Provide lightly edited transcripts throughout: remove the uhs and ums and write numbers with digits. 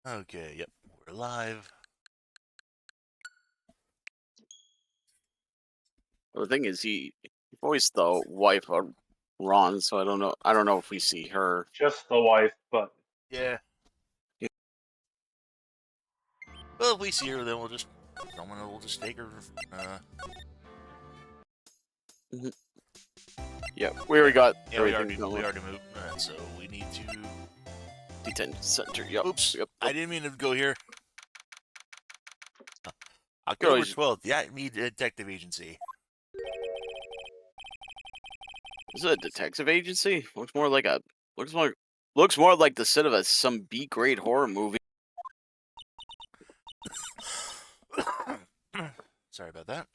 Okay, yep, we're live. Well, the thing is, he voiced the wife of Ron, so I don't know. I don't know if we see her. Just the wife, but Yeah. Well, if we see her, then we'll just take her. Yeah, we already got Yeah, we everything already going. moved, so we need to. Detention center. Yep. Oops, Yep. I didn't mean to go here. Good October always- 12th. Yeah, me detective agency. Is it a detective agency? Looks more like the set of some B-grade horror movie. Sorry about that.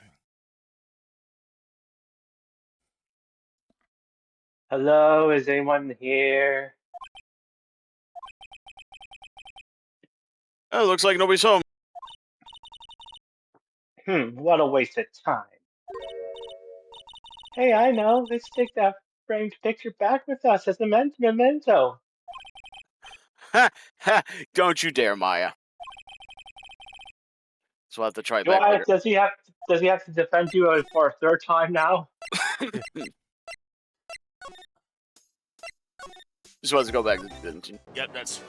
hello, is anyone here? Oh, looks like nobody's home. What a waste of time. Hey, I know. Let's take that framed picture back with us as a memento. Ha ha! Don't you dare, Maya. So we'll have to try it Do back later. does he have to defend you for a third time now? Just wants to go back to the detention. Yep, that's.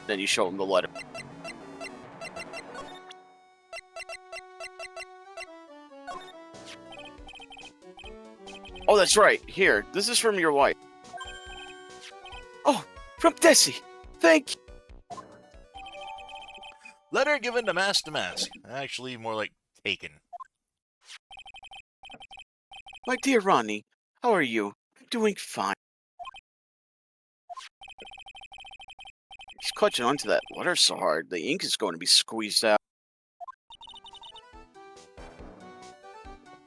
Then you show him the letter. Oh, that's right. Here, this is from your wife. Oh, from Desi. Thank you. Letter given to Mask. Actually, more like taken. My dear Ronnie, how are you? I'm doing fine. He's clutching onto that letter so hard, the ink is going to be squeezed out.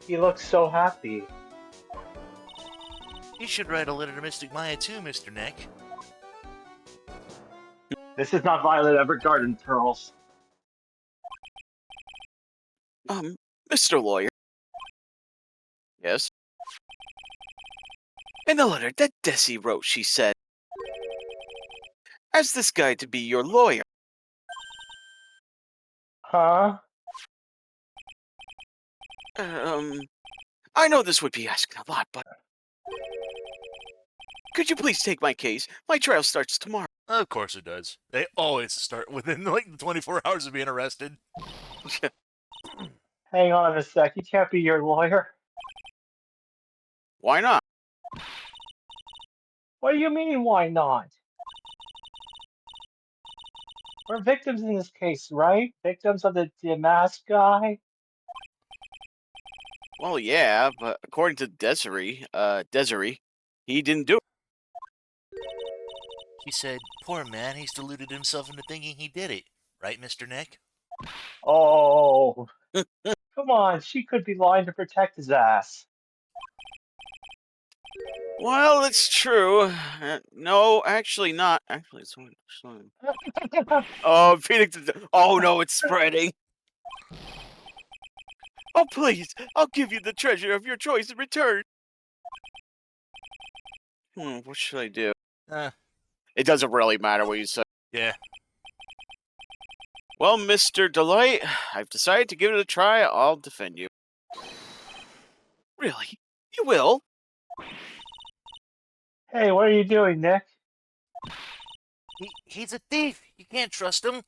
He looks so happy. You should write a letter to Mystic Maya too, Mr. Nick. This is not Violet Evergarden, Pearls. Mr. Lawyer. Yes? In the letter that Desi wrote, she said, "Ask this guy to be your lawyer." Huh? I know this would be asking a lot, but could you please take my case? My trial starts tomorrow. Of course it does. They always start within like 24 hours of being arrested. Hang on a sec. He can't be your lawyer. Why not? What do you mean, why not? We're victims in this case, right? Victims of the mask guy? Well, yeah, but according to Desiree, he didn't do it. He said, poor man, he's deluded himself into thinking he did it. Right, Mr. Nick? Oh, come on. She could be lying to protect his ass. Well, it's true. No, actually not. Actually, it's fine. Oh, Phoenix is... Oh, no, it's spreading. Oh, please. I'll give you the treasure of your choice in return. What should I do? It doesn't really matter what you say. Yeah. Well, Mr. Delight, I've decided to give it a try. I'll defend you. Really? You will? Hey, what are you doing, Nick? He's a thief. You can't trust him.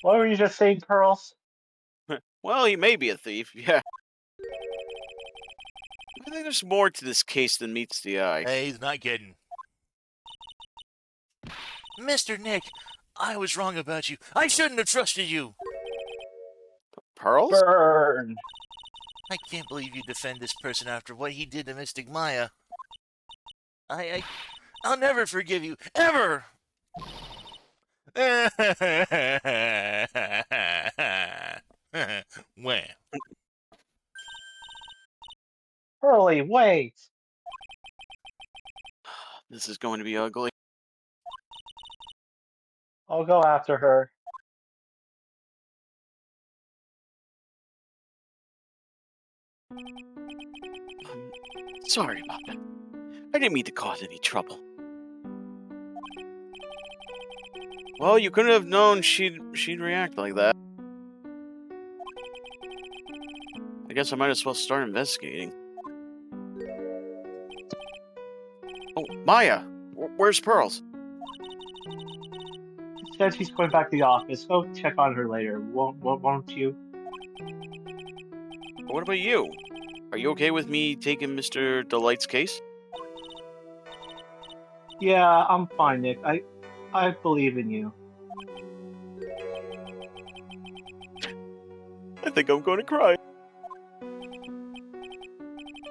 What were you just saying, Pearls? Well, he may be a thief, yeah. I think there's more to this case than meets the eye. Hey, he's not kidding. Mr. Nick, I was wrong about you. I shouldn't have trusted you. Pearls? Burn. I can't believe you defend this person after what he did to Mystic Maya. I'll never forgive you, ever. Well. Pearly, wait. This is going to be ugly. I'll go after her. Sorry about that. I didn't mean to cause any trouble. Well, you couldn't have known she'd react like that. I guess I might as well start investigating. Oh, Maya, where's Pearls? She said she's going back to the office. Go check on her later. Won't you? But what about you? Are you okay with me taking Mr. Delight's case? Yeah, I'm fine, Nick. I believe in you. I think I'm going to cry.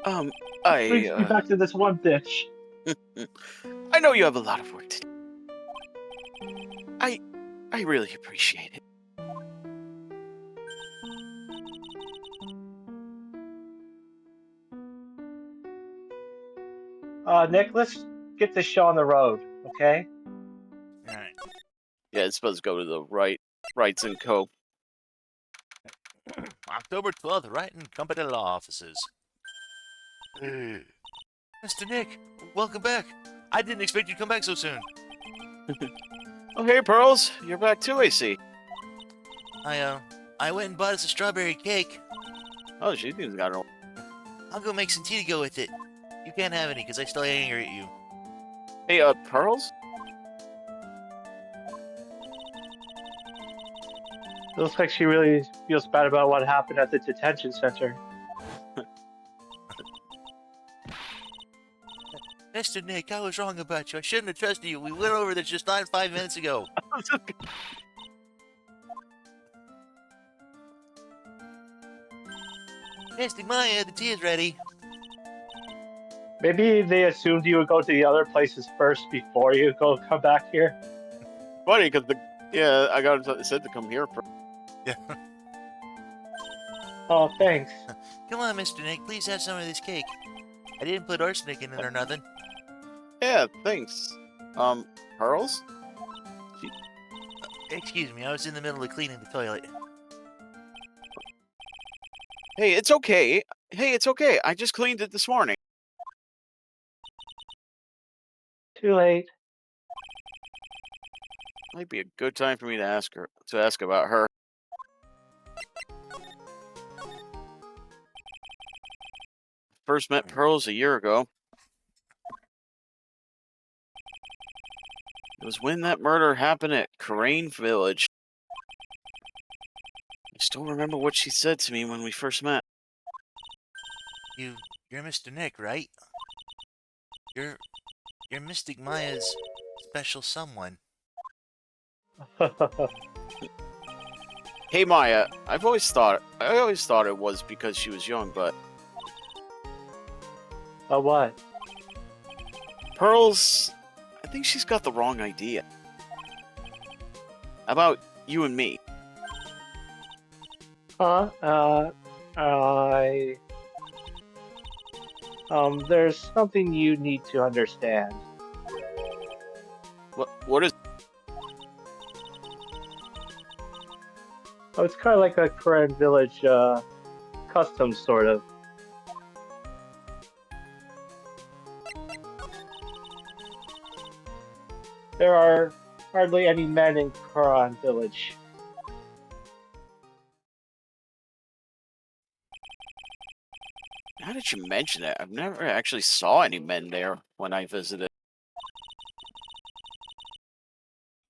Which brings me back to this one bitch. I know you have a lot of work to do. I really appreciate it. Nick, let's get this show on the road, okay? All right. Yeah, it's supposed to go to the Rights and Co. October 12th, right in company law offices. Mr. Nick, welcome back. I didn't expect you'd come back so soon. Oh, hey, Pearls. You're back too, I see. I went and bought us a strawberry cake. Oh, she's got her. I'll go make some tea to go with it. You can't have any because I still anger at you. Hey, Pearls? It looks like she really feels bad about what happened at the detention center. Mr. Nick, I was wrong about you. I shouldn't have trusted you. We went over this just 5 minutes ago. Misty Maya, the tea is ready. Maybe they assumed you would go to the other places first before you come back here. Funny, because I got said to come here. Yeah. Oh, thanks. Come on, Mr. Nick, please have some of this cake. I didn't put arsenic in it or nothing. Yeah, thanks. Pearls? Excuse me, I was in the middle of cleaning the toilet. Hey, it's okay. Hey, it's okay. I just cleaned it this morning. Too late. Might be a good time for me to ask about her. First met Pearls a year ago. It was when that murder happened at Crane Village. I still remember what she said to me when we first met. You're Mr. Nick, right? You're Mystic Maya's special someone. Hey Maya, I always thought it was because she was young, but What? Pearls, I think she's got the wrong idea. About you and me. Huh? There's something you need to understand. What is Oh, it's kind of like a Korean village, custom, sort of. There are hardly any men in Koran village. Now that you mention it, I've never actually saw any men there when I visited.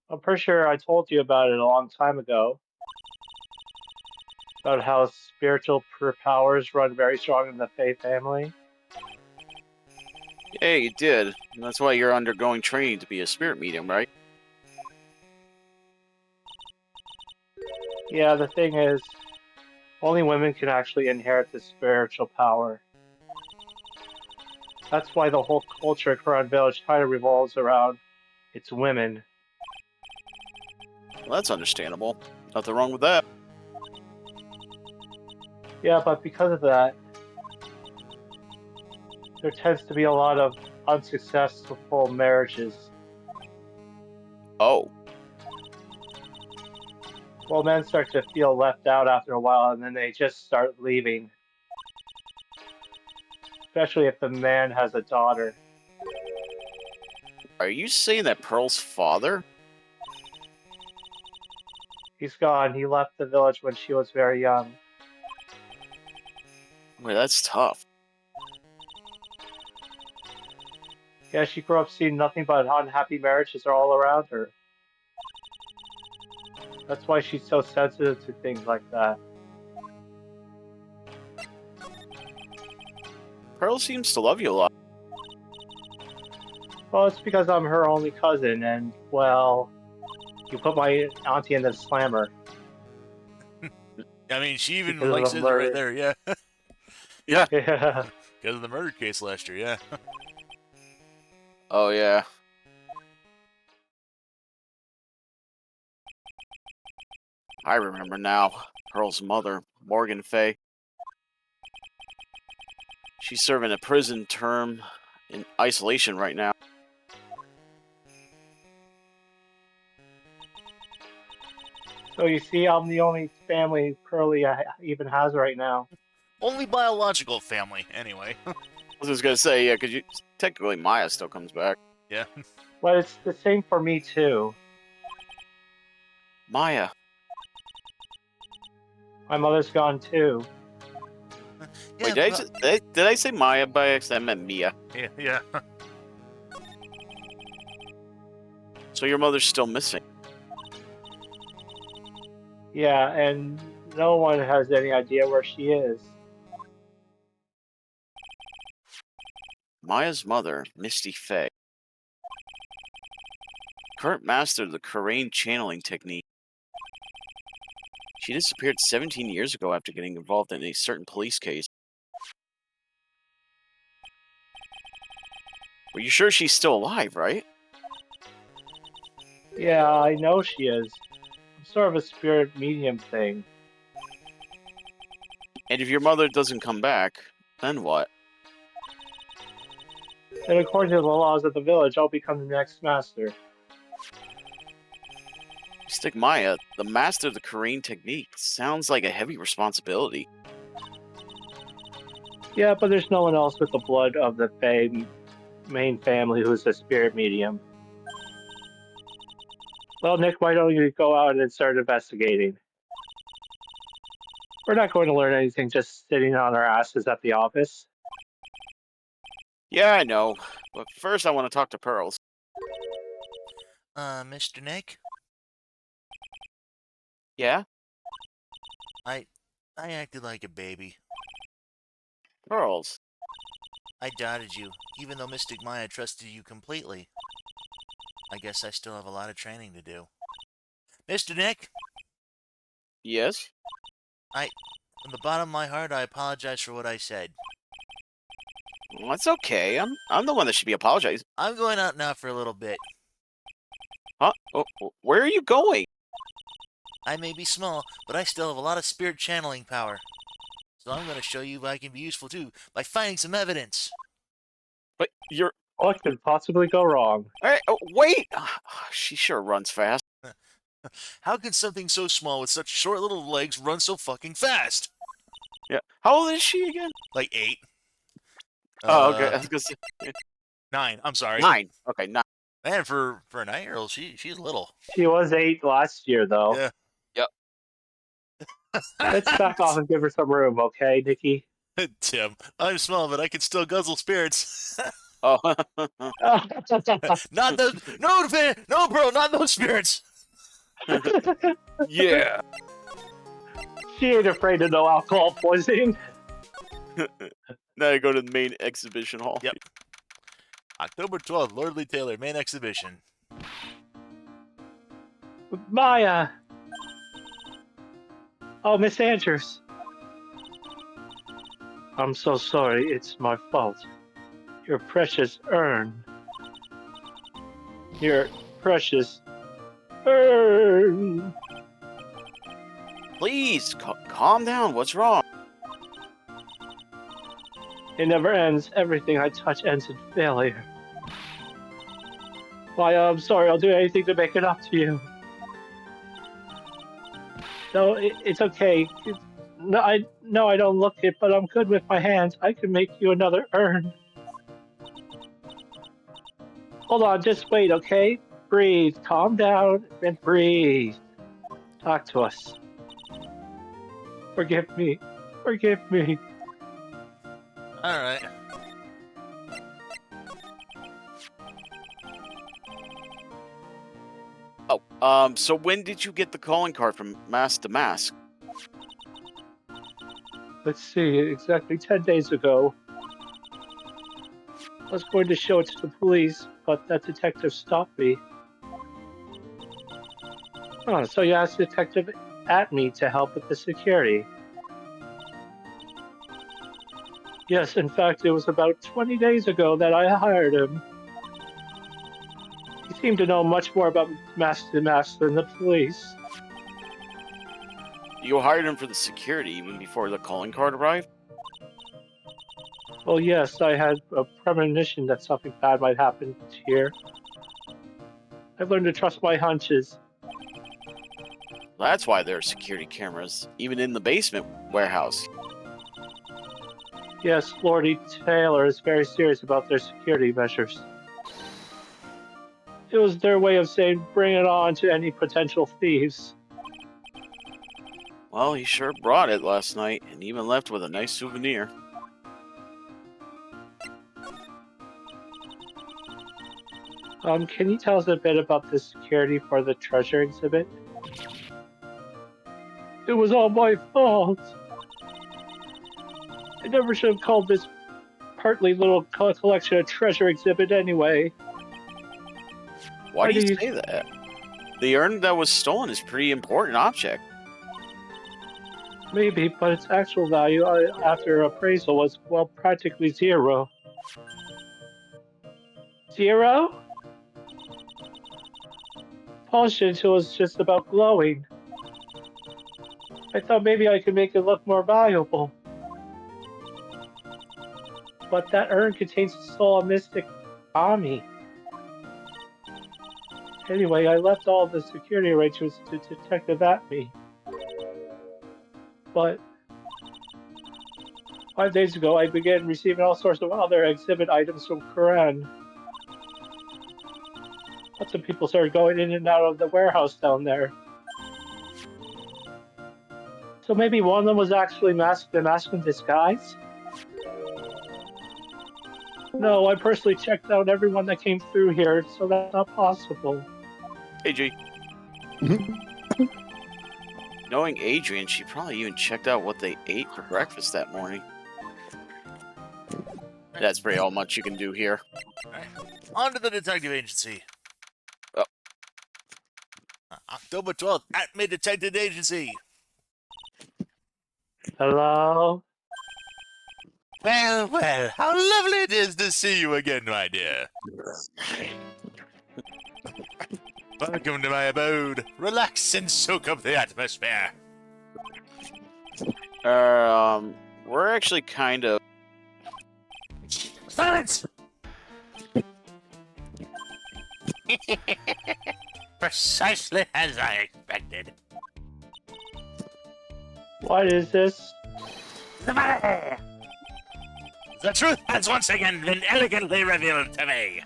I'm pretty sure I told you about it a long time ago. About how spiritual powers run very strong in the Fae family. Yeah, you did. And that's why you're undergoing training to be a spirit medium, right? Yeah, the thing is, only women can actually inherit this spiritual power. That's why the whole culture of Koran village kind of revolves around its women. Well, that's understandable. Nothing wrong with that. Yeah, but because of that, there tends to be a lot of unsuccessful marriages. Oh. Well, men start to feel left out after a while, and then they just start leaving. Especially if the man has a daughter. Are you saying that Pearl's father? He's gone. He left the village when she was very young. Wait, that's tough. Yeah, she grew up seeing nothing but unhappy marriages all around her. That's why she's so sensitive to things like that. Pearl seems to love you a lot. Well, it's because I'm her only cousin, and, well, you put my auntie in the slammer I mean, she even because of like the says it right murder. there. Yeah, Yeah. Yeah. because of the murder case last year. Yeah. Oh, yeah. I remember now. Pearl's mother, Morgan Fay. She's serving a prison term in isolation right now. So you see, I'm the only family Curly even has right now. Only biological family, anyway. I was just gonna say, yeah, because technically Maya still comes back. Yeah. But it's the same for me, too. Maya. My mother's gone, too. Yeah. Wait, did I say Maya by accident? I meant Mia. Yeah. So your mother's still missing. Yeah, and no one has any idea where she is. Maya's mother, Misty Fay. Current master of the Karain channeling technique. She disappeared 17 years ago after getting involved in a certain police case. Well, you sure she's still alive, right? Yeah, I know she is. I'm sort of a spirit medium thing. And if your mother doesn't come back, then what? And according to the laws of the village, I'll become the next master. Stick Maya, the master of the Karain technique, sounds like a heavy responsibility. Yeah, but there's no one else with the blood of the Fae main family who's a spirit medium. Well, Nick, why don't you go out and start investigating? We're not going to learn anything just sitting on our asses at the office. Yeah, I know. But first I want to talk to Pearls. Mr. Nick, Yeah? I acted like a baby. Pearls. I doubted you, even though Mystic Maya trusted you completely. I guess I still have a lot of training to do. Mr. Nick, Yes? from the bottom of my heart, I apologize for what I said. Well, that's okay. I'm the one that should be apologizing. I'm going out now for a little bit. Huh? Oh, where are you going? I may be small, but I still have a lot of spirit channeling power. So I'm going to show you if I can be useful too, by finding some evidence. But you're... What could possibly go wrong? Hey, oh, wait! She sure runs fast. How can something so small with such short little legs run so fucking fast? Yeah. How old is she again? Like 8. Oh, okay. I was gonna say 9. I'm sorry. 9. Okay, 9. Man, for a 9-year-old, she's little. She was 8 last year, though. Yeah. Yep. Let's back off and give her some room, okay, Nikki? Tim, I'm small, but I can still guzzle spirits. Oh. Not those. No, bro, not those spirits. Yeah. She ain't afraid of no alcohol poisoning. Now you go to the main exhibition hall. Yep. October 12th, Lordly Taylor, main exhibition. Maya! Oh, Miss Andrews. I'm so sorry, it's my fault. Your precious urn. Your precious urn. Please, calm down. What's wrong? It never ends. Everything I touch ends in failure. Maya, I'm sorry. I'll do anything to make it up to you. No, it's okay. No, I don't look it, but I'm good with my hands. I can make you another urn. Hold on, just wait, okay? Breathe, calm down, and breathe. Talk to us. Forgive me. Forgive me. All right. Oh, so when did you get the calling card from Mask to Mask? Let's see, exactly 10 days ago. I was going to show it to the police, but that detective stopped me. Oh, so you asked Detective at me to help with the security. Yes, in fact, it was about 20 days ago that I hired him. He seemed to know much more about Mask to Mask than the police. You hired him for the security even before the calling card arrived? Well, yes, I had a premonition that something bad might happen here. I've learned to trust my hunches. That's why there are security cameras, even in the basement warehouse. Yes, Lordy Taylor is very serious about their security measures. It was their way of saying, bring it on to any potential thieves. Well, he sure brought it last night, and even left with a nice souvenir. Can you tell us a bit about the security for the treasure exhibit? It was all my fault. I never should have called this partly little collection a treasure exhibit anyway. Why Why do do you you... say that? The urn that was stolen is a pretty important object. Maybe, but its actual value after appraisal was, well, practically zero. Zero? Polished until it was just about glowing. I thought maybe I could make it look more valuable. But that urn contains the soul of Mystic Ami. Anyway, I left all the security arrangements to Detective Atme. But 5 days ago, I began receiving all sorts of other exhibit items from Koran. Lots of people started going in and out of the warehouse down there. So maybe one of them was actually the mask in disguise? No, I personally checked out everyone that came through here, so that's not possible. Hey, G. Knowing Adrian, she probably even checked out what they ate for breakfast that morning. That's pretty all much you can do here. All right. On to the detective agency. Oh. October 12th, Acme Detective Agency. Hello? Well, well, how lovely it is to see you again, my dear. Welcome to my abode. Relax and soak up the atmosphere. We're actually kind of... Silence! Precisely as I expected. What is this? The matter? The truth has once again been elegantly revealed to me.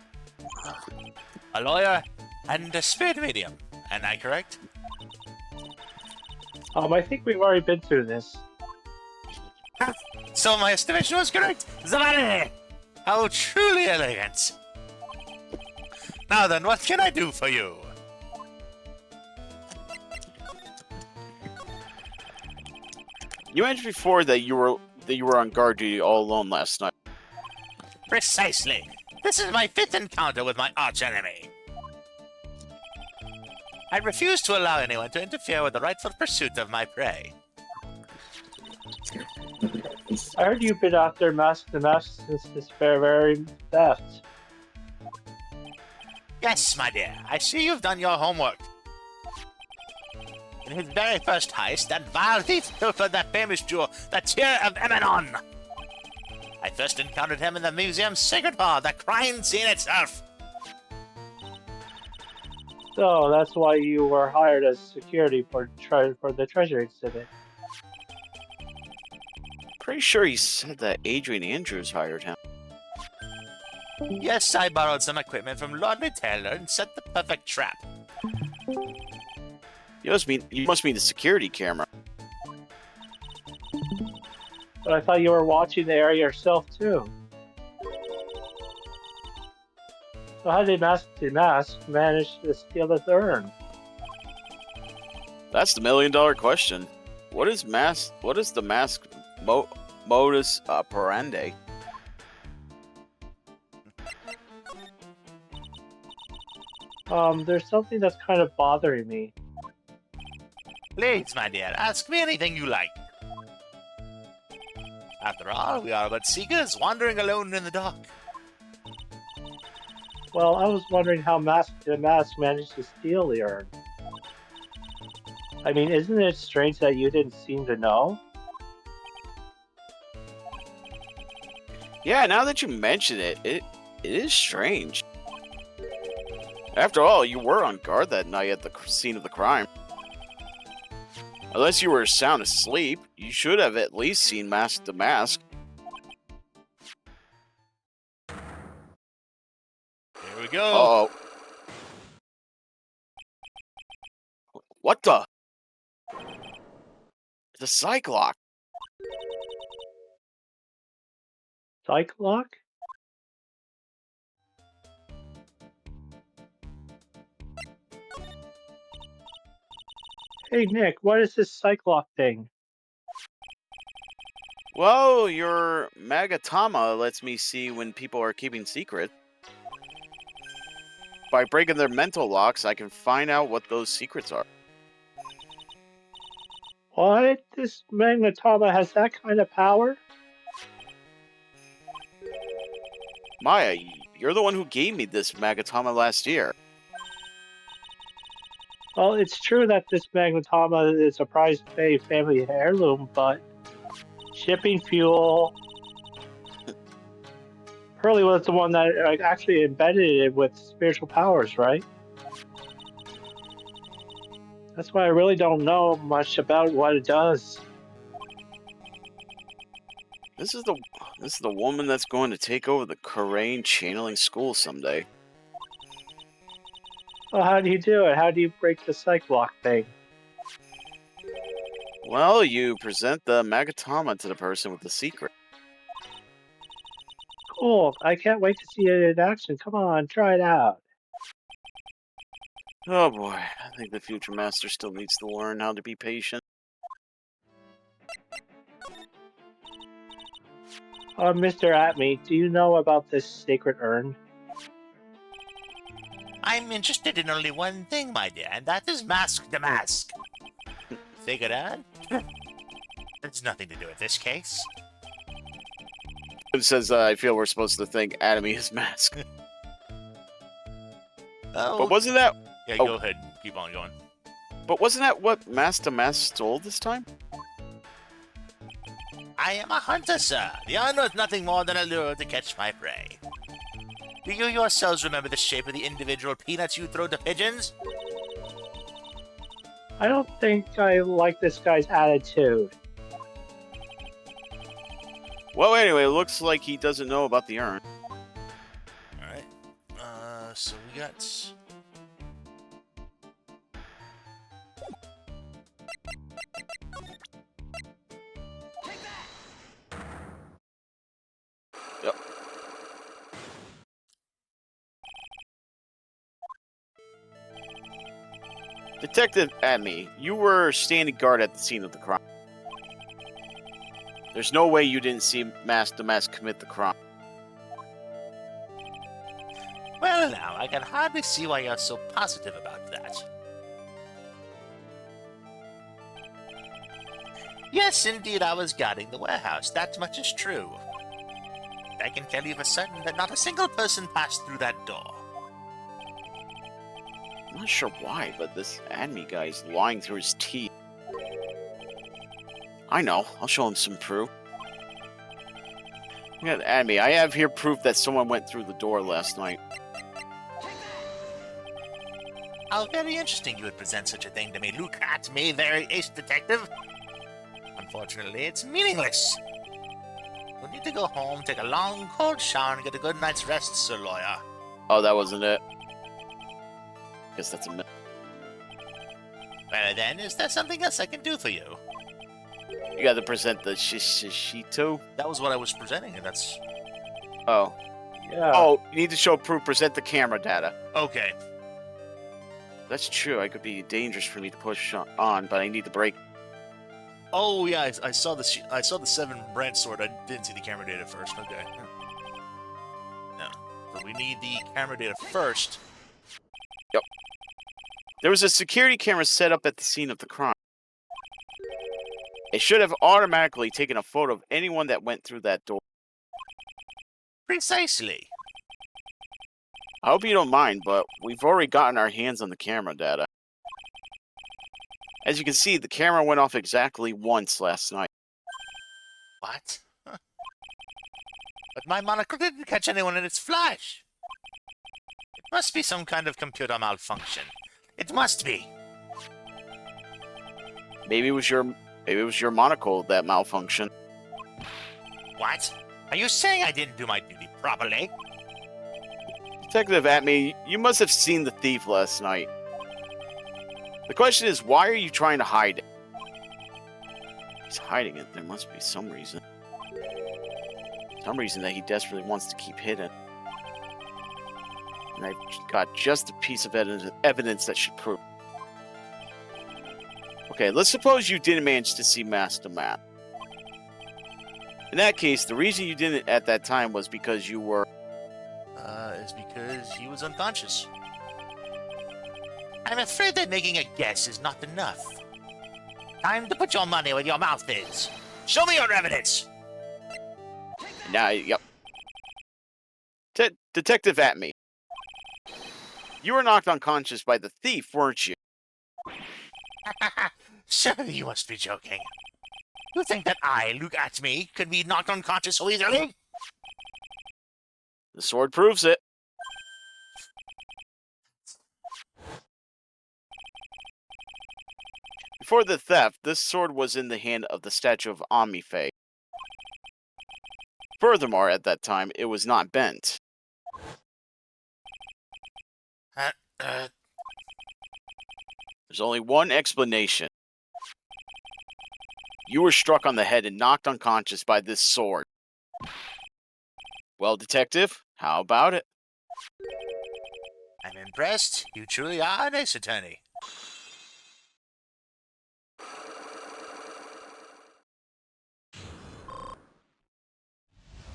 A lawyer and a spirit medium. Am I correct? I think we've already been through this. So my estimation was correct. Zamani! How truly elegant. Now then, what can I do for you? You mentioned before that you were on guard duty all alone last night. Precisely. This is my 5th encounter with my archenemy. I refuse to allow anyone to interfere with the rightful pursuit of my prey. I heard you've been after Mask the Mask since this very theft. Yes, my dear, I see you've done your homework. In his very first heist, that vile thief pilfered that famous jewel, the Tear of Emanon. I first encountered him in the museum's sacred hall, the crime scene itself. So that's why you were hired as security for the treasure exhibit. Pretty sure he said that Adrian Andrews hired him. Yes, I borrowed some equipment from Laundry Taylor and set the perfect trap. You must mean the security camera. But I thought you were watching the area yourself too. So how did Mask to Mask manage to steal the urn? That's the million-dollar question. What is the mask modus operandi? There's something that's kind of bothering me. Please, my dear, ask me anything you like. After all, we are but seekers wandering alone in the dark. Well, I was wondering how Mask to Mask managed to steal the urn. I mean, isn't it strange that you didn't seem to know? Yeah, now that you mention it, it is strange. After all, you were on guard that night at the scene of the crime. Unless you were sound asleep, you should have at least seen Mask to Mask. Here we go. Uh-oh. What the? The Cyclock. Cyclock? Hey Nick, what is this Cyclock thing? Well, your Magatama lets me see when people are keeping secret. By breaking their mental locks, I can find out what those secrets are. What? This Magnetama has that kind of power? Maya, you're the one who gave me this Magatama last year. Well, it's true that this Magnetama is a prized family heirloom, but shipping fuel. Pearly was the one that actually embedded it with spiritual powers, right? That's why I really don't know much about what it does. This is the woman that's going to take over the Karain channeling school someday. Well, how do you do it? How do you break the Cyclock thing? Well, you present the Magatama to the person with the secret. Cool. I can't wait to see it in action. Come on, try it out. Oh boy, I think the future master still needs to learn how to be patient. Mr. Atme, do you know about this sacred urn? I'm interested in only one thing, my dear, and that is Mask to Mask. Sacred urn? That's nothing to do with this case. It says, I feel we're supposed to think Atomy is Mask. Oh, But wasn't that... yeah, oh. go ahead. Keep on going. But wasn't that what Mask to Mask stole this time? I am a hunter, sir. The urn was nothing more than a lure to catch my prey. Do you yourselves remember the shape of the individual peanuts you throw to pigeons? I don't think I like this guy's attitude. Well, anyway, it looks like he doesn't know about the urn. Alright. So we got... Yep. Detective Atme, you were standing guard at the scene of the crime. There's no way you didn't see Mask to Mask commit the crime. Well now, I can hardly see why you're so positive about that. Yes, indeed, I was guarding the warehouse. That much is true. I can tell you for certain that not a single person passed through that door. I'm not sure why, but this Atme guy's lying through his teeth. I know, I'll show him some proof. Yeah, Atme, I have here proof that someone went through the door last night. How very interesting you would present such a thing to me. Look at me there, ace detective. Unfortunately, it's meaningless. You need to go home, take a long, cold shower, and get a good night's rest, Sir Lawyer. Oh, that wasn't it. Guess that's a myth. Well then, is there something else I can do for you? You got to present the shishito. That was what I was presenting, and that's... Oh. Yeah. Oh, you need to show proof. Present the camera data. Okay. That's true. It could be dangerous for me to push on, but I need the brake. Oh yeah, I saw the I saw the 7 branch sword. I didn't see the camera data first. Okay. No. So we need the camera data first. Yep. There was a security camera set up at the scene of the crime. It should have automatically taken a photo of anyone that went through that door. Precisely. I hope you don't mind, but we've already gotten our hands on the camera data. As you can see, the camera went off exactly once last night. What? Huh. But my monocle didn't catch anyone in its flash. It must be some kind of computer malfunction. It must be. Maybe it was your monocle that malfunctioned. What? Are you saying I didn't do my duty properly? Detective Atme, you must have seen the thief last night. The question is, why are you trying to hide it? He's hiding it. There must be some reason. Some reason that he desperately wants to keep hidden. And I've got just a piece of evidence that should prove. Okay, let's suppose you didn't manage to see Master Matt. In that case, the reason you didn't at that time was because you were... Is because he was unconscious. I'm afraid that making a guess is not enough. Time to put your money where your mouth is. Show me your evidence! Now, yep. Detective Atme. You were knocked unconscious by the thief, weren't you? Surely you must be joking. You think that I, Luke Atme, could be knocked unconscious so easily? The sword proves it. Before the theft, this sword was in the hand of the statue of Omnife. Furthermore, at that time, it was not bent. There's only one explanation. You were struck on the head and knocked unconscious by this sword. Well, Detective, how about it? I'm impressed. You truly are an ace attorney.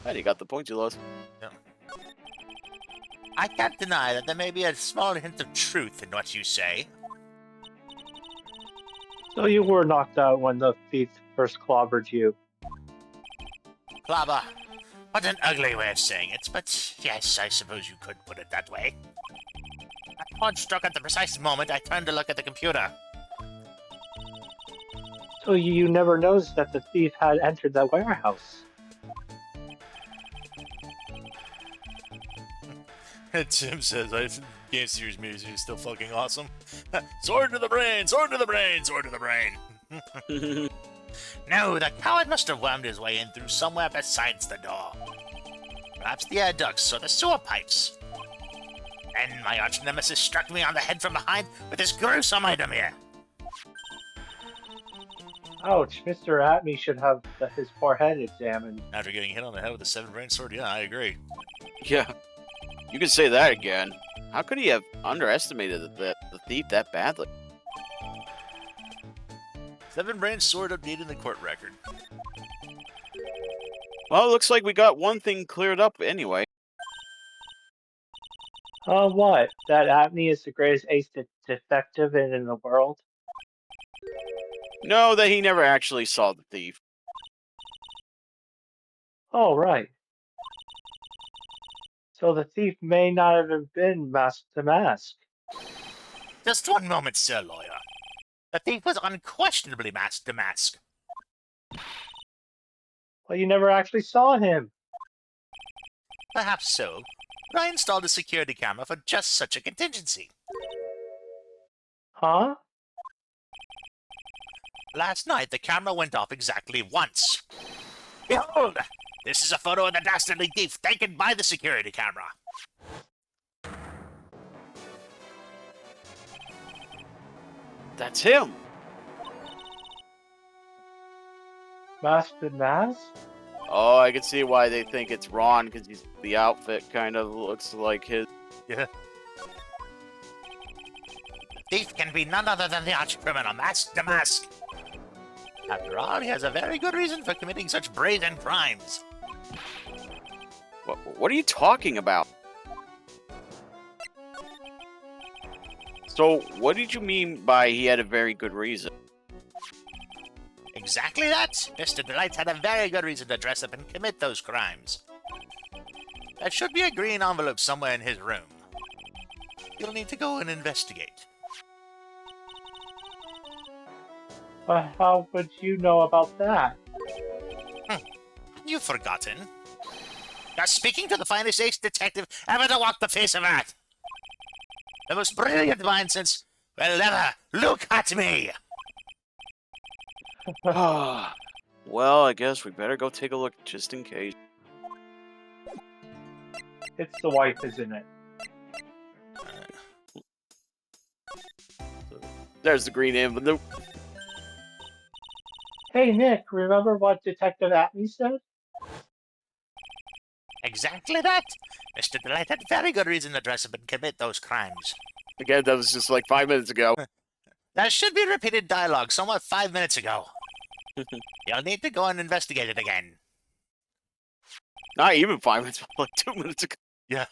And you got the point you lost. Yeah. I can't deny that there may be a small hint of truth in what you say. So you were knocked out when the thief first clobbered you. Clobber. What an ugly way of saying it, but yes, I suppose you could put it that way. A punch struck at the precise moment I turned to look at the computer. So you never noticed that the thief had entered the warehouse. Tim says, Game Series music is still fucking awesome. Sword to the brain, sword to the brain, sword to the brain. No, the coward must have wormed his way in through somewhere besides the door. Perhaps the air ducts or the sewer pipes. Then my arch nemesis struck me on the head from behind with this gruesome item here. Ouch, Mr. Atme should have his forehead examined. After getting hit on the head with a 7-brain sword, yeah, I agree. Yeah, you could say that again. How could he have underestimated the thief that badly? 7-brain sword updated in the court record. Well, it looks like we got one thing cleared up anyway. What? That Atme is the greatest ace detective in the world? No, that he never actually saw the thief. Oh, right. So the thief may not have even been mask to mask. Just one moment, Sir Lawyer. The thief was unquestionably masked to mask. Well, you never actually saw him. Perhaps so, but I installed a security camera for just such a contingency. Huh? Last night, the camera went off exactly once. Behold! This is a photo of the dastardly thief taken by the security camera. That's him. Masked and Mask? Oh, I can see why they think it's Ron, because the outfit kind of looks like his. Yeah. The thief can be none other than the arch-criminal, Mask to Mask. After all, he has a very good reason for committing such brazen crimes. What are you talking about? So, what did you mean by he had a very good reason? Exactly that. Mr. Delight had a very good reason to dress up and commit those crimes. There should be a green envelope somewhere in his room. You'll need to go and investigate. How would you know about that? You've forgotten. You're speaking to the finest ace detective ever to walk the face of Earth. The most brilliant mind since, well, ever. Look at me! Well, I guess we better go take a look just in case. It's the wife, isn't it? There's the green envelope. Hey, Nick, remember what Detective Atney said? Exactly that. Mr. Delight had very good reason to dress up and commit those crimes. Again, that was just like 5 minutes ago. That should be repeated dialogue somewhat 5 minutes ago. You'll need to go and investigate it again. Not even 5 minutes, like 2 minutes ago. Yeah.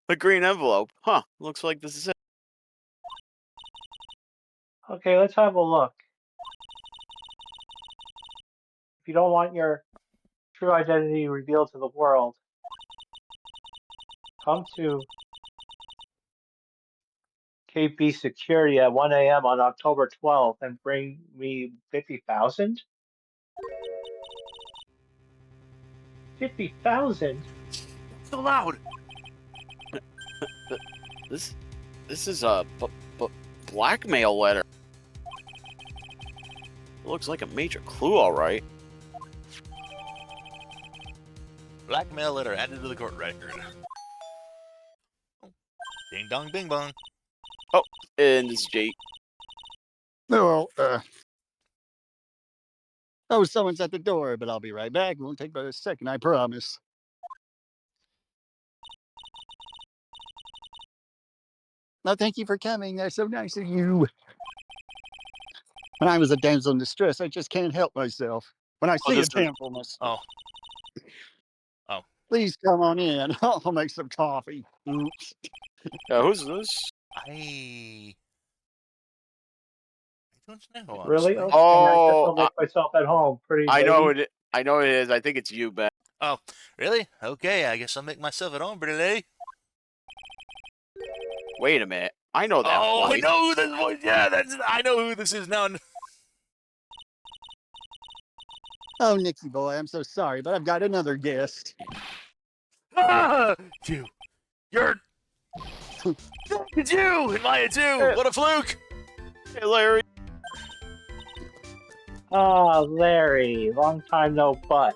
The green envelope. Huh, looks like this is it. Okay, let's have a look. If you don't want your true identity revealed to the world, come to KB Security at 1 a.m. on October 12th and bring me 50,000? 50,000? So loud! This is a blackmail letter. It looks like a major clue, all right. Blackmail letter added to the court record. Ding dong, bing bong. And this is Jake. No, oh, someone's at the door, but I'll be right back. It won't take but a second, I promise. No, thank you for coming. That's so nice of you. When I was a damsel in distress, I just can't help myself. When I see a this is- damsel, must. Oh. Please come on in. I'll make some coffee. Oops. Who's this? I don't know, honestly. Really? Okay, Oh, I guess I'll make myself at home. Pretty I know lady. it. I know it is. I think it's you, Ben. Oh, really? Okay, I guess I'll make myself at home, pretty lady. Wait a minute. I know that Oh, voice. I know who this voice. Yeah, I know who this is now. Oh, Nixie boy, I'm so sorry, but I've got another guest. You're. It's you, and Maya too. What a fluke! Hey, Larry. Ah, Larry, long time no butt.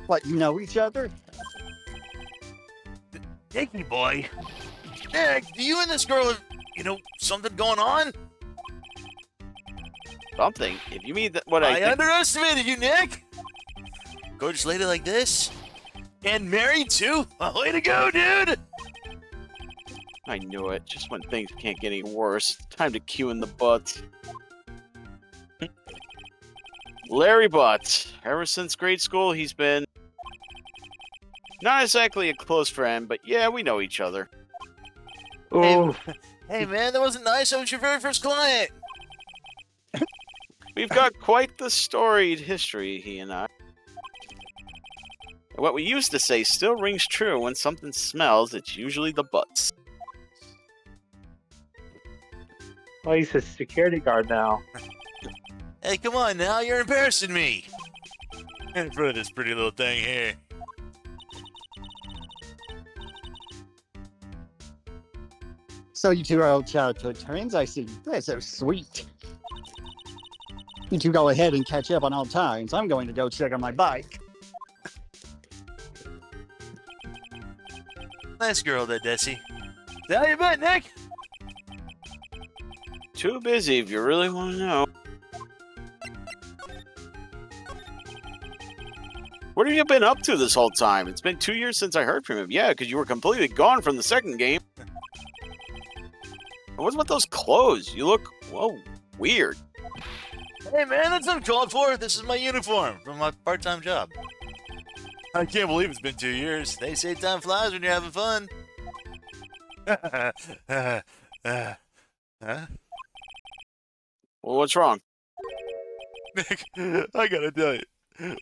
What, you know each other? Dicky boy. Nick, do you and this girl have, something going on? Something. If you mean that, what I I think, underestimated you, Nick. Gorgeous lady like this, and married too. Way to go, dude! I knew it. Just when things can't get any worse, time to cue in the butts. Larry Butts. Ever since grade school, he's been not exactly a close friend, but yeah, we know each other. Ooh, Hey, man, that wasn't nice. That was your very first client. We've got quite the storied history, he and I. What we used to say still rings true. When something smells, it's usually the butts. well, he's a security guard now. Hey, come on now. You're embarrassing me. In front of this pretty little thing here. So you two are old childhood friends, I see. That's so sweet. You two go ahead and catch up on old times. I'm going to go check on my bike. Nice girl, that Desi. How you been, Nick? Too busy if you really want to know. What have you been up to this whole time? It's been 2 years since I heard from him. Yeah, because you were completely gone from the second game. And what's with those clothes? You look, well, weird. Hey, man, that's uncalled for. This is my uniform from my part-time job. I can't believe it's been 2 years. They say time flies when you're having fun. Huh? Well, what's wrong? Nick, I gotta tell you,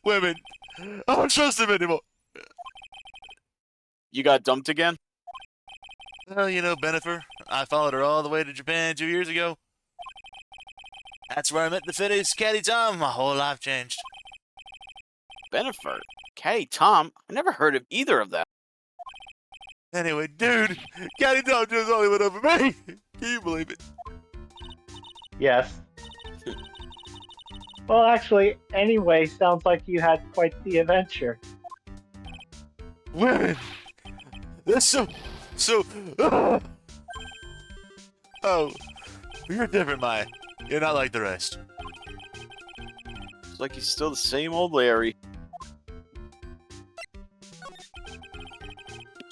women, I don't trust them anymore. You got dumped again? Well, you know, Benifer, I followed her all the way to Japan 2 years ago. That's where I met the fittest Caddy Tom. My whole life changed. Benifer? Caddy Tom? I never heard of either of them. Anyway, dude, Caddy Tom just only went over me. Can you believe it? Yes. Well, actually, anyway, sounds like you had quite the adventure. Women, that's so. Oh, you're different, Maya. You're not like the rest. It's like he's still the same old Larry.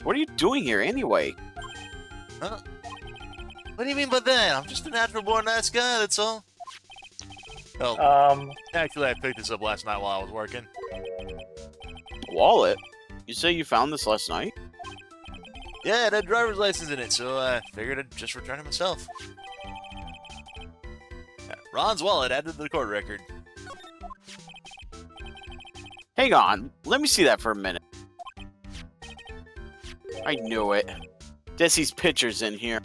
What are you doing here anyway? Huh? What do you mean by that? I'm just a natural-born nice guy, that's all. Oh, actually, I picked this up last night while I was working. Wallet? You say you found this last night? Yeah, it had driver's license in it, so I figured I'd just return it myself. Ron's wallet added to the court record. Hang on, let me see that for a minute. I knew it. Desi's picture's in here.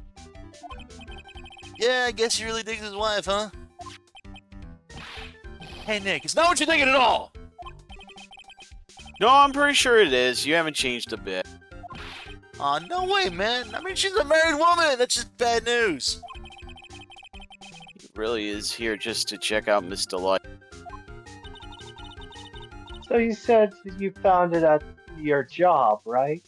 Yeah, I guess he really digs his wife, huh? Hey, Nick, it's not what you're thinking at all! No, I'm pretty sure it is. You haven't changed a bit. Aw, no way, man. I mean, she's a married woman. That's just bad news. He really is here just to check out Miss Delight. So you said you found it at your job, right?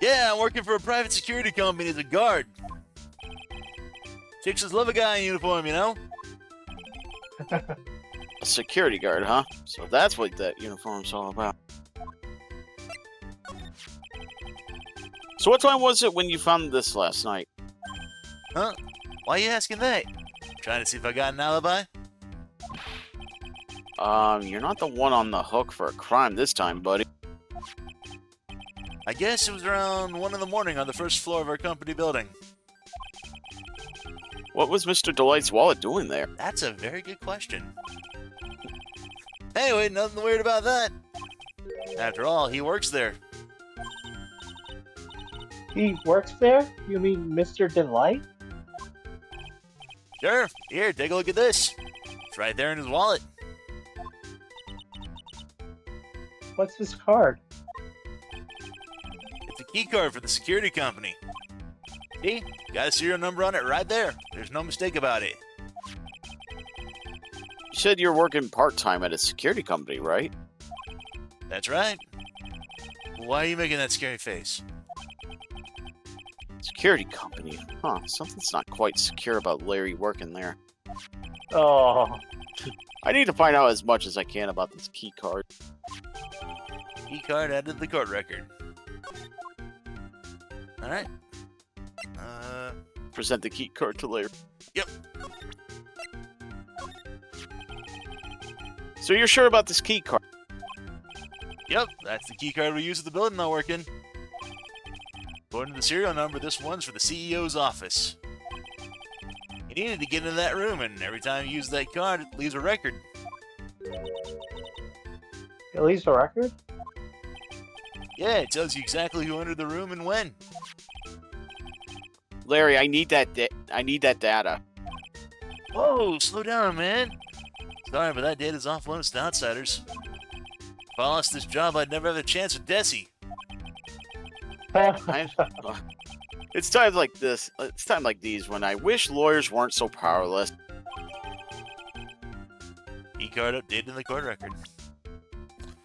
Yeah, I'm working for a private security company as a guard. Chicks just love a guy in uniform, you know? A security guard, huh? So that's what that uniform's all about. So what time was it when you found this last night? Huh? Why are you asking that? Trying to see if I got an alibi? You're not the one on the hook for a crime this time, buddy. I guess it was around 1 in the morning on the first floor of our company building. What was Mr. Delight's wallet doing there? That's a very good question. Anyway, nothing weird about that. After all, he works there. He works there? You mean Mr. Delight? Sure. Here, take a look at this. It's right there in his wallet. What's his card? It's a key card for the security company. See? Got a serial number on it right there. There's no mistake about it. You said you're working part-time at a security company, right? That's right. Why are you making that scary face? Security company? Huh, something's not quite secure about Larry working there. Oh, I need to find out as much as I can about this key card. Key card added to the court record. Alright. Present the key card to Larry. Yep. So you're sure about this key card? Yep, that's the key card we use at the building I work in. According to the serial number, this one's for the CEO's office. He needed to get into that room, and every time you use that card, it leaves a record. it leaves a record? Yeah, it tells you exactly who entered the room and when. Larry, I need that data. Whoa, slow down, man. Sorry, but that data's off limits to outsiders. If I lost this job, I'd never have a chance with Desi. It's times like this. It's times like these when I wish lawyers weren't so powerless. E-card updated in the court record.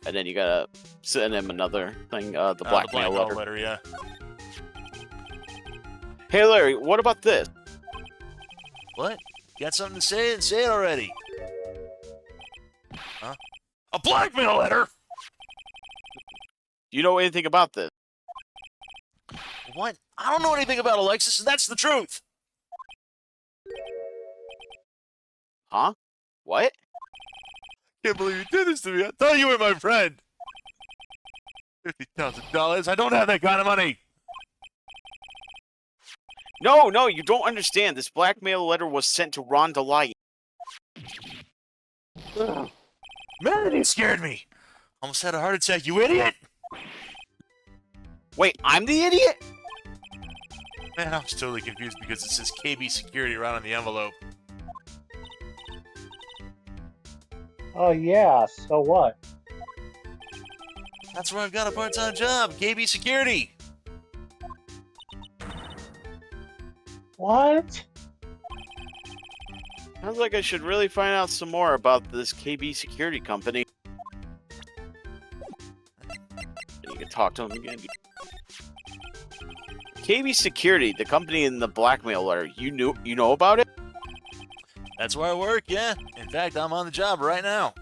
And then you gotta send him another thing, the blackmail letter. Yeah. Hey, Larry, what about this? What? Got something to say? Say it already. Huh? A blackmail letter? Do you know anything about this? What? I don't know anything about Alexis, and that's the truth. Huh? What? Can't believe you did this to me. I thought you were my friend. $50,000. I don't have that kind of money. No, you don't understand. This blackmail letter was sent to Rhonda Light. Man, you scared me. Almost had a heart attack, you idiot. Wait, I'm the idiot? Man, I was totally confused because it says KB Security right on the envelope. Oh yeah, so what? That's where I've got a part-time job, KB Security. What? Sounds like I should really find out some more about this KB security company. You can talk to him again. KB Security, the company in the blackmail letter. You know about it? That's where I work, yeah. In fact, I'm on the job right now.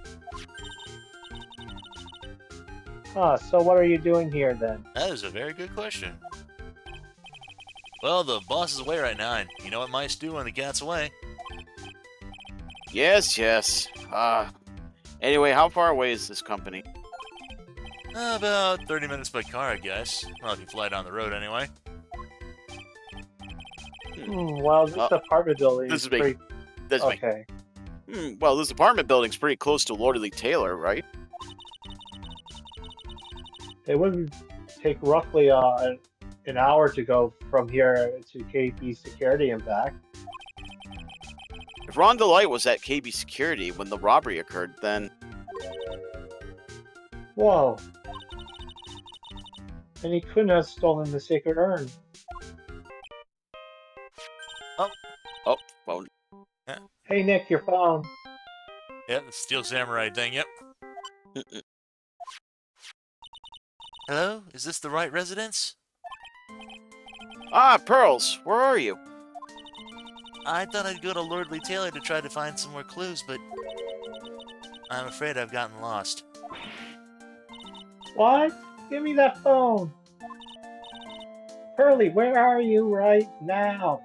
Huh, so what are you doing here then? That is a very good question. Well, the boss is away right now, and you know what mice do when the cat's away. Yes. Anyway, how far away is this company? About 30 minutes by car, I guess. Well, if you fly down the road anyway. Well, this apartment building this is is me. pretty... This is me. Okay. Well, this apartment building's pretty close to Lordly Taylor, right? It would take roughly an hour to go from here to KB Security and back. If Rhonda Light was at KB Security when the robbery occurred, then... Whoa. And he couldn't have stolen the sacred urn. Well, Hey Nick, your phone. Yeah, the Steel Samurai thing, yep. Hello? Is this the right residence? Ah, Pearls, where are you? I thought I'd go to Lordly Taylor to try to find some more clues, but I'm afraid I've gotten lost. What? Give me that phone. Pearly, where are you right now?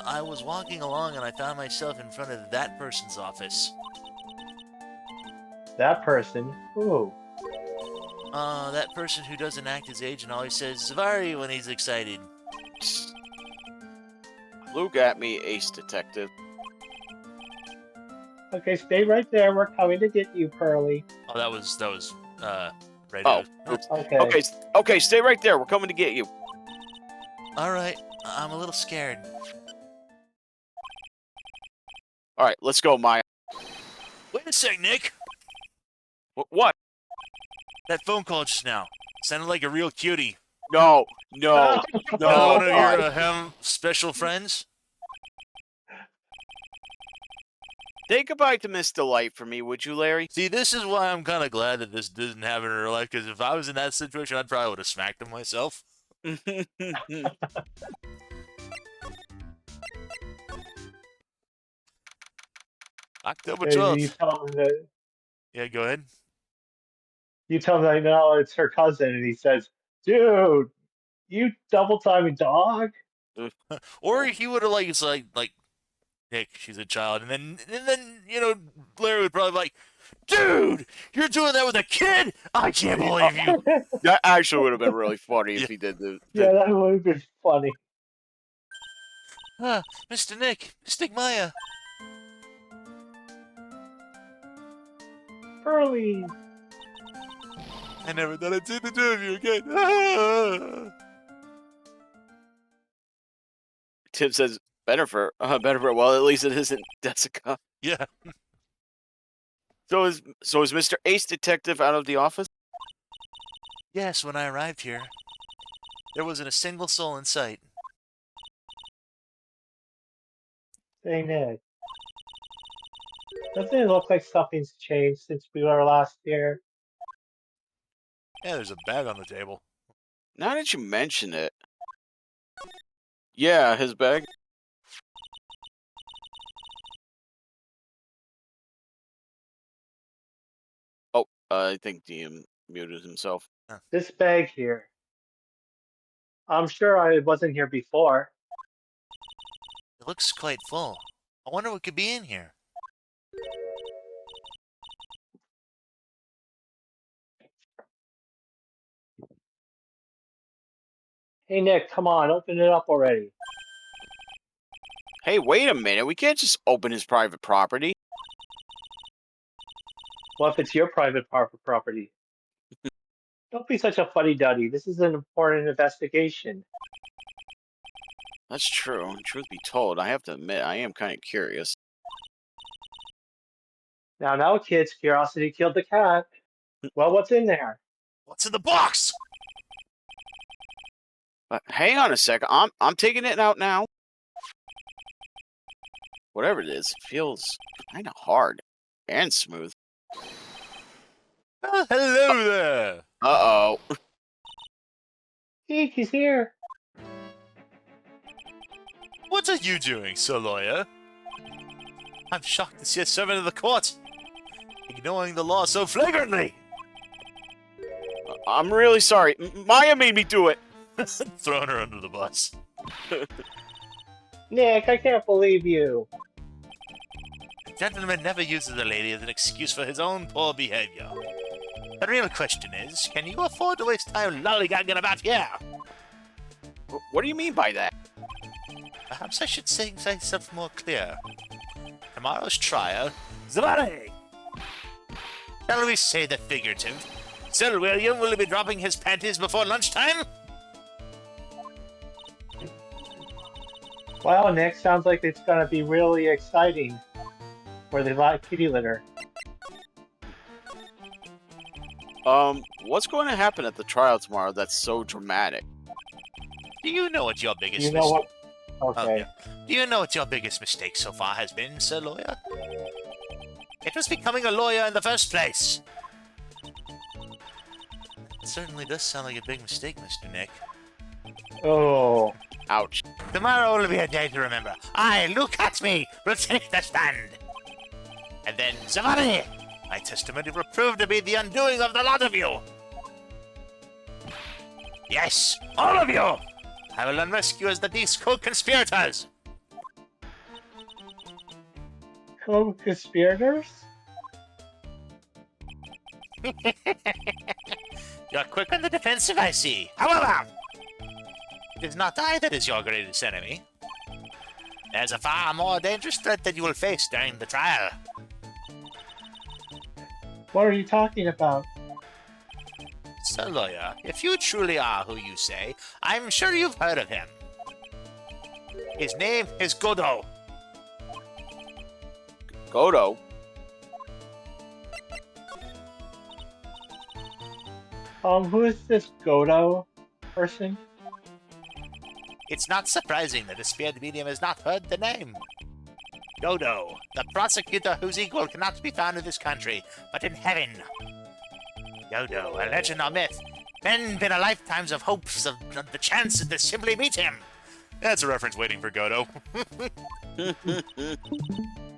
I was walking along and I found myself in front of that person's office. That person? Who? That person who doesn't act his age and always says Zavari when he's excited. Look at me, Ace Detective. Okay, stay right there. We're coming to get you, Pearly. Oh, that was radio. Oh, okay, stay right there. We're coming to get you. Alright, I'm a little scared. Alright, let's go, Maya. Wait a sec, Nick! What? That phone call just now. Sounded like a real cutie. No. Another one of God. your special friends? Say goodbye to Miss Delight for me, would you, Larry? See, this is why I'm kind of glad that this didn't happen in real life, because if I was in that situation, I probably would have smacked him myself. October Hey, 12th. you tell him that. Yeah, go ahead. You tell him that no, it's her cousin, and he says, "Dude, you double-timing dog." Or he would have it's like Nick, she's a child, and then Larry would probably be like, dude, you're doing that with a kid? I can't believe you. That actually would have been really funny if he did the... Yeah, that would have been funny. Mr. Nick, Mystic Maya. Pearly. I never thought I'd see the two of you again. Tim says, better for... well, at least it isn't Jessica. Yeah. So is Mr. Ace Detective out of the office? Yes, when I arrived here, there wasn't a single soul in sight. Say Nick. Doesn't it look like something's changed since we were last here? Yeah, there's a bag on the table. Now that you mention it. Yeah, his bag. Oh, I think DM muted himself. This bag here. I'm sure I wasn't here before. It looks quite full. I wonder what could be in here. Hey Nick, come on, open it up already. Hey, wait a minute. We can't just open his private property. What if it's your private property? Don't be such a fuddy-duddy. This is an important investigation. That's true. And truth be told, I have to admit, I am kind of curious. Now, kids, curiosity killed the cat. Well, what's in there? What's in the box? Hang on a second. I'm taking it out now. Whatever it is, it feels kind of hard and smooth. Oh, hello there. Uh-oh. Eek, he's here. What are you doing, Sir Lawyer? I'm shocked to see a servant of the court ignoring the law so flagrantly. I'm really sorry. Maya made me do it. Throwing her under the bus. Nick, I can't believe you. A gentleman never uses a lady as an excuse for his own poor behavior. The real question is, can you afford to waste time lollygagging about here? What do you mean by that? Perhaps I should say myself more clear. Tomorrow's trial, Zavare! Shall we say the figurative? Sir William will be dropping his panties before lunchtime? Wow, Nick, sounds like it's gonna be really exciting for the kitty litter. What's going to happen at the trial tomorrow that's so dramatic? Do you know what your biggest You know what? Okay. Do you know what your biggest mistake so far has been, Sir Lawyer? It was becoming a lawyer in the first place. It certainly does sound like a big mistake, Mr. Nick. Oh. Ouch. Tomorrow will be a day to remember. Look at me, will take the stand. And then, Zavare! My testimony will prove to be the undoing of the lot of you. Yes, all of you! I will unmask you as the Beast co-conspirators. Co-conspirators? You're quick on the defensive, I see. However, it is not I that is your greatest enemy. There's a far more dangerous threat that you will face during the trial. What are you talking about? Sir Lawyer, if you truly are who you say, I'm sure you've heard of him. His name is Godot. Godo. Who is this Godo person? It's not surprising that a speared medium has not heard the name. Dodo, the prosecutor whose equal cannot be found in this country, but in heaven. Dodo, a legend or myth, been a lifetimes of hopes of the chance to simply meet him. That's a reference waiting for Godo.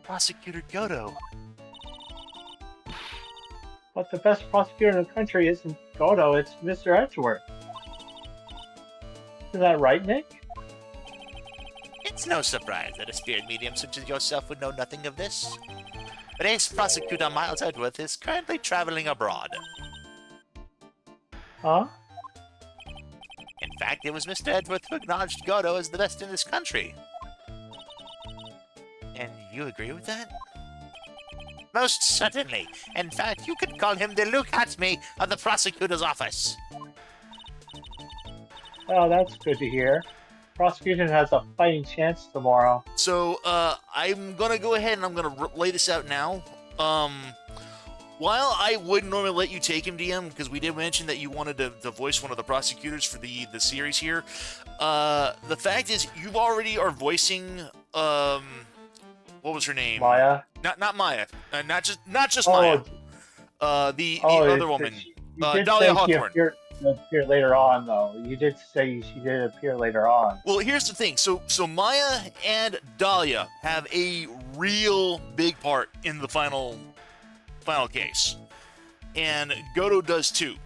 Prosecutor Godo. But the best prosecutor in the country isn't Godo, it's Mr. Edgeworth. Isn't that right, Nick? It's no surprise that a speared medium such as yourself would know nothing of this. But Ace Prosecutor Miles Edgeworth is currently traveling abroad. Huh? In fact, it was Mr. Edgeworth who acknowledged Godo as the best in this country. And you agree with that? Most certainly. In fact, you could call him the Look at Me of the prosecutor's office. Oh, that's good to hear. Prosecution has a fighting chance tomorrow. So, I'm gonna go ahead and I'm gonna lay this out now. While I would normally let you take him, DM, because we did mention that you wanted to voice one of the prosecutors for the series here, the fact is you already are voicing, what was her name? Maya? not Maya, not just Maya. The other woman, You did Dahlia say she Hawthorne. appeared later on, though. You did say she did appear later on. Well, here's the thing. So Maya and Dahlia have a real big part in the final case, and Goto does too.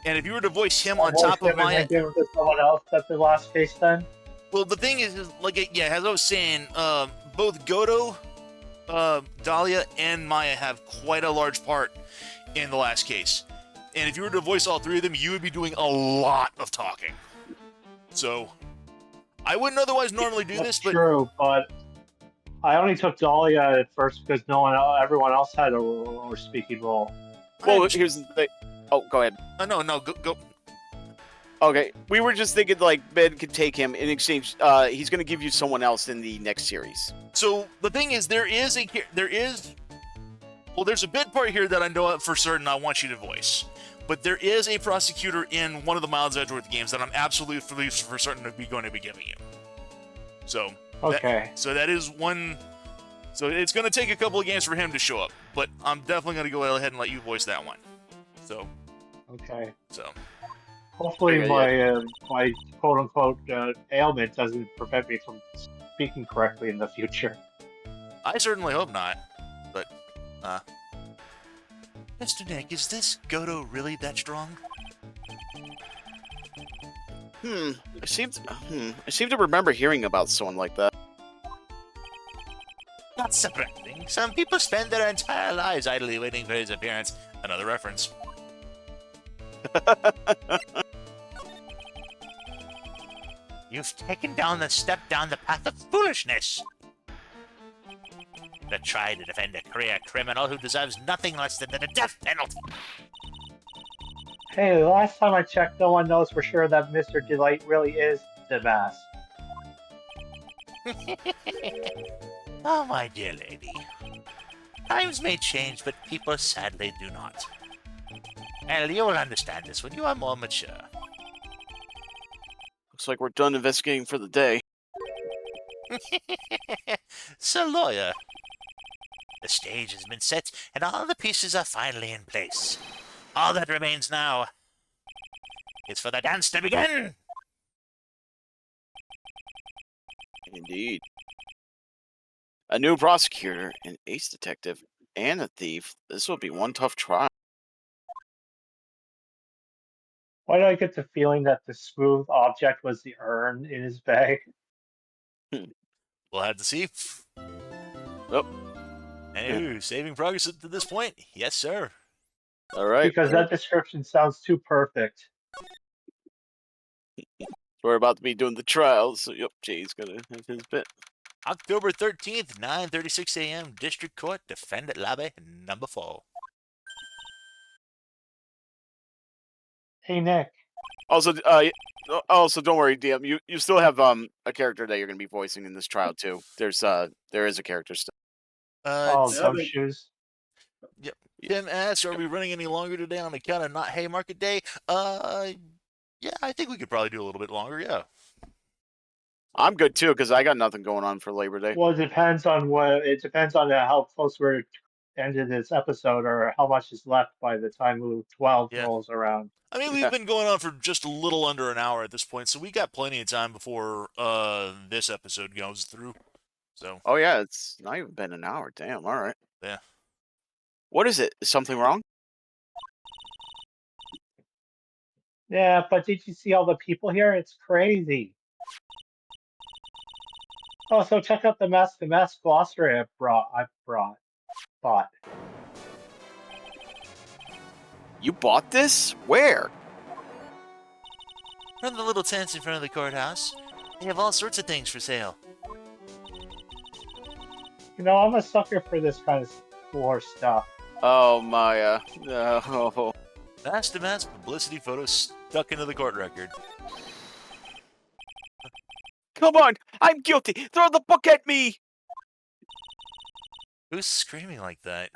And if you were to voice him on top of Maya, give it to someone else at the last case, then. well, the thing is like, yeah, as I was saying, both Goto, Dahlia, and Maya have quite a large part in the last case. And if you were to voice all three of them, you would be doing a lot of talking. So, I wouldn't otherwise normally do this, but True, but I only took Dahlia at first because everyone else had a speaking role. Well, here's the thing. Oh, go ahead. No, go. Okay, we were just thinking like Ben could take him in exchange. He's going to give you someone else in the next series. So the thing is, there's a bit part here that I know for certain I want you to voice. But there is a prosecutor in one of the Miles Edgeworth games that I'm absolutely for certain to be going to be giving you. So okay. That is one. So it's going to take a couple of games for him to show up, but I'm definitely going to go ahead and let you voice that one. So. Okay. So. Hopefully, my quote unquote ailment doesn't prevent me from speaking correctly in the future. I certainly hope not. But, Mr. Nick, is this Goto really that strong? I seem to remember hearing about someone like that. Not surprising. Some people spend their entire lives idly waiting for his appearance. Another reference. You've taken down the step down the path of foolishness. To try to defend a career criminal who deserves nothing less than the death penalty. Hey, the last time I checked, no one knows for sure that Mr. Delight really is the mask. Oh, my dear lady. Times may change, but people sadly do not. Well, you will understand this when you are more mature. Looks like we're done investigating for the day. Sir Lawyer, the stage has been set, and all the pieces are finally in place. All that remains now is for the dance to begin! Indeed. A new prosecutor, an ace detective, and a thief. This will be one tough trial. Why do I get the feeling that the smooth object was the urn in his bag? We'll have to see. Nope. Anywho, saving progress up to this point? Yes, sir. All right. Because that description sounds too perfect. We're about to be doing the trials, so yep, Jay's gonna have his bit. October 13th, 9:36 a.m., District Court, Defendant Lobby, number 4. Hey, Nick. Also, don't worry, DM. You still have a character that you're gonna be voicing in this trial too. There is a character still. Gumshoes. Yep. Tim asks, are we running any longer today on account of not Haymarket Day? Yeah, I think we could probably do a little bit longer, yeah. I'm good too, because I got nothing going on for Labor Day. Well, it depends on how close we're ended this episode, or how much is left by the time Move 12 rolls around. I mean, we've been going on for just a little under an hour at this point, so we got plenty of time before this episode goes through. So. Oh yeah, it's not even been an hour. Damn. All right. Yeah. What is it? Is something wrong? Yeah, but did you see all the people here? It's crazy. Oh, so check out the mask glossary I bought. You bought this? Where? From the little tents in front of the courthouse. They have all sorts of things for sale. You know, I'm a sucker for this kind of lore stuff. Oh, Maya. No. Mask-to-mask publicity photos stuck into the court record. Come on! I'm guilty! Throw the book at me! Who's screaming like that?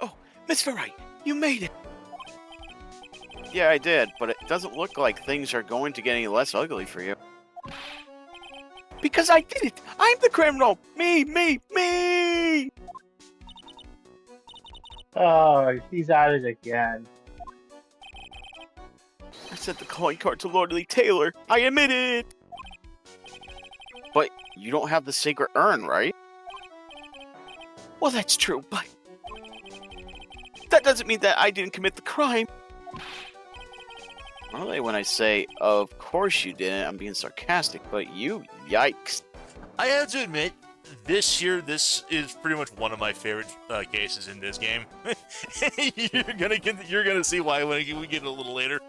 Oh, Miss Ferrite, you made it! Yeah, I did, but it doesn't look like things are going to get any less ugly for you. Because I did it! I'm the criminal! Me! me! Oh, he's at it again. I sent the calling card to Lordly Taylor. I admit it! But you don't have the sacred urn, right? Well, that's true, but that doesn't mean that I didn't commit the crime. Normally when I say, of course you didn't, I'm being sarcastic, but yikes. I have to admit, this is pretty much one of my favorite cases in this game. You're gonna see why when we get it a little later.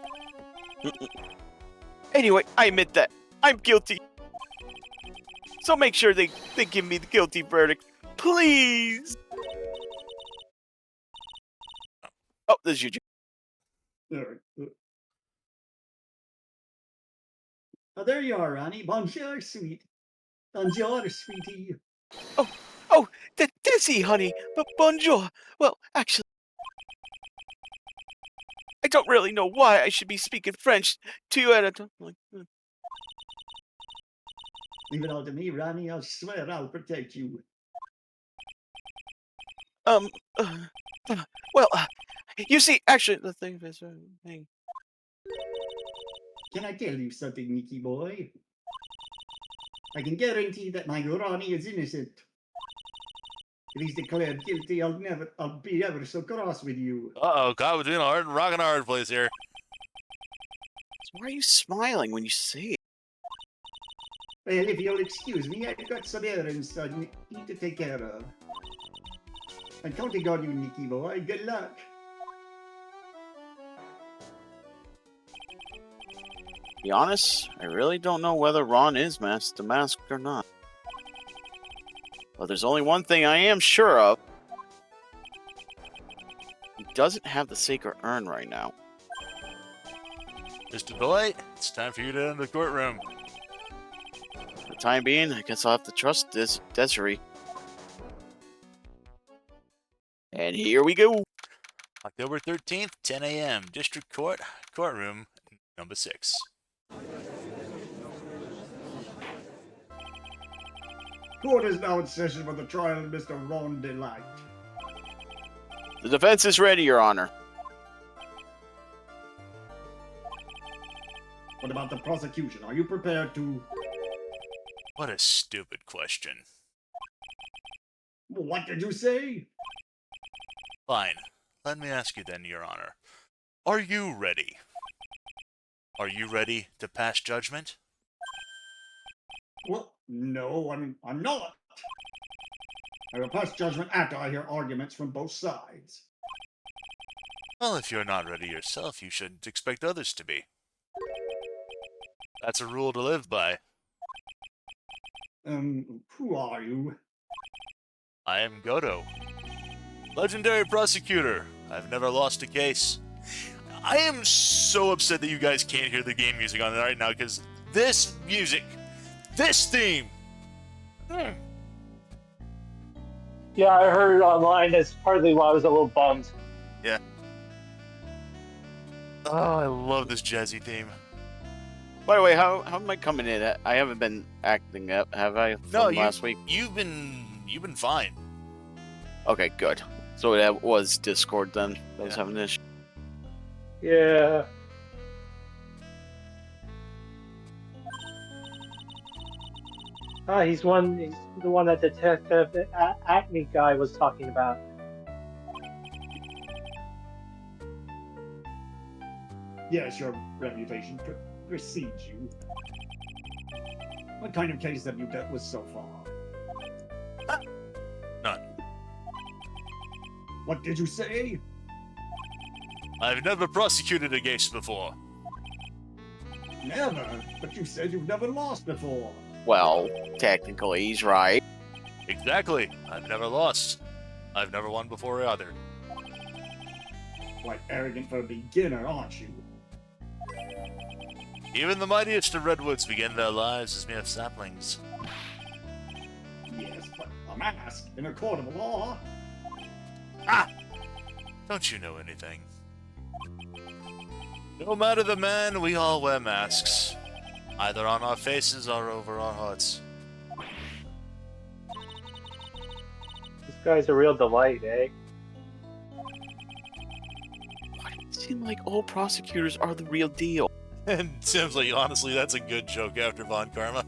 Anyway, I admit that. I'm guilty. So make sure they give me the guilty verdict. Please! Oh, there's Eugene. Oh, there you are, Ronnie. Bonjour, sweet. Bonjour, sweetie. Oh, that's he, honey. But bonjour. Well, actually, I don't really know why I should be speaking French to you at a time like that. Leave it all to me, Ronnie. I'll swear I'll protect you. Well, you see, actually, the thing is, hey. Can I tell you something, Nicky boy? I can guarantee that my Ronnie is innocent. If he's declared guilty, I'll be ever so cross with you. Uh-oh, caught between a rock and a hard place here. So why are you smiling when you say it? Well, if you'll excuse me, I've got some errands I need to take care of. I'm counting on you, Nicky boy. Good luck. To be honest, I really don't know whether Ron is masked or not. But there's only one thing I am sure of. He doesn't have the sacred urn right now. Mr. Boy, it's time for you to enter the courtroom. For the time being, I guess I'll have to trust this Desiree. And here we go. October 13th, 10 a.m. District Court, courtroom number 6. Court is now in session for the trial of Mr. Ron Delight. The defense is ready, Your Honor. What about the prosecution? Are you prepared to... What a stupid question. What did you say? Fine. Let me ask you then, Your Honor. Are you ready? Are you ready to pass judgment? Well, no, I'm not. I will pass judgment after I hear arguments from both sides. Well, if you're not ready yourself, you shouldn't expect others to be. That's a rule to live by. Who are you? I am Godo. Legendary prosecutor. I've never lost a case. I am so upset that you guys can't hear the game music on it right now, because this music, this theme. Yeah, I heard it online. That's partly why I was a little bummed. Yeah. Oh, I love this jazzy theme. By the way, how am I coming in? I haven't been acting up, have I? From last week. You've been fine. Okay, good. So that was Discord then. That was Yeah. having an issue. Yeah. He's the one that Detective Acme guy was talking about. Yes, your reputation precedes you. What kind of case have you dealt with so far? None. What did you say? I've never prosecuted a case before. Never. But you said you've never lost before. Well, technically, he's right. Exactly. I've never lost. I've never won before either. Quite arrogant for a beginner, aren't you? Even the mightiest of redwoods begin their lives as mere saplings. Yes, but a mask in a court of law. Ah! Don't you know anything? No matter the man, we all wear masks. Either on our faces or over our hearts. This Guy's a real delight, eh? Why does it seem like all prosecutors are the real deal? And Tim's like, honestly, that's a good joke after Von Karma.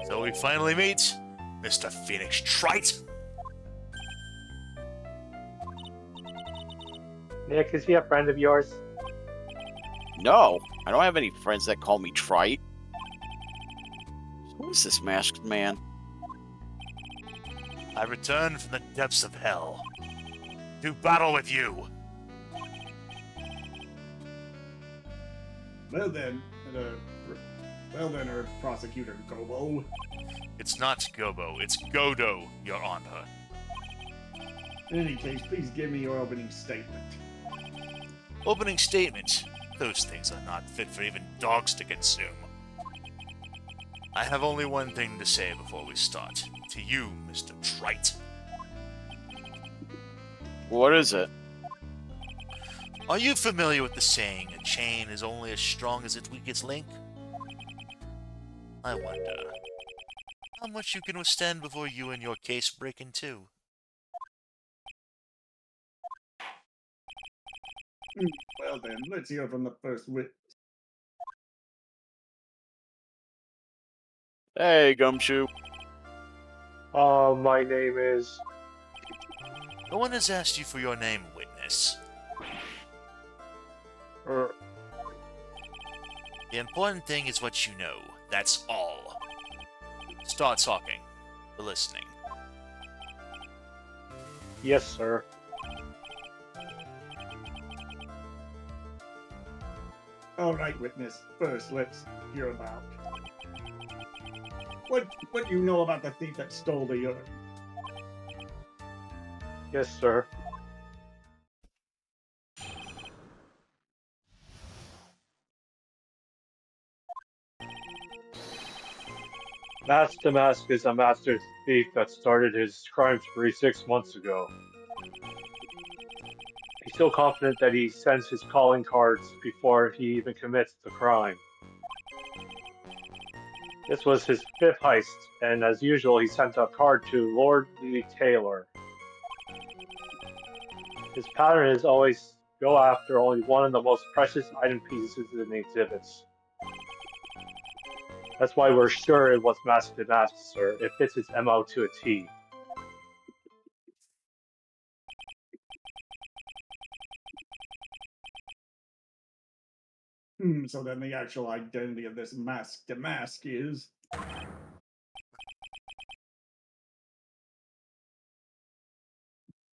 So we finally meet Mr. Phoenix Trite. Nick, is he a friend of yours? No, I don't have any friends that call me trite. Who is this masked man? I return from the depths of hell to battle with you. Well then, Prosecutor Gobo. It's not Gobo, it's Godo, Your Honor. In any case, please give me your opening statement. Opening statement. Those things are not fit for even dogs to consume. I have only one thing to say before we start. To you, Mr. Trite. What is it? Are you familiar with the saying, a chain is only as strong as its weakest link? I wonder how much you can withstand before you and your case break in two. Well then, let's hear from the first witness. Hey, Gumshoe. My name is... No one has asked you for your name, witness. Er, The important thing is what you know. That's all. Start talking. We're listening. yes, sir. All right, witness. First, let's hear about what you know about the thief that stole the urine. Yes, sir. Master Mask is a master thief that started his crime spree 6 months ago. He's so confident that he sends his calling cards before he even commits the crime. This was his 5th heist, and as usual, he sent a card to Lord Lee Taylor. His pattern is always go after only one of the most precious item pieces in the exhibits. That's why we're sure it was Mask to Mask, sir. It fits his MO to a T. So then the actual identity of this mask to mask is...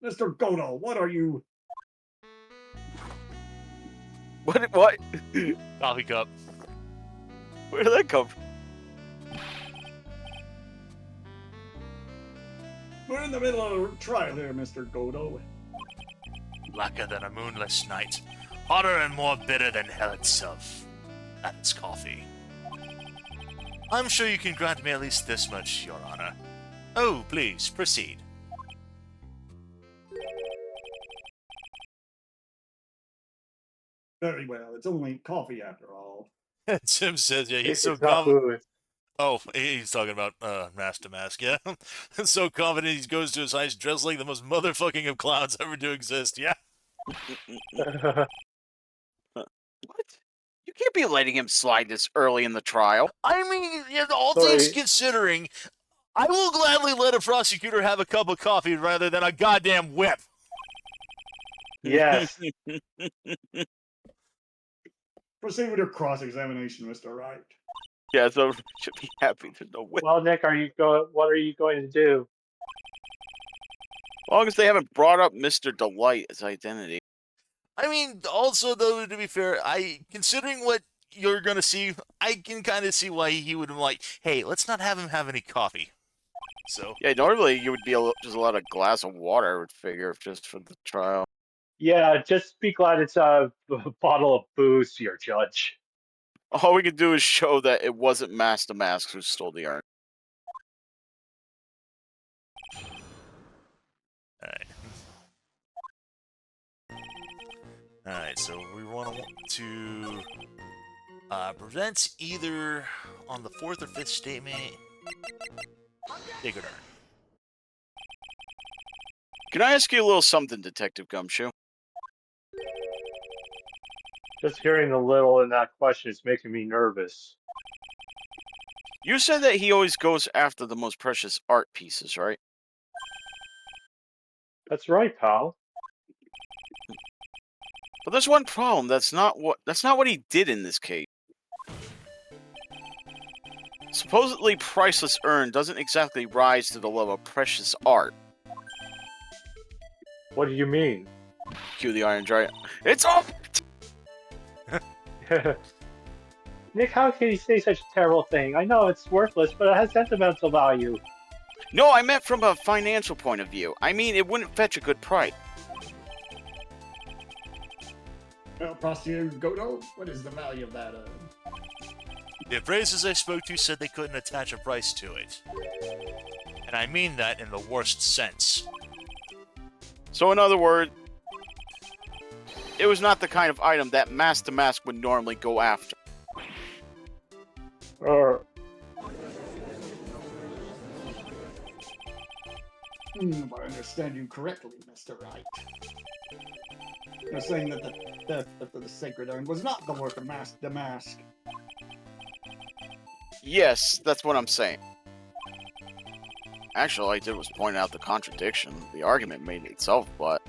Mr. Godo, what are you... What? Coffee cup. Where did that come from? We're in the middle of a trial here, Mr. Godo. Blacker than a moonless night. Hotter and more bitter than hell itself. That is coffee. I'm sure you can grant me at least this much, Your Honor. Oh, please, proceed. Very well, it's only coffee after all. Tim says, yeah, he's so It's not confident. food. Oh, he's talking about Mask to Mask, yeah? So confident he goes to his heist dressed like the most motherfucking of clowns ever to exist, yeah? What? You can't be letting him slide this early in the trial. I mean, yeah, all Sorry. things considering, I will gladly let a prosecutor have a cup of coffee rather than a goddamn whip. Yes. Proceed with your cross-examination, Mr. Wright. Yeah, so should be happy to know when. Well, Nick, what are you going to do? As long as they haven't brought up Mr. Delight as identity. I mean, also though, to be fair, considering what you're gonna see, I can kind of see why he would have like, hey, let's not have him have any coffee. So Yeah, normally you would be just allowed a glass of water, I would figure, just for the trial. Yeah, just be glad it's a bottle of booze, your judge. All we could do is show that it wasn't Mask to Mask who stole the urn. Alright, so we want to present either on the 4th or 5th statement. Take it. Can I ask you a little something, Detective Gumshoe? Just hearing a little in that question is making me nervous. You said that he always goes after the most precious art pieces, right? That's right, pal. But there's one problem. That's not what he did in this case. Supposedly priceless urn doesn't exactly rise to the level of precious art. What do you mean? Cue the Iron Giant. It's up! Nick, how can you say such a terrible thing? I know it's worthless, but it has sentimental value. No, I meant from a financial point of view. I mean, it wouldn't fetch a good price. Well, Prosecutor Godo, what is the value of that? The appraisers I spoke to said they couldn't attach a price to it. And I mean that in the worst sense. So in other words, it was not the kind of item that Mask to Mask would normally go after. If I understand you correctly, Mr. Wright. You're saying that the theft of the sacred urn was not the work of Mask to Mask. Yes, that's what I'm saying. Actually, all I did was point out the contradiction. The argument made itself, but...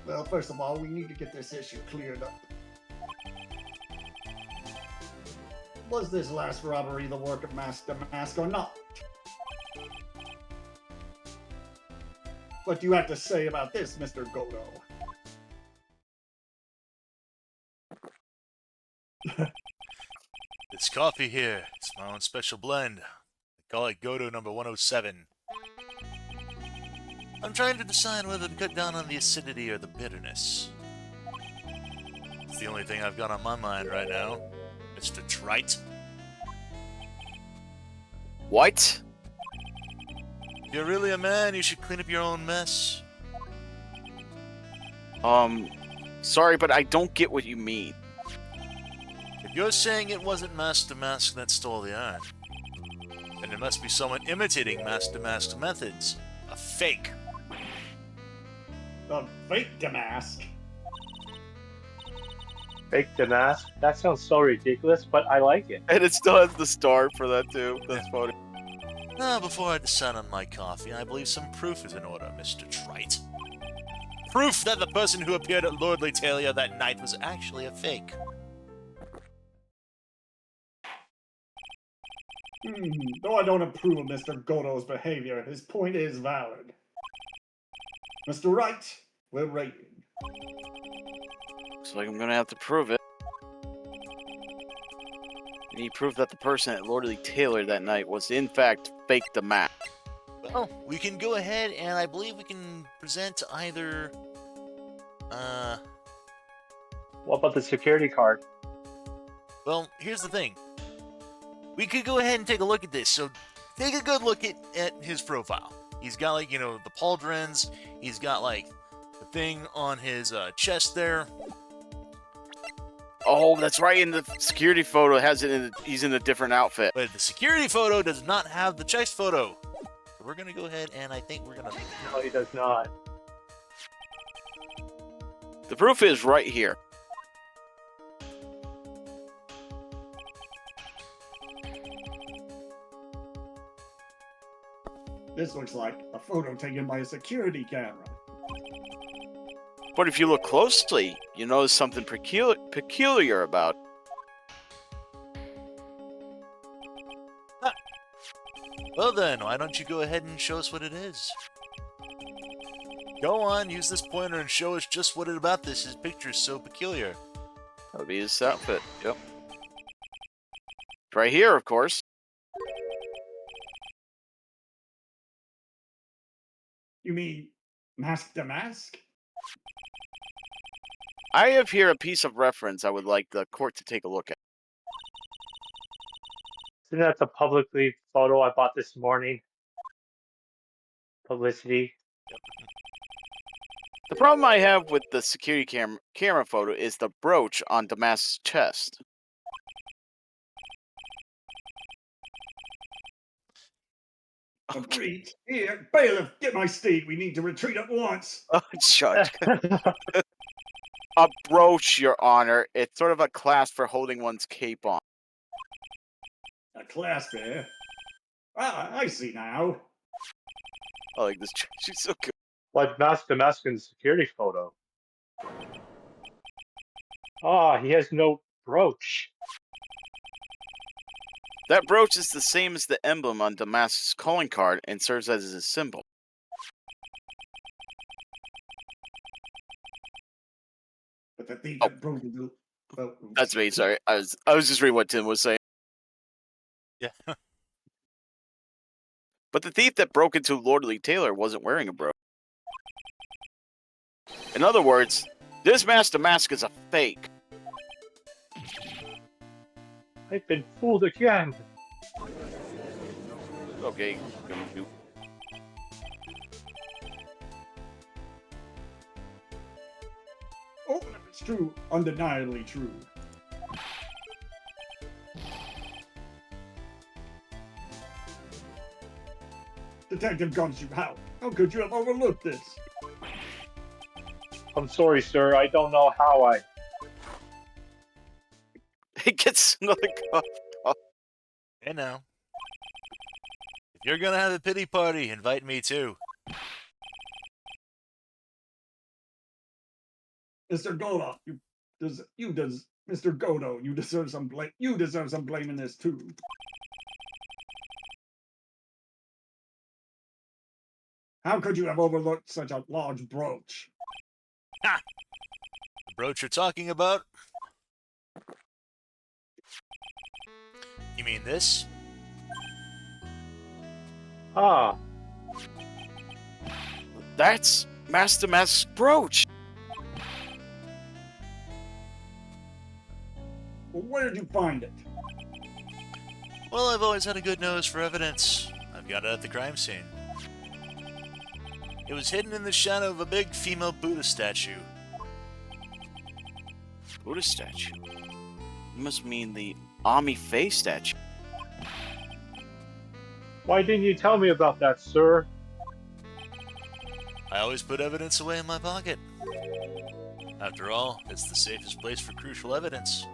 Well, first of all, we need to get this issue cleared up. Was this last robbery the work of Mask to Mask or not? What do you have to say about this, Mr. Godo? This coffee here, it's my own special blend. I call it Godo number 107. I'm trying to decide whether to cut down on the acidity or the bitterness. It's the only thing I've got on my mind right now, Mr. Trite. What? If you're really a man, you should clean up your own mess. Sorry, but I don't get what you mean. If you're saying it wasn't Mask to Mask that stole the urn, then it must be someone imitating Mask to Mask's methods. A fake. The fake Damask. Fake Damask? That sounds so ridiculous, but I like it. And it still has the star for that, too. That's funny. Now, before I decide on my coffee, I believe some proof is in order, Mr. Trite. Proof that the person who appeared at Lordly Talia that night was actually a fake. Though I don't approve of Mr. Godo's behavior, his point is valid. Mr. Wright, we're ready. Looks like I'm gonna have to prove it. I need proof that the person at Lordly Taylor that night was in fact fake the map. Well, we can go ahead and I believe we can present either... What about the security card? Well, here's the thing. We could go ahead and take a look at this. So, take a good look at his profile. He's got, like, you know, the pauldrons. He's got, like, the thing on his chest there. Oh, that's right. In the security photo, it has it in. He's in a different outfit. But the security photo does not have the chest photo. So we're going to go ahead and I think we're going to... No, he does not. The proof is right here. This looks like a photo taken by a security camera. But if you look closely, you notice something peculiar about it. Ah. Well then, why don't you go ahead and show us what it is? Go on, use this pointer and show us just what it about this picture is so peculiar. That would be his outfit. Yep. Right here, of course. You mean Mask to Mask? I have here a piece of reference I would like the court to take a look at. Isn't that the publicly photo I bought this morning? Publicity. The problem I have with the security camera photo is the brooch on Damask's chest. Agreed. Here, bailiff, get my steed. We need to retreat at once. Oh, Judge. A brooch, Your Honor. It's sort of a clasp for holding one's cape on. A clasp there. Ah, I see now. I like this. She's so good. Like Mask to Mask in the security photo. Ah, he has no brooch. That brooch is the same as the emblem on Damask's calling card and serves as a symbol. But the thief Oh. that broke the... Well, That's me. Sorry, I was just reading what Tim was saying. Yeah. But the thief that broke into Lordly Taylor wasn't wearing a brooch. In other words, this Master Mask is a fake. I've been fooled again. Okay. Oh, it's true. Undeniably true. Detective Gumshoe, how could you have overlooked this? I'm sorry, sir. I don't know how I... He gets another cup. Hey now. If you're gonna have a pity party, invite me too. Mr. Godo, Mr. Godo, you deserve some blame. You deserve some blame in this too. How could you have overlooked such a large brooch? Ha! The brooch you're talking about? You mean this? Ah, That's Master Mask's brooch. Well, where did you find it? Well, I've always had a good nose for evidence. I've got it at the crime scene. It was hidden in the shadow of a big female Buddha statue. Buddha statue? You must mean the Ami Faye statue. why didn't you tell me about that, sir? I always put evidence away in my pocket. After all, it's the safest place for crucial evidence.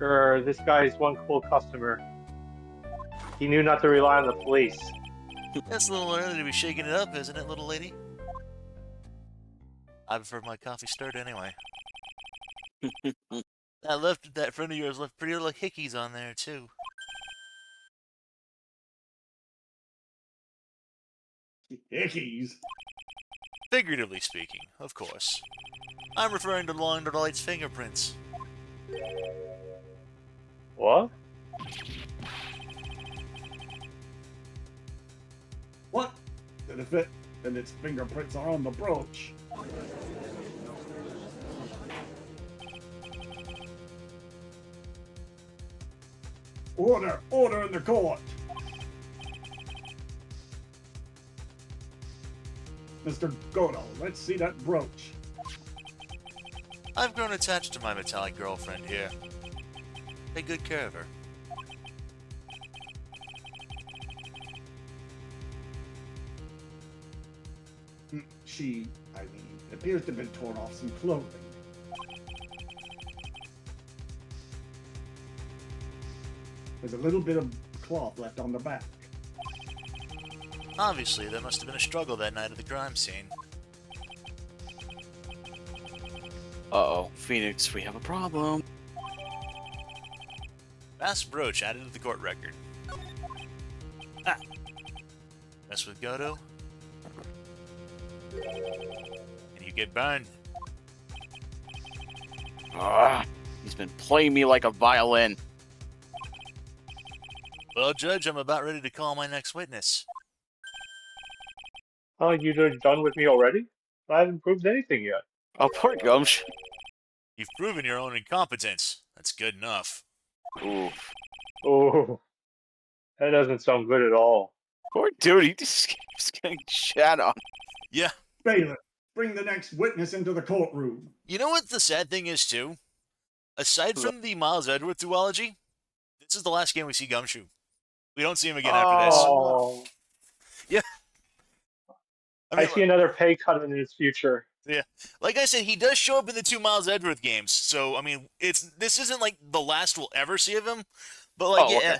This guy is one cool customer. He knew not to rely on the police. It's a little early to be shaking it up, isn't it, little lady? I prefer my coffee stirred anyway. That friend of yours left pretty little hickeys on there, too. Hickeys. Figuratively speaking, of course. I'm referring to Long Delight's fingerprints. What? What? Then if it, then its fingerprints are on the brooch. Order in the court. Mr. Godo, let's see that brooch. I've grown attached to my metallic girlfriend here. Take good care of her. She, appears to have been torn off some clothing. There's a little bit of cloth left on the back. Obviously, there must have been a struggle that night at the crime scene. Uh-oh, Phoenix, we have a problem. Mask brooch added to the court record. Ah! Mess with Godo, and you get burned. Ah, he's been playing me like a violin. Well, Judge, I'm about ready to call my next witness. Oh, you're done with me already? I haven't proved anything yet. Oh, poor Gumshoe. You've proven your own incompetence. That's good enough. Ooh, Oh, that doesn't sound good at all. poor dude, he just keeps getting shat on. Yeah. Bailiff, bring the next witness into the courtroom. You know what the sad thing is, too? Aside from the Miles Edwards duology, this is the last game we see Gumshoe. We don't see him again after this. Oh, Yeah. I see another pay cut in his future. Yeah, like I said, he does show up in the 2 Miles Edgeworth games. So I mean, this isn't like the last we'll ever see of him. But like, okay.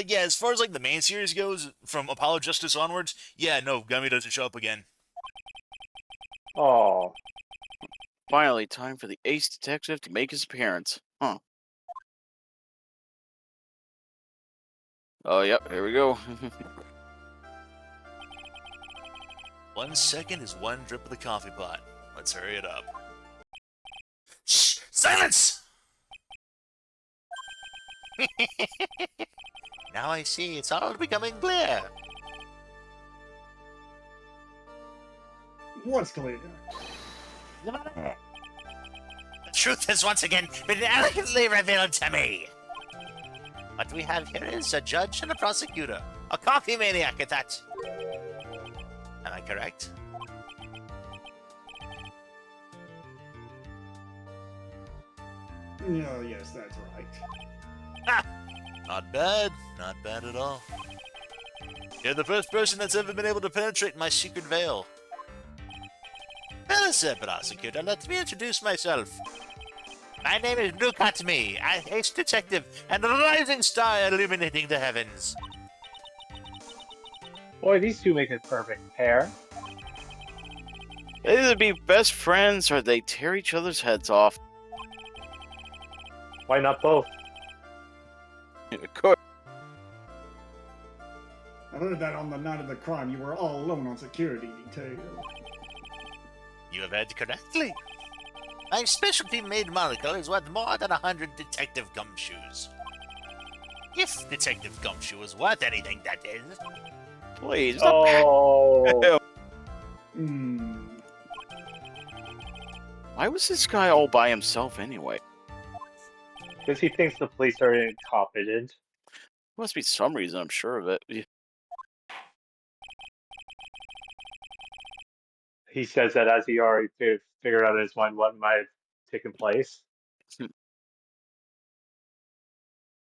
yeah, as far as like the main series goes, from Apollo Justice onwards, yeah, no, Gummy doesn't show up again. Oh, Finally, time for the ace detective to make his appearance. Huh. Oh, yep, here we go. 1 second is 1 drip of the coffee pot. Let's hurry it up. Shh! Silence! Now I see, it's all becoming clear. What's clear? The truth has once again been elegantly revealed to me. What we have here is a judge and a prosecutor. A coffee maniac at that. Am I correct? Oh, yes, that's right. Ha! Not bad. Not bad at all. You're the first person that's ever been able to penetrate my secret veil. Well, sir prosecutor, let me introduce myself. My name is Look at Me, an ace detective and a rising star illuminating the heavens. boy, these two make a perfect pair. They either be best friends or they tear each other's heads off. Why not both? Of course. I heard that on the night of the crime, you were all alone on security detail. You have heard correctly. My specialty made molecule is worth more than 100 Detective Gumshoes. If Detective Gumshoe was worth anything, that is. Please. Oh, Hmm. Why was this guy all by himself anyway? because he thinks the police are incompetent. Must be some reason, I'm sure of it. He says that as he already figured out in his mind what might have taken place.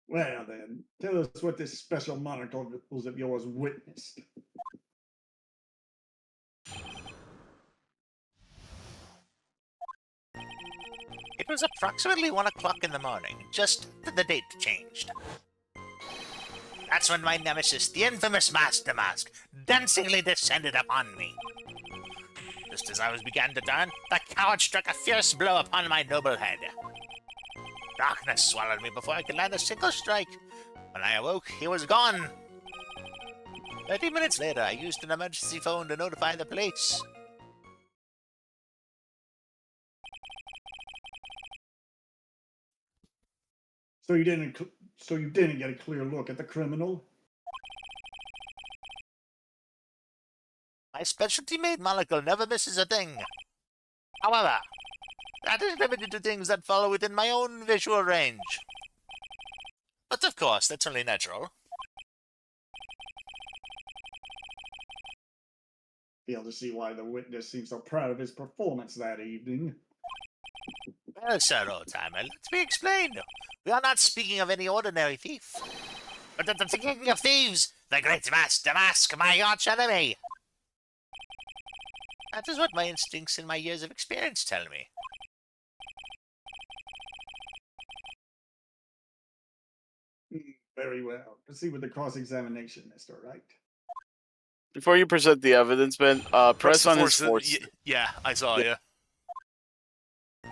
Well then, tell us what this special monocle of yours witnessed. It was approximately 1 o'clock in the morning, just the date changed. That's when my nemesis, the infamous Master Mask, dancingly descended upon me. Just as I was began to turn, the coward struck a fierce blow upon my noble head. Darkness swallowed me before I could land a single strike. When I awoke, he was gone. 30 minutes later, I used an emergency phone to notify the police. So you didn't get a clear look at the criminal? My specialty-made molecule never misses a thing. However, that is limited to things that fall within my own visual range. But of course, that's only natural. Be able to see why the witness seems so proud of his performance that evening. Well, sir, old-timer, let me explain. We are not speaking of any ordinary thief, but of the king of thieves, the great Master Mask, my arch enemy. That is what my instincts and my years of experience tell me. Very well. Proceed with the cross-examination, Mr. Wright. Before you present the evidence, Ben, press on his force. Yeah, I saw you.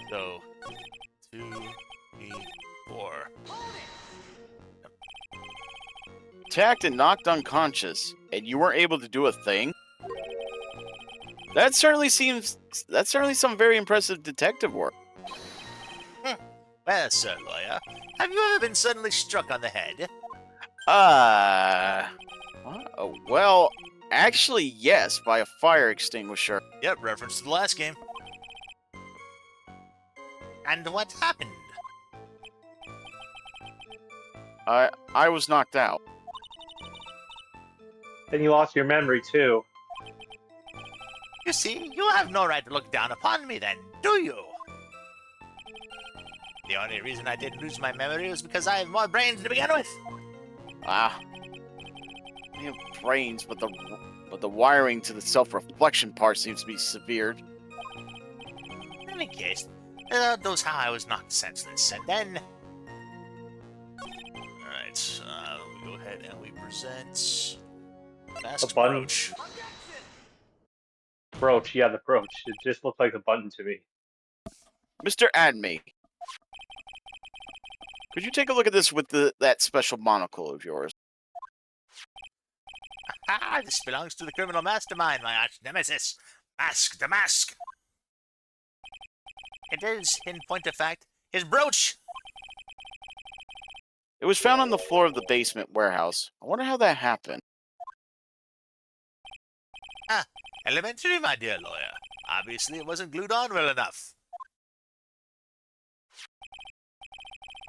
So, 2, 3, 4. Attacked and knocked unconscious, and you weren't able to do a thing? That's certainly some very impressive detective work. Well, sir lawyer, have you ever been suddenly struck on the head? Well, actually, yes, by a fire extinguisher. Yep, reference to the last game. And what happened? I was knocked out. Then you lost your memory too. You see, you have no right to look down upon me then, do you? The only reason I didn't lose my memory was because I have more brains to begin with. Ah. They have brains, but the wiring to the self-reflection part seems to be severed. In any case, those how I was knocked senseless, and then... Alright, we go ahead and we present... Masked button. Brooch. Brooch, yeah, the brooch. It just looked like a button to me. Mr. Adme, could you take a look at this with that special monocle of yours? Ah, this belongs to the criminal mastermind, my arch nemesis. Mask the Mask. It is, in point of fact, his brooch. It was found on the floor of the basement warehouse. I wonder how that happened. Ah, elementary, my dear lawyer. Obviously, it wasn't glued on well enough.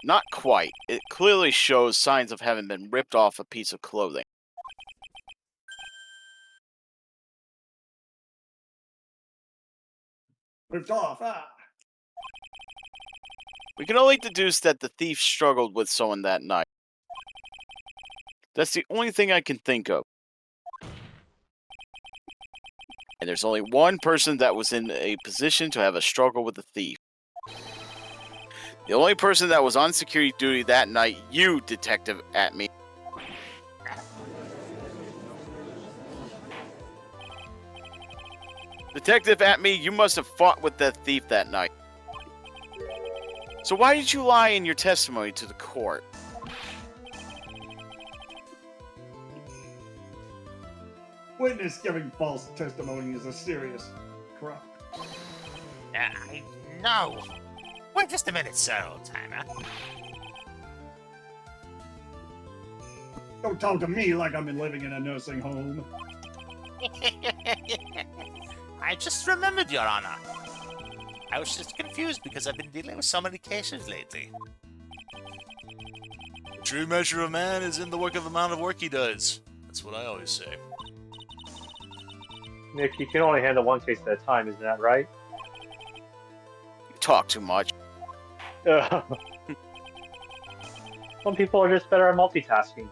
Not quite. It clearly shows signs of having been ripped off a piece of clothing. Ripped off, We can only deduce that the thief struggled with someone that night. That's the only thing I can think of. And there's only one person that was in a position to have a struggle with the thief. The only person that was on security duty that night, you, Detective Atme. Detective Atme, you must have fought with that thief that night. So why did you lie in your testimony to the court? Witness giving false testimony is a serious crime. I know. Wait just a minute, sir, old timer. Don't talk to me like I've been living in a nursing home. I just remembered, Your Honor. I was just confused because I've been dealing with so many cases lately. The true measure of man is in the amount of work he does. That's what I always say. Nick, you can only handle one case at a time, isn't that right? You talk too much. Some people are just better at multitasking.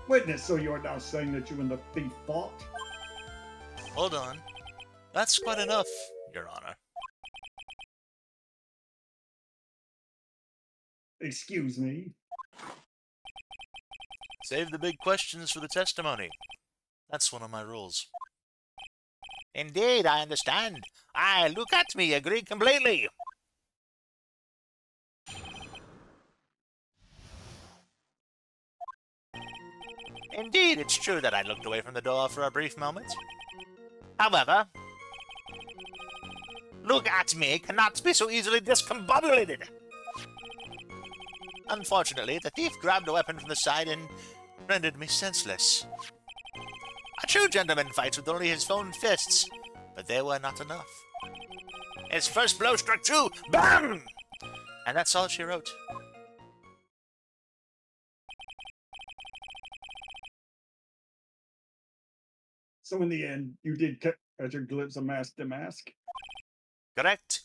Witness, so you're now saying that you and the thief fought? Hold on. That's quite enough, Your Honor. Excuse me? Save the big questions for the testimony. That's one of my rules. Indeed, I understand. Look at me, agree completely. Indeed, it's true that I looked away from the door for a brief moment. However, look at me cannot be so easily discombobulated. Unfortunately, the thief grabbed a weapon from the side and rendered me senseless. A true gentleman fights with only his own fists, but they were not enough. His first blow struck true, BAM! And that's all she wrote. So in the end, you did catch a glimpse of Mask to Mask? Correct.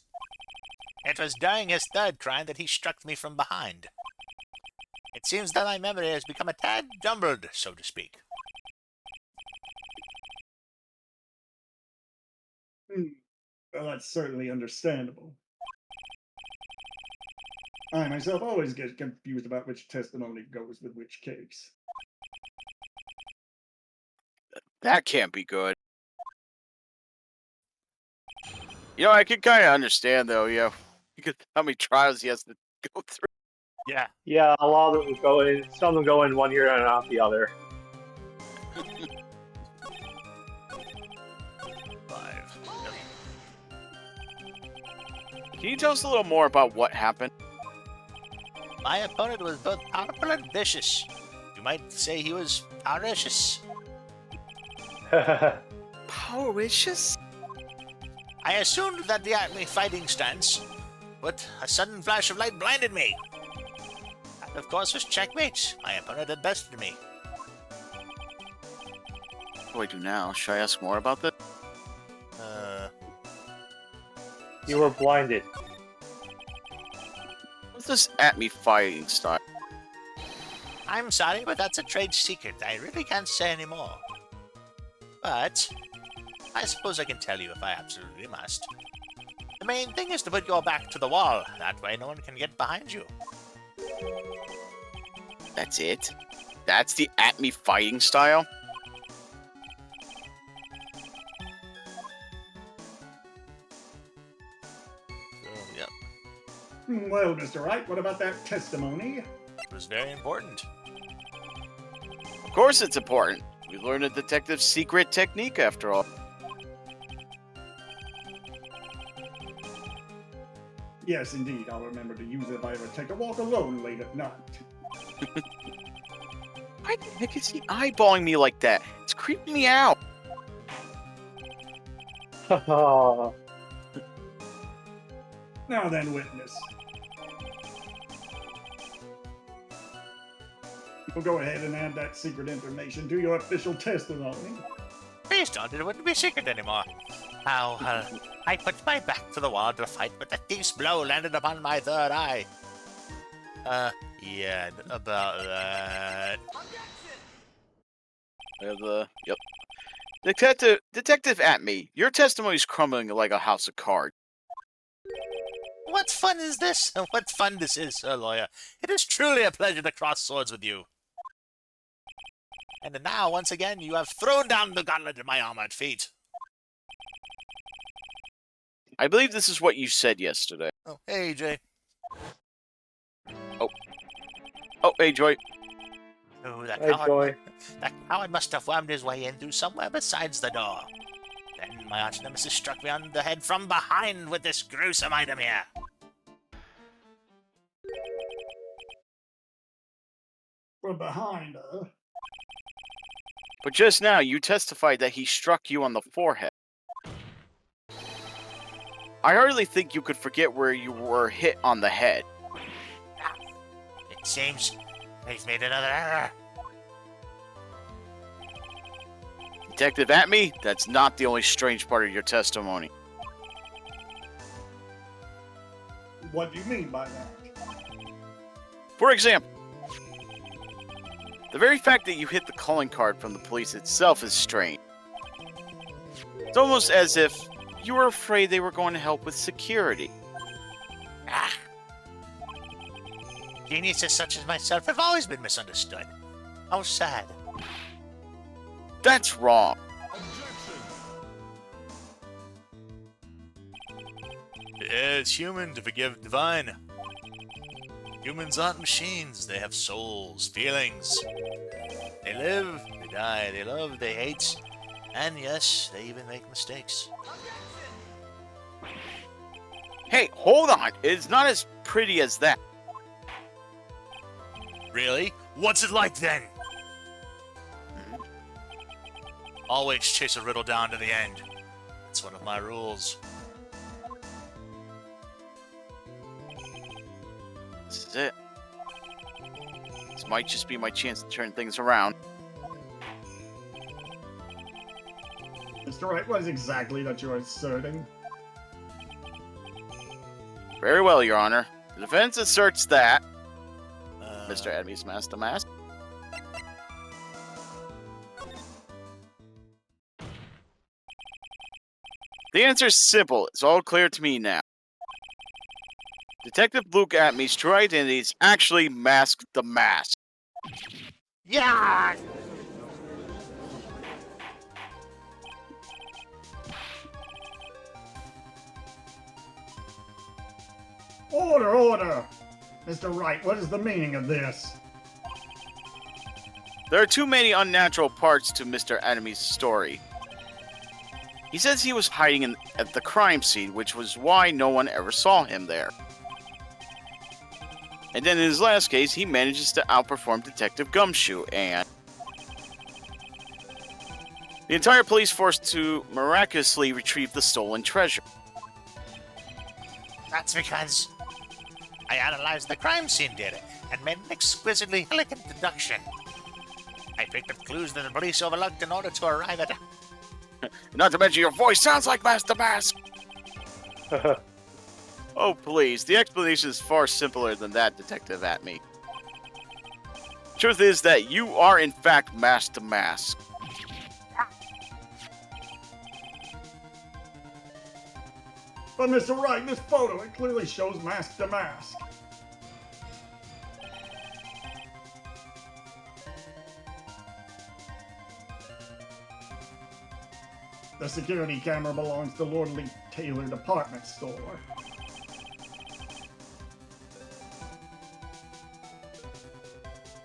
It was during his third crime that he struck me from behind. It seems that my memory has become a tad jumbled, so to speak. Well, that's certainly understandable. I myself always get confused about which testimony goes with which case. That can't be good. You know, I can kind of understand, though, because how many trials he has to go through. Yeah. Yeah, a lot of them go in. Some of them go in one ear and out the other. 5. Can you tell us a little more about what happened? My opponent was both powerful and vicious. You might say he was avaricious. Powericious? I assumed that the Acme fighting stance, but a sudden flash of light blinded me. That, of course, was checkmate. My opponent had bested me. What do I do now? Should I ask more about this? You were blinded. What's this at me fighting style? I'm sorry, but that's a trade secret. I really can't say any more. But I suppose I can tell you if I absolutely must. The main thing is to put your back to the wall. That way no one can get behind you. That's it? That's the at-me fighting style? So, yep, Well, Mr. Wright, what about that testimony? it was very important. Of course it's important. We learned a detective's secret technique after all. Yes, indeed. I'll remember to use it if I ever take a walk alone late at night. Why the heck is he eyeballing me like that? It's creeping me out. Oh, Now then, witness. We'll go ahead and add that secret information to your official testimony. Please don't, it wouldn't be secret anymore. How, I put my back to the wall to fight, but the thief's blow landed upon my third eye. Yeah, about that. Yep. Detective at me. Your testimony's crumbling like a house of cards. What fun is this? What fun this is, Sir Lawyer. It is truly a pleasure to cross swords with you. And now, once again, you have thrown down the gauntlet at my armored feet. I believe this is what you said yesterday. Oh, hey, Jay. Oh, hey, Joy. Oh, that Hey, Joy. coward must have wormed his way in through somewhere besides the door. Then my arch nemesis struck me on the head from behind with this gruesome item here. From behind, But just now, you testified that he struck you on the forehead. I hardly think you could forget where you were hit on the head. It seems they've made another error. Detective at me, that's not the only strange part of your testimony. What do you mean by that? For example, the very fact that you hit the calling card from the police itself is strange. It's almost as if you were afraid they were going to help with security. Ah. Geniuses such as myself have always been misunderstood. How sad. That's wrong. It's human to forgive divine. Humans aren't machines. They have souls, feelings. They live, they die, they love, they hate, and yes, they even make mistakes. Hey, hold on. It's not as pretty as that. Really? What's it like then? Always chase a riddle down to the end. It's one of my rules. This is it. This might just be my chance to turn things around. Mr. Wright, what is exactly that you're asserting? Very well, Your Honor. The defense asserts that Mr. Adamy's Master Mask. The answer is simple. It's all clear to me now. Detective Luke Atmey's true identity is actually Mask the Mask. Yeah! Order, order! Mr. Wright, what is the meaning of this? There are too many unnatural parts to Mr. Adamy's story. He says he was hiding at the crime scene, which was why no one ever saw him there. And then in his last case, he manages to outperform Detective Gumshoe and the entire police force to miraculously retrieve the stolen treasure. That's because I analyzed the crime scene data and made an exquisitely elegant deduction. I picked up clues that the police overlooked in order to arrive at... Not to mention your voice sounds like Master Mask! Oh, please. The explanation is far simpler than that, Detective Atmey. Truth is that you are, in fact, mask to mask. But Mr. Wright, this photo, it clearly shows mask to mask. The security camera belongs to Lordly Taylor Department Store.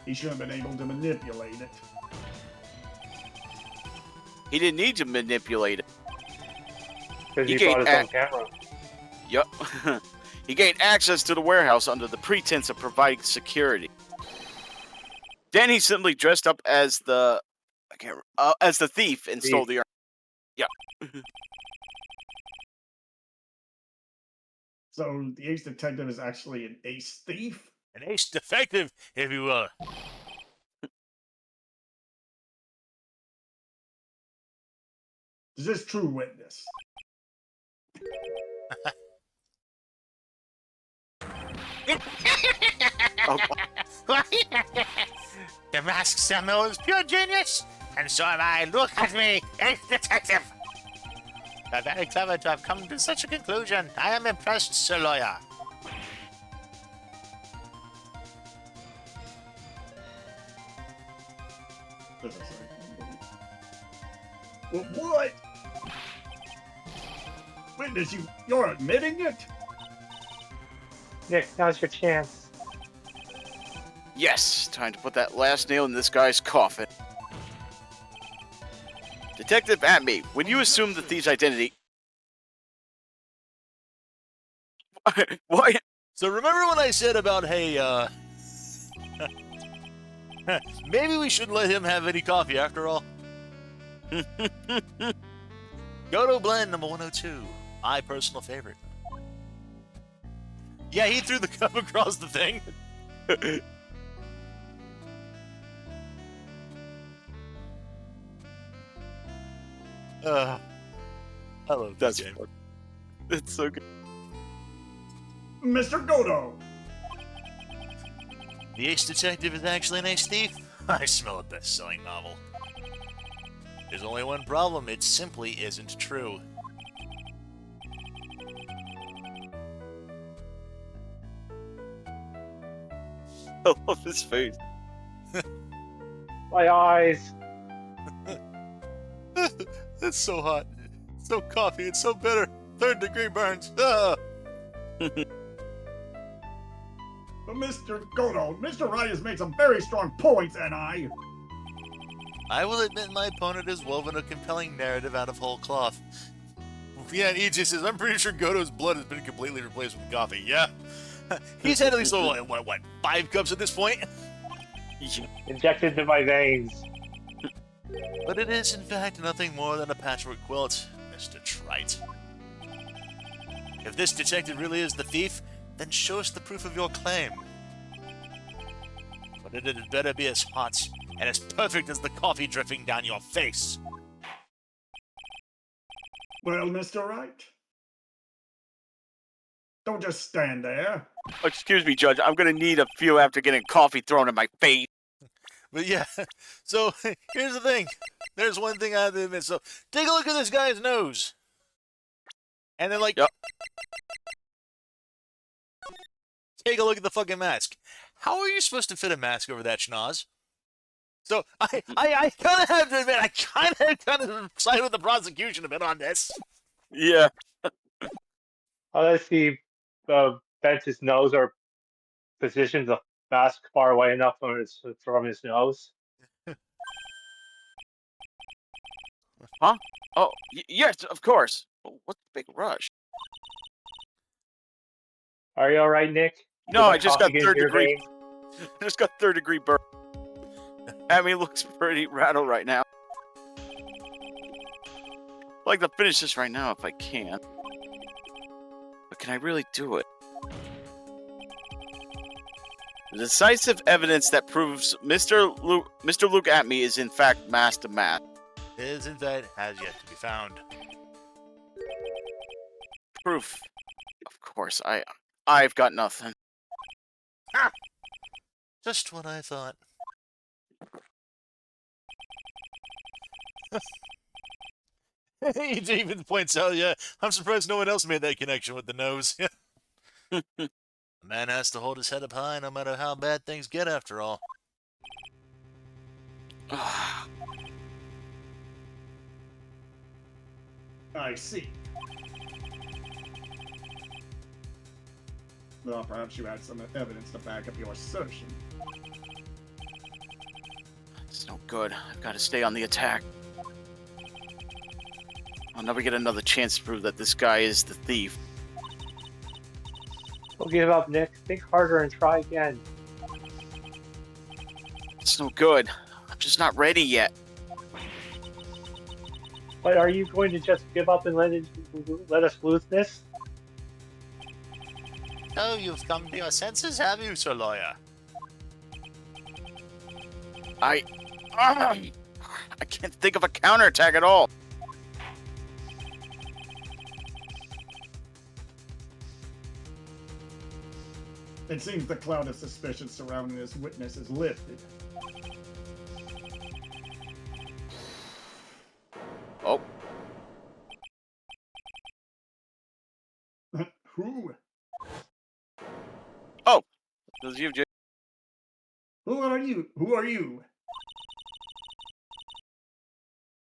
He should have been able to manipulate it. He didn't need to manipulate it. Because He he bought his gained own camera. Yup. He gained access to the warehouse under the pretense of providing security. Then he simply dressed up as the as the thief and stole the urn. Yep. So the ace detective is actually an ace thief? An ace defective, if you will. Is this true witness? Oh, The masked Samuel is pure genius, and so am I. Look at me, ace detective. You're very clever to have come to such a conclusion. I am impressed, Sir Lawyer. Well, what? Witness, you're admitting it? Nick, now's your chance. yes, time to put that last nail in this guy's coffin. Detective Atme, when you assume the thief's identity... What? So remember when I said about, hey, maybe we shouldn't let him have any coffee after all? Goto Blend number 102. My personal favorite. Yeah, he threw the cup across the thing. I love That's this game. fun. It's so good. Mr. Godo! The ace detective is actually an ace thief? I smell a best-selling novel. There's only one problem. It simply isn't true. I love his face. My eyes. It's so hot. It's so coffee. It's so bitter. Third-degree burns. Ah! But Mr. Godo, Mr. Wright has made some very strong points, and I will admit my opponent has woven a compelling narrative out of whole cloth. Yeah, and EJ says, I'm pretty sure Goto's blood has been completely replaced with coffee. Yeah. He's had at least, what, 5 cups at this point? Injected into my veins. But it is, in fact, nothing more than a patchwork quilt, Mr. Trite. If this detective really is the thief, then show us the proof of your claim. But it had better be as hot and as perfect as the coffee dripping down your face. Well, Mr. Wright? Don't just stand there. Excuse me, Judge. I'm gonna need a few after getting coffee thrown in my face. But yeah, so here's the thing. There's one thing I have to admit. So take a look at this guy's nose. And then, like, Yep. Take a look at the fucking mask. How are you supposed to fit a mask over that schnoz? So I kind of have to admit, I kind of side with the prosecution a bit on this. Yeah. Unless he bent his nose or positioned the mask far away enough from his nose. Huh? Oh, yes, of course. What's the big rush? Are you all right, Nick? No, Did I that just coffee got get into your 3rd degree. veins? Just got 3rd degree burn. I mean, looks pretty rattled right now. I'd like to finish this right now if I can. But can I really do it? The decisive evidence that proves Mr. Luke Atme is in fact masked to mask. Is, in fact, has yet to be found. Proof. Of course, I've got nothing. Just what I thought. He even points out, yeah, I'm surprised no one else made that connection with the nose. A man has to hold his head up high no matter how bad things get, after all. I see. Well, perhaps you had some evidence to back up your assertion. It's no good. I've got to stay on the attack. I'll never get another chance to prove that this guy is the thief. Don't give up, Nick. Think harder and try again. It's no good. I'm just not ready yet. But are you going to just give up and let us lose this? Oh, you've come to your senses, have you, Sir Lawyer? I can't think of a counterattack at all. It seems the cloud of suspicion surrounding this witness is lifted. Oh, Who? those you, Jay. Who are you? Who are you?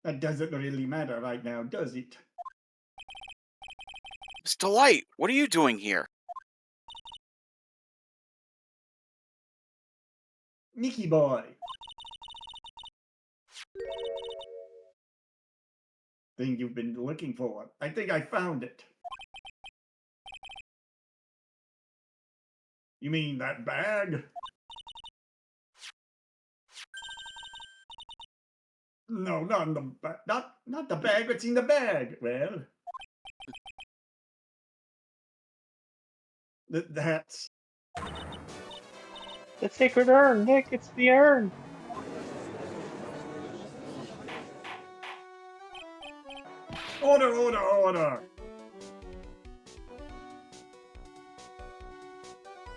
That doesn't really matter right now, does it? Mr. Light, what are you doing here? Nicky boy. Thing you've been looking for. I think I found it. You mean that bag? No, not in the bag. Not the bag. What's in the bag? Well, that's The sacred urn, Nick. It's the urn. order, order, order.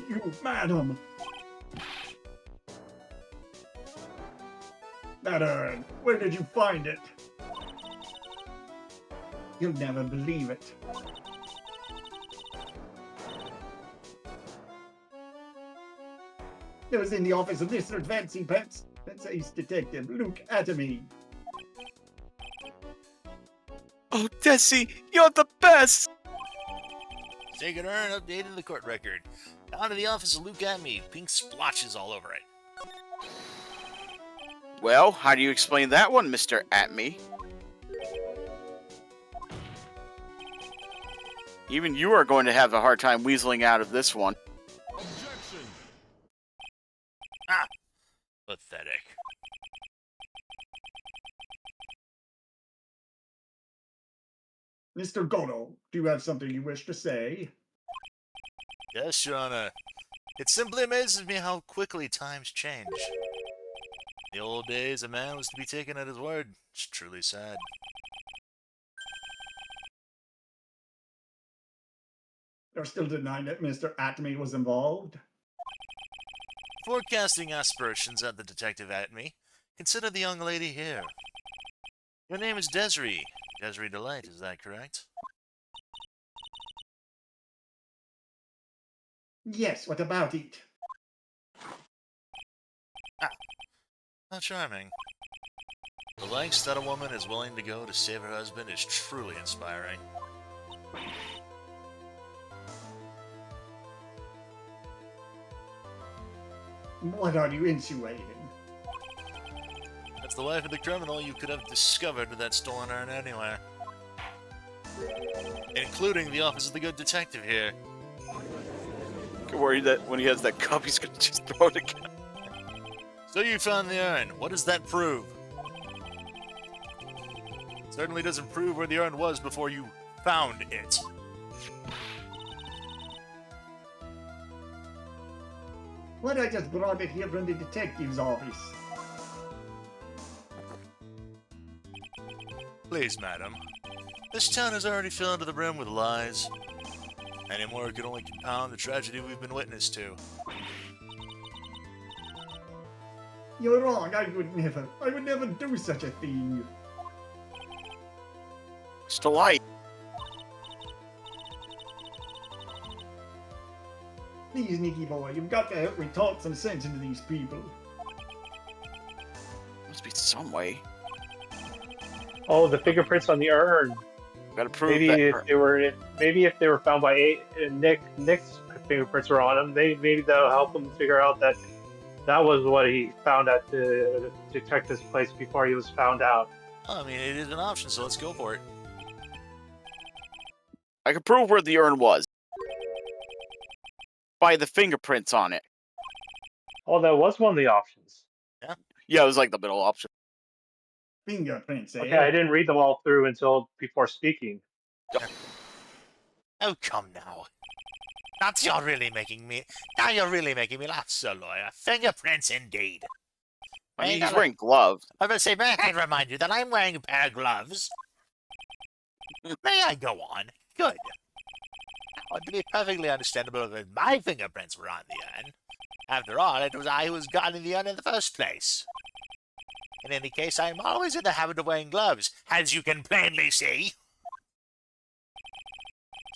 You, madam. That urn. Where did you find it? You'll never believe it. It was in the office of Mr. Fancy Pants. That's Ace Detective Luke Atomy. Oh, Desi, you're the best! Sacred urn updated the court record. Down to the office of Luke at me. Pink splotches all over it. Well, how do you explain that one, Mr. Atme? Even you are going to have a hard time weaseling out of this one. Objection! Ah! Pathetic. Mr. Gono, do you have something you wish to say? Yes, Your Honor. It simply amazes me how quickly times change. In the old days, a man was to be taken at his word. It's truly sad. You're still denying that Mr. Atomy was involved? Forecasting aspirations at the detective at me. Consider the young lady here. Your name is Desiree. Desiree Delight, is that correct? Yes, what about it? How charming. The lengths that a woman is willing to go to save her husband is truly inspiring. What are you insinuating? That's the wife of the criminal you could have discovered with that stolen urn anywhere. Including the office of the good detective here. Get worried that when he has that cup, he's going to just throw it again. So you found the urn. What does that prove? Certainly doesn't prove where the urn was before you found it. What, I just brought it here from the detective's office. Please, madam. This town is already filled to the brim with lies. Any more could only compound the tragedy we've been witness to. You're wrong, I would never do such a thing. Just a light. Please, Nicky boy, you've got to help me talk some sense into these people. Must be some way. Oh, the fingerprints on the urn. Gotta prove Maybe that. if they were found by Nick's fingerprints were on them, maybe that'll help him figure out that was what he found at the detective's place before he was found out. I mean, it is an option, so let's go for it. I can prove where the urn was by the fingerprints on it. Oh, that was one of the options. Yeah, it was like the middle option. Fingerprints, eh? Okay, I didn't read them all through until before speaking. Oh, come now. Now you're really making me laugh, Sir Lawyer. Fingerprints indeed. I mean, he's wearing gloves. I was say, may I remind you that I'm wearing a pair of gloves? May I go on? Good. Now, it'd be perfectly understandable if my fingerprints were on the urn. After all, it was I who was guarding the urn in the first place. In any case, I am always in the habit of wearing gloves, as you can plainly see.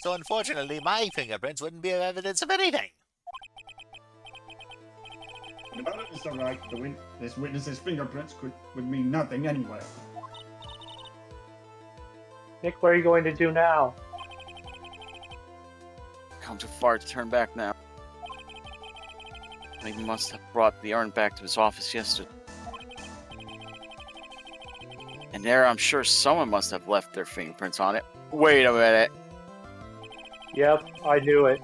So unfortunately, my fingerprints wouldn't be evidence of anything. What about it, Mr. Wright? This witness's fingerprints would mean nothing anyway. Nick, what are you going to do now? Come too far to turn back now. He must have brought the urn back to his office yesterday. And there, I'm sure someone must have left their fingerprints on it. Wait a minute. Yep, I knew it.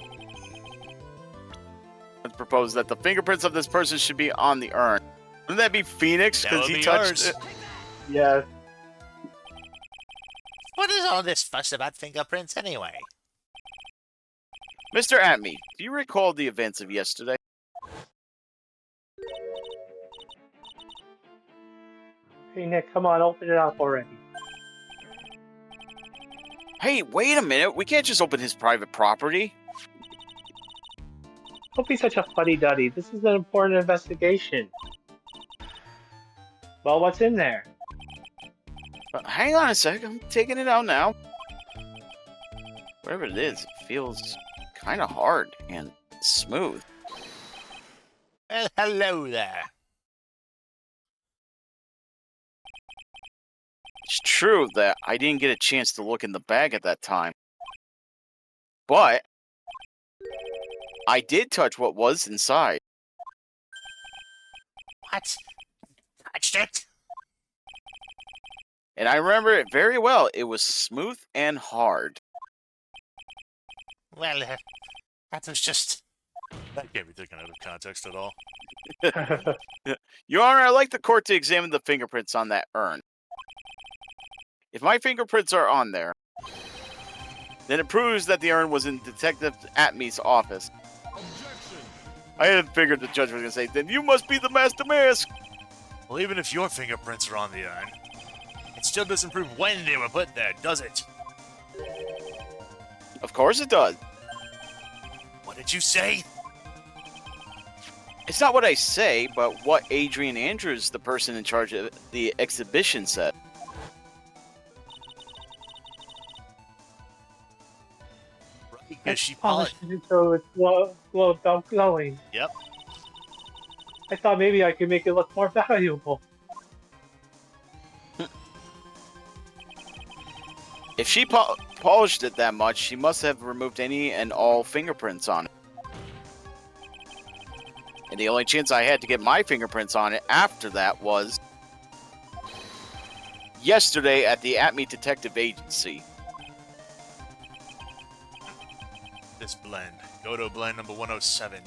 Let's propose that the fingerprints of this person should be on the urn. Wouldn't that be Phoenix? That Because would he be touched ours. it. Yeah. What is all this fuss about fingerprints anyway? Mr. Atme, do you recall the events of yesterday? Hey, Nick, come on, open it up already. Hey, wait a minute. We can't just open his private property. Don't be such a fuddy-duddy. This is an important investigation. Well, what's in there? Hang on a sec. I'm taking it out now. Whatever it is, it feels kind of hard and smooth. Well, hello there. It's true that I didn't get a chance to look in the bag at that time. But I did touch what was inside. What? Touched it? And I remember it very well. It was smooth and hard. Well, that was just... That can't be taken out of context at all. Your Honor, I'd like the court to examine the fingerprints on that urn. If my fingerprints are on there, then it proves that the urn was in Detective Atme's office. Objection. I had figured the judge was going to say, then you must be the Master Mask. Well, even if your fingerprints are on the urn, it still doesn't prove when they were put there, does it? Of course it does. What did you say? It's not what I say, but what Adrian Andrews, the person in charge of the exhibition, said. Right, because she polished polished... it until it's glowing. Yep. I thought maybe I could make it look more valuable. If she polished it that much, she must have removed any and all fingerprints on it. And the only chance I had to get my fingerprints on it after that was yesterday at the Atme Detective Agency. This blend. Goto blend number 107.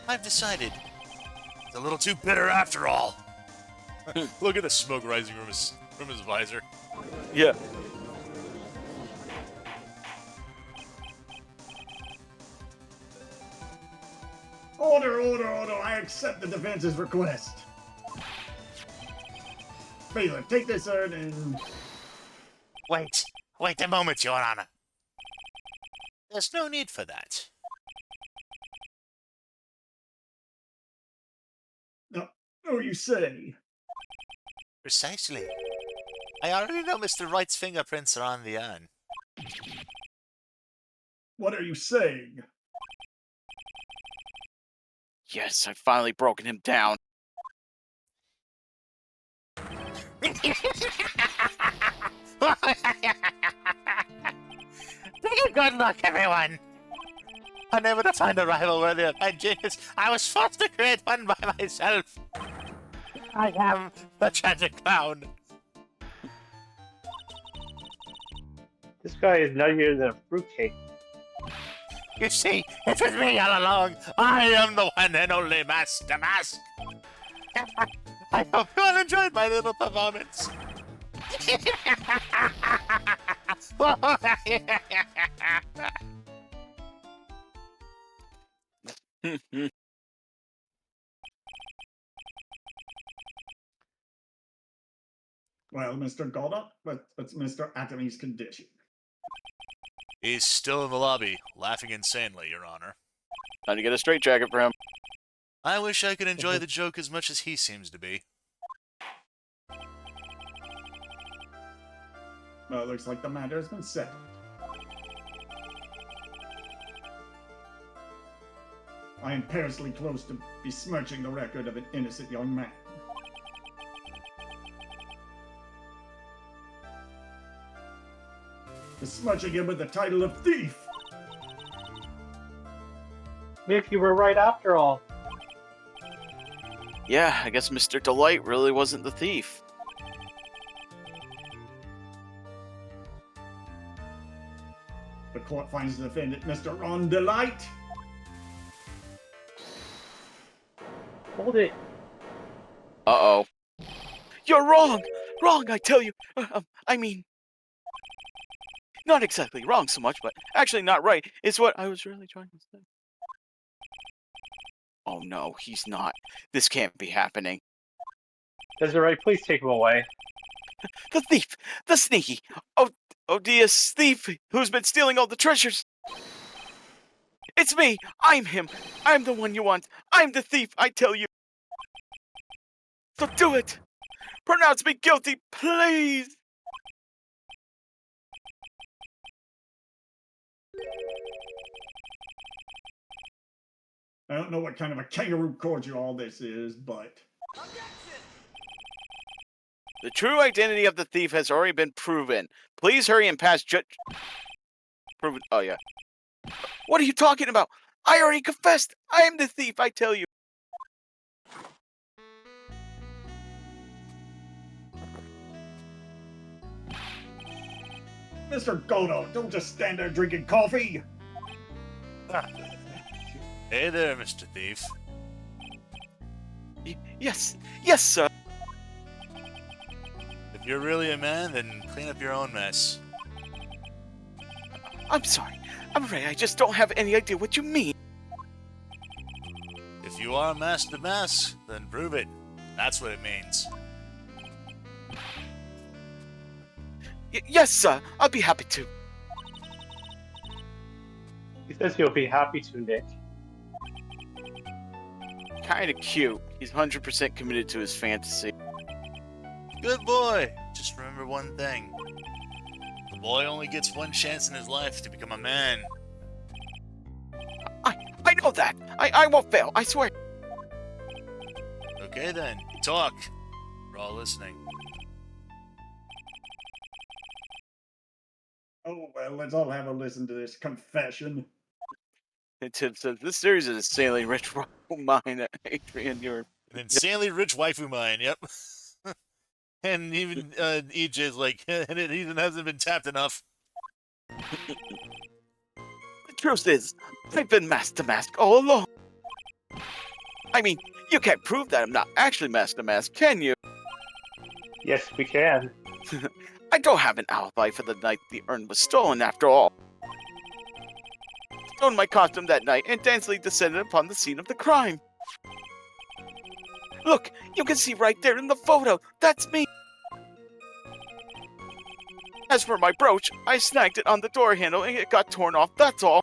I've decided. It's a little too bitter after all. Look at the smoke rising from his visor. Yeah. Order, order, order. I accept the defense's request. Bailiff, take this urn and... Wait a moment, Your Honor. There's no need for that. No, you say. Precisely. I already know Mr. Wright's fingerprints are on the urn. What are you saying? Yes, I've finally broken him down. Good luck, everyone! Unable to find a rival worthy of my genius, I was forced to create one by myself. I am the tragic clown. This guy is nuttier than a fruitcake. You see, it was me all along. I am the one and only Master Mask. I hope you all enjoyed my little performance. Well, Mr. Goddard, what's Mr. Atomy's condition? He's still in the lobby, laughing insanely, Your Honor. Time to get a straitjacket for him. I wish I could enjoy the joke as much as he seems to be. Well, it looks like the matter has been settled. I am perilously close to besmirching the record of an innocent young man. Besmirching him with the title of thief! Mick, you were right after all. Yeah, I guess Mr. Delight really wasn't the thief. The court finds the defendant, Mr. Ron Delight. Hold it. Uh-oh. You're wrong! Wrong, I tell you! I mean... Not exactly wrong so much, but actually not right. It's what I was really trying to say. Oh no, he's not. This can't be happening. Desiree, please take him away. The thief! The sneaky! Odious thief who's been stealing all the treasures! It's me! I'm him! I'm the one you want! I'm the thief, I tell you! So do it! Pronounce me guilty, please! I don't know what kind of a kangaroo court all this is, but... The true identity of the thief has already been proven. Please hurry and pass judge... Proven... Oh, yeah. What are you talking about? I already confessed! I am the thief, I tell you! Mr. Godo, don't just stand there drinking coffee! Hey there, Mr. Thief. Yes, sir. If you're really a man, then clean up your own mess. I'm sorry. I'm afraid I just don't have any idea what you mean. If you are Master Mask, then prove it. That's what it means. Yes, sir. I'll be happy to. He says he'll be happy to, Nick. Kinda cute. He's 100% committed to his fantasy. Good boy. Just remember one thing. The boy only gets one chance in his life to become a man. I know that. I won't fail. I swear. Okay then, talk. We're all listening. Oh, well, let's all have a listen to this confession. And Tim says, this series is insanely rich mine, Adrian. You're... An insanely rich waifu mine, yep. And even EJ's like, and it even hasn't been tapped enough. The truth is, I've been Master Mask all along. I mean, you can't prove that I'm not actually Master Mask, can you? Yes, we can. I don't have an alibi for the night the urn was stolen, after all. I donned my costume that night and dancily descended upon the scene of the crime. Look, you can see right there in the photo. That's me. As for my brooch, I snagged it on the door handle and it got torn off, that's all.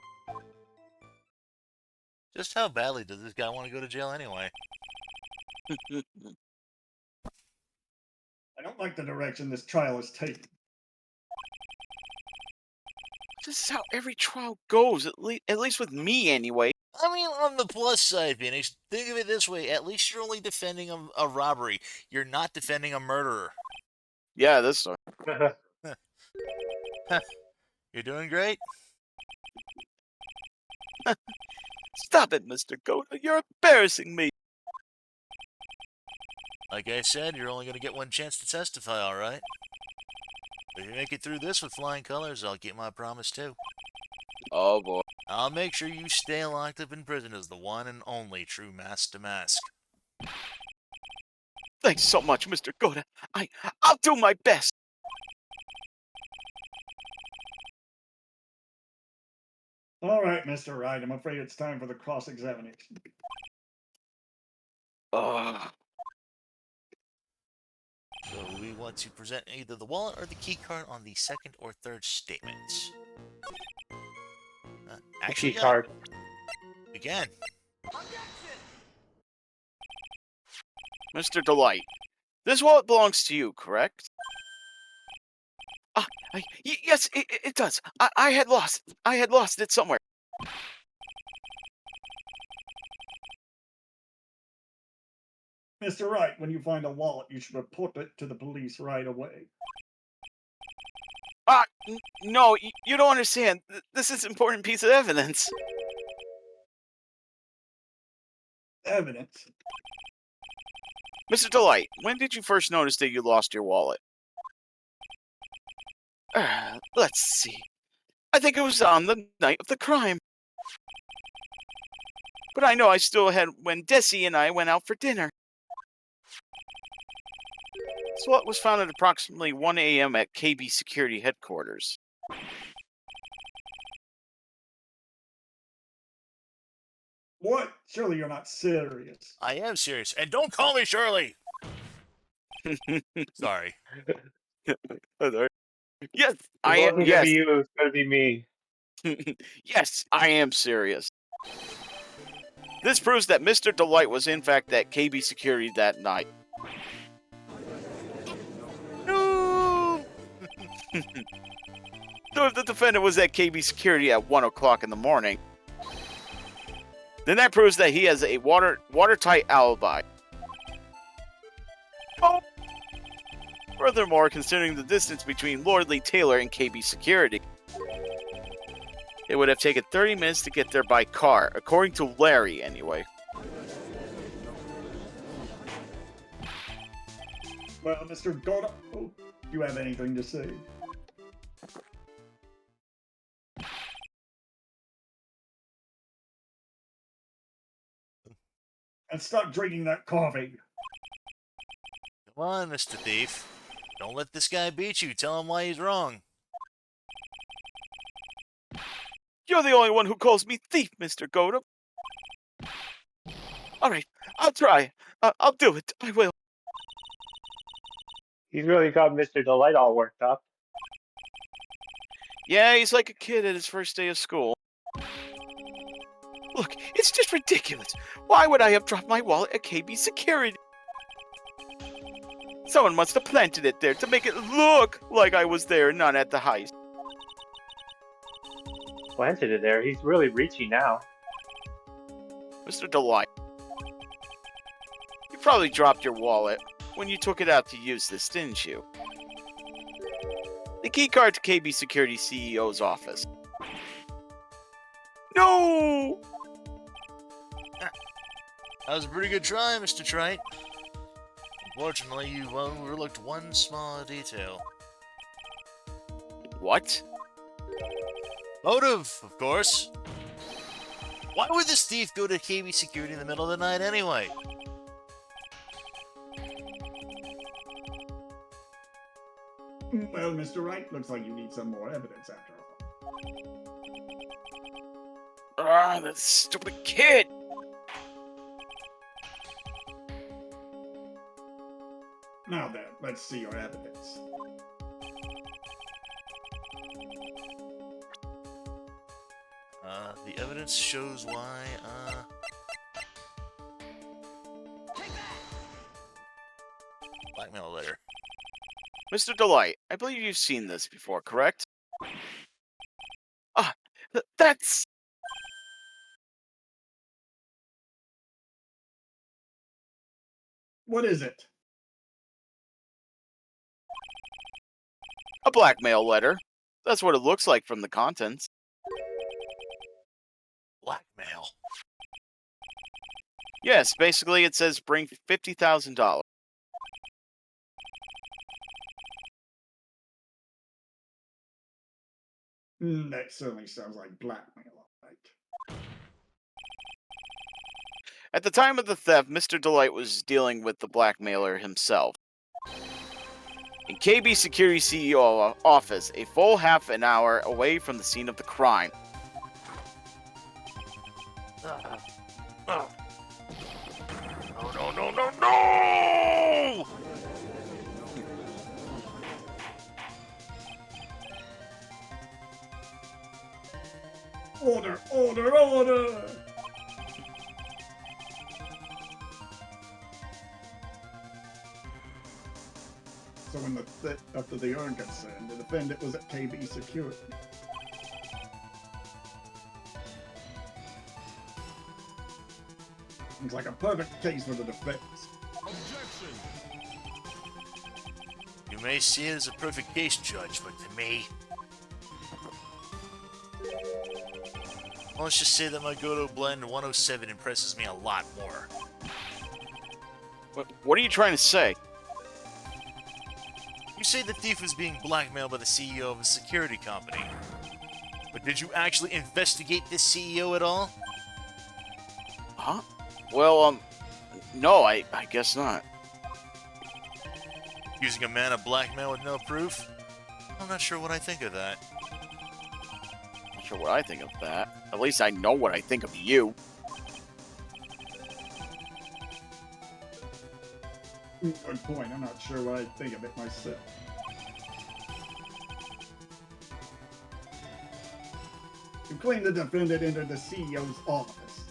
Just how badly does this guy want to go to jail anyway? I don't like the direction this trial is taking. This is how every trial goes, at least with me anyway. I mean, on the plus side, Phoenix, think of it this way. At least you're only defending a robbery. You're not defending a murderer. Yeah, this one. You're doing great. Stop it, Mr. Goda. You're embarrassing me. Like I said, you're only going to get one chance to testify, all right? If you make it through this with flying colors, I'll keep my promise too. Oh boy. I'll make sure you stay locked up in prison as the one and only true Mask to Mask. Thanks so much, Mr. Goda. I'll do my best. All right, Mr. Wright, I'm afraid it's time for the cross-examination. So we want to present either the wallet or the key card on the second or third statements. Actually, Key card. Again. Mr. Delight, this wallet belongs to you, correct? Yes, it does. I had lost it somewhere. Mr. Wright, when you find a wallet, you should report it to the police right away. No, you don't understand. This is an important piece of evidence. Evidence? Mr. Delight, when did you first notice that you lost your wallet? Let's see. I think it was on the night of the crime. But I know I still had when Desi and I went out for dinner. This wallet was found at approximately 1 a.m. at KB Security Headquarters. What? Surely you're not serious. I am serious. And don't call me Shirley! Sorry. Yes, I am. It wasn't gonna be you. It was gonna be me. Yes, I am serious. This proves that Mr. Delight was in fact at KB Security that night. No! So if the defendant was at KB Security at 1 o'clock in the morning, then that proves that he has a watertight alibi. Oh. Furthermore, considering the distance between Lord Lee Taylor and KB Security, it would have taken 30 minutes to get there by car, according to Larry, anyway. Well, Mr. Goda, do you have anything to say? And stop drinking that coffee. Come on, Mr. Thief. Don't let this guy beat you. Tell him why he's wrong. You're the only one who calls me thief, Mr. Goda. Alright, I'll try. I'll do it. I will. He's really got Mr. Delight all worked up. Yeah, he's like a kid at his first day of school. Look, it's just ridiculous. Why would I have dropped my wallet at KB Security? Someone must have planted it there to make it look like I was there, not at the heist. Planted it there. He's really reaching now. Mr. Delight, you probably dropped your wallet when you took it out to use this, didn't you? The keycard to KB Security CEO's office. No! That was a pretty good try, Mr. Trite. Unfortunately, you overlooked one small detail. What? Motive, of course. Why would this thief go to KB Security in the middle of the night anyway? Well, Mr. Wright, looks like you need some more evidence after all. That stupid kid! Now then, let's see your evidence. The evidence shows why, blackmail letter. Mr. Delight, I believe you've seen this before, correct? Ah, that's... What is it? a blackmail letter. That's what it looks like from the contents. Blackmail. Yes, basically it says bring $50,000. That certainly sounds like blackmail, all right. At the time of the theft, Mr. Delight was dealing with the blackmailer himself. In KB Security CEO office, a full half an hour away from the scene of the crime. No, no, no, no, no! Order, order, order! So when the after the urn concerned, the defendant was at KB Security. Seems like a perfect case for the defense. You may see it as a perfect case, Judge, but to me... Let's just say that my Goto Blend 107 impresses me a lot more. What are you trying to say? You say the thief was being blackmailed by the CEO of a security company. But did you actually investigate this CEO at all? Huh? Well, no, I guess not. Using a man of blackmail with no proof? I'm not sure what I think of that. Not sure what I think of that. At least I know what I think of you. Good point. I'm not sure what I think of it myself. You claim the defendant entered the CEO's office.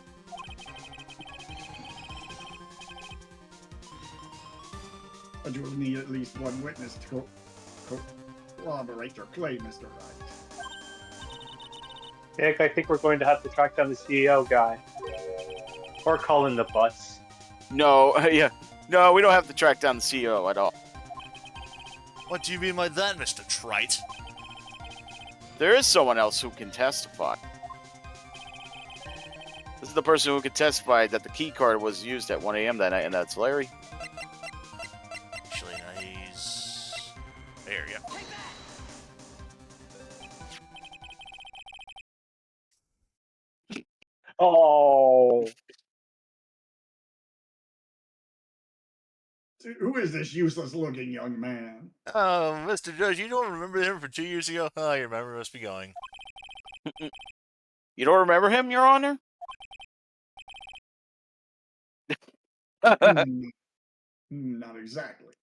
But you will need at least one witness to corroborate your claim, Mr. Wright. Nick, I think we're going to have to track down the CEO guy. Or call in the butts. No, yeah. No, we don't have to track down the CEO at all. What do you mean by that, Mr. Trite? There is someone else who can testify. This is the person who could testify that the key card was used at 1 a.m. that night, and that's Larry. Actually, no, he's... There you go. Oh, Who is this useless-looking young man? Oh, Mr. Judge, you don't remember him from 2 years ago? Oh, your memory must be going. You don't remember him, Your Honor? Not exactly.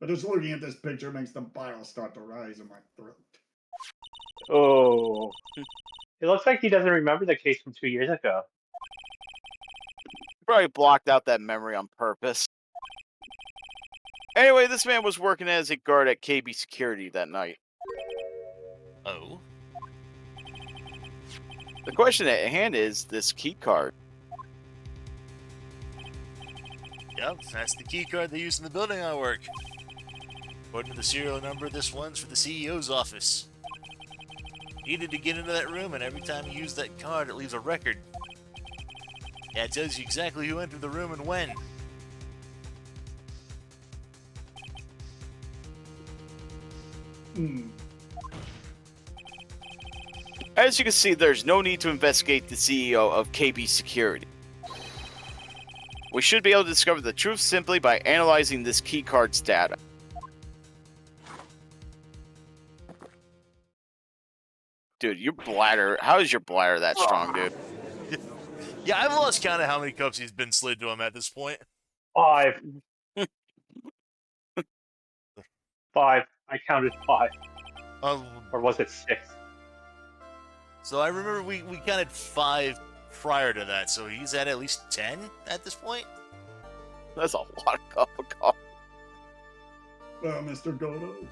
But just looking at this picture makes the bile start to rise in my throat. oh. It looks like he doesn't remember the case from 2 years ago. Probably blocked out that memory on purpose. Anyway, this man was working as a guard at KB Security that night. Oh? The question at hand is this key card. Yep, that's the key card they use in the building I work. According to the serial number, this one's for the CEO's office. Needed to get into that room, and every time you use that card, it leaves a record. Yeah, it tells you exactly who entered the room and when. As you can see, there's no need to investigate the CEO of KB Security. We should be able to discover the truth simply by analyzing this key card's data. Dude, your bladder... How is your bladder that strong, dude? Yeah, I've lost count of how many cups he's been slid to him at this point. 5. 5. I counted 5. Or was it 6? So I remember we counted 5 prior to that, so he's at least 10 at this point? That's a lot of cup of coffee. Well, Mr. Godo.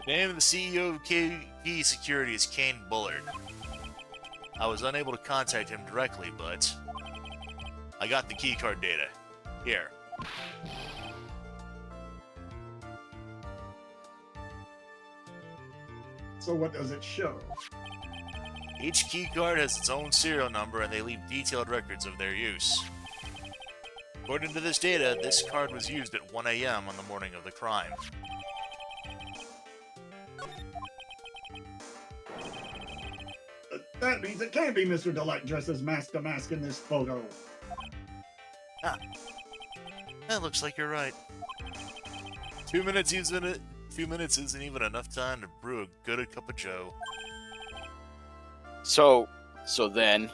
The name of the CEO of KP Security is Kane Bullard. I was unable to contact him directly, but I got the keycard data. Here. So what does it show? Each keycard has its own serial number and they leave detailed records of their use. According to this data, this card was used at 1 a.m. on the morning of the crime. That means it can't be Mr. Delight dressed as Master Mask in this photo. Ah. That looks like you're right. 2 minutes isn't even enough time to brew a good cup of joe. So then,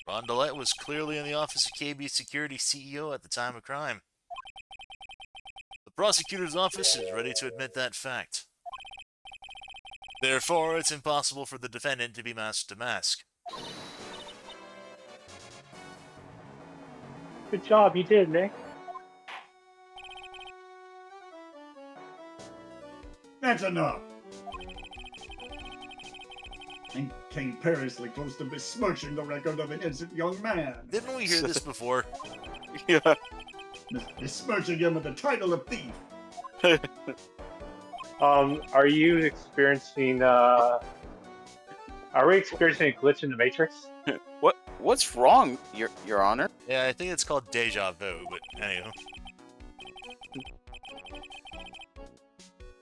Ron DeLette was clearly in the office of KB Security CEO at the time of crime. The prosecutor's office is ready to admit that fact. Therefore, it's impossible for the defendant to be mask to mask. Good job, you did, Nick. That's enough. And came perilously close to besmirching the record of an innocent young man. Didn't we hear this before? yeah. Besmirching him with the title of thief. Are you experiencing, are we experiencing a glitch in the Matrix? What's wrong, Your Honor? Yeah, I think it's called deja vu, but anyway.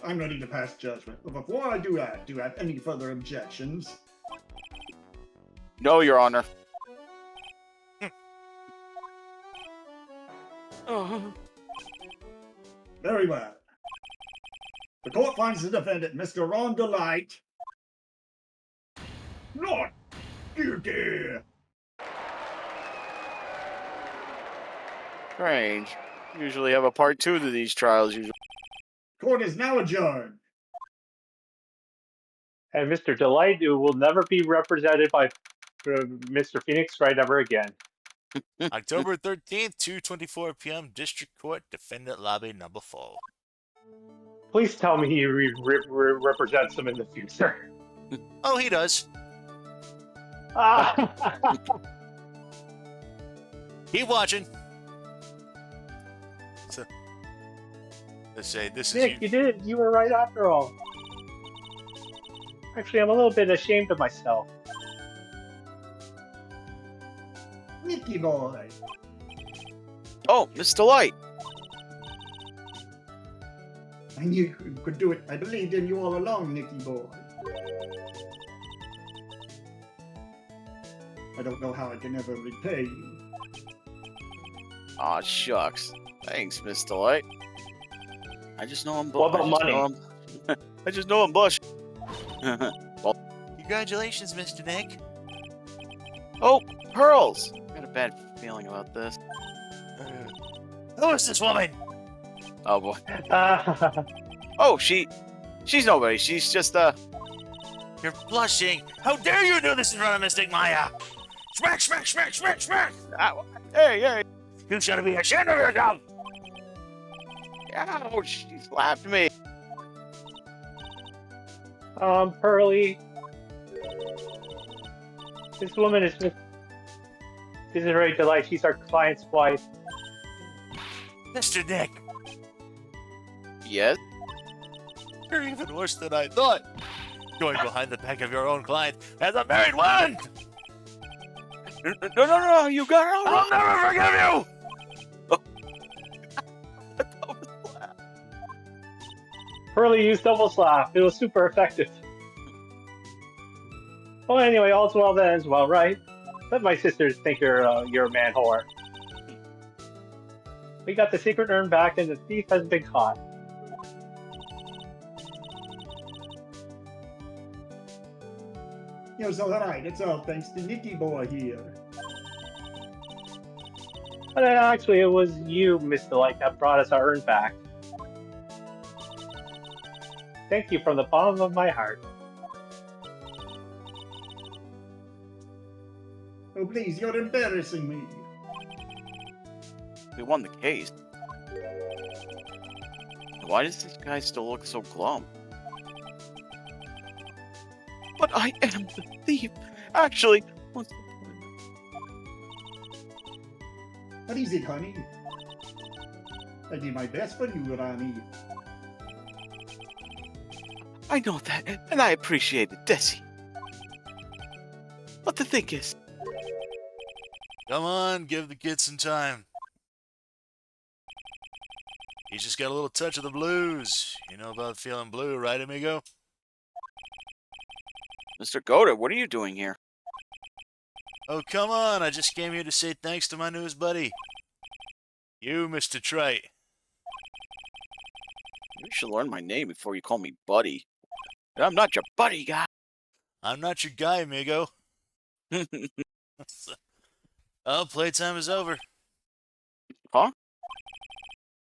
I'm ready to pass judgment. But before I do that, do you have any further objections? No, Your Honor. Oh. Very well. The court finds the defendant, Mr. Ron Delight, not guilty. Strange. Usually have a part 2 to these trials. Usually. Court is now adjourned. And Mr. Delight will never be represented by Mr. Phoenix Wright ever again. October 13th, 2:24 p.m., District Court, Defendant Lobby Number 4. Please tell me he represents him in the future. Oh, he does. Keep watching. So, let's say this is Nick, you did it. You were right after all. Actually, I'm a little bit ashamed of myself. Nicky boy. Oh, Miss Delight. I knew you could do it. I believed in you all along, Nicky boy. I don't know how I can ever repay you. Aw, shucks. Thanks, Miss Delight. I just know I'm What about money? I just know I'm bush. Congratulations, Mr. Nick. Oh, pearls! I got a bad feeling about this. Who is this woman? Oh boy. Oh, she's nobody. She's just You're blushing. How dare you do this in front of Mystic Maya? Smack, smack, smack, smack, smack. Hey. You should be ashamed of yourself. Ouch, she slapped me. Pearly. This woman is just... This is very Delight. She's our client's wife. Mr. Nick, Yes? you're even worse than I thought. Going behind the back of your own client as a married woman. No, you got her I'll never forgive you. Pearly used double slap. It was super effective. Well, anyway, all's well that ends well, right? Let my sisters think you're a man whore. We got the secret urn back, and the thief has been caught. You're so right. It's all thanks to Nicky boy here. But actually, it was you, Miss Delight, that brought us our urn back. Thank you from the bottom of my heart. please, you're embarrassing me. We won the case. Why does this guy still look so glum? But I am the thief. Actually, what's the point? What is it, honey? I did my best for you, Ronnie. I know that, and I appreciate it, Desi. But the thing is, Come on, give the kid some time. He's just got a little touch of the blues. You know about feeling blue, right, amigo? Mr. Goda, what are you doing here? Oh, come on. I just came here to say thanks to my newest buddy. You, Mr. Trite. You should learn my name before you call me buddy. I'm not your buddy, guy. I'm not your guy, amigo. Oh, playtime is over. Huh?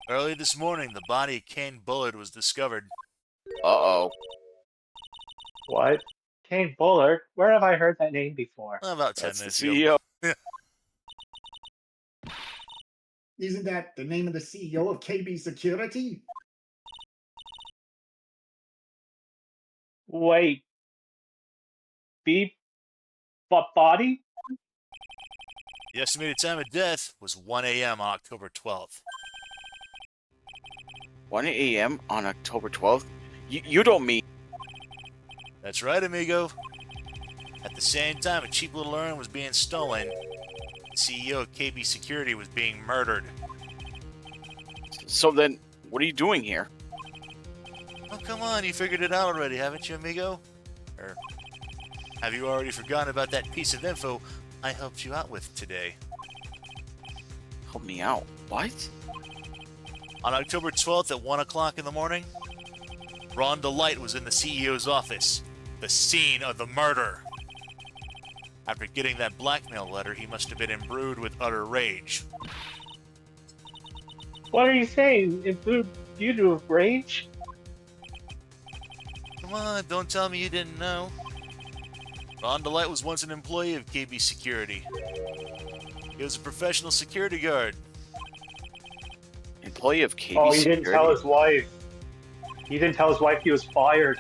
Early this morning, the body of Kane Bullard was discovered. Uh-oh. What? Kane Bullard? Where have I heard that name before? About 10 That's the minutes ago. CEO. Isn't that the name of the CEO of KB Security? Wait. Beep. Body? The estimated time of death was 1 a.m. on October 12th. 1 a.m. on October 12th? You don't mean... That's right, amigo. At the same time, a cheap little urn was being stolen. The CEO of KB Security was being murdered. So then, what are you doing here? Oh, come on, you figured it out already, haven't you, amigo? Or have you already forgotten about that piece of info I helped you out with today? Help me out. What? On October 12th at 1 o'clock in the morning, Ron DeLight was in the CEO's office, the scene of the murder. After getting that blackmail letter, he must have been imbrued with utter rage. What are you saying? Imbued with rage? Come on, don't tell me you didn't know. Ron DeLight was once an employee of KB Security. He was a professional security guard. Employee of KB Oh, he Security? didn't tell his wife. He didn't tell his wife he was fired.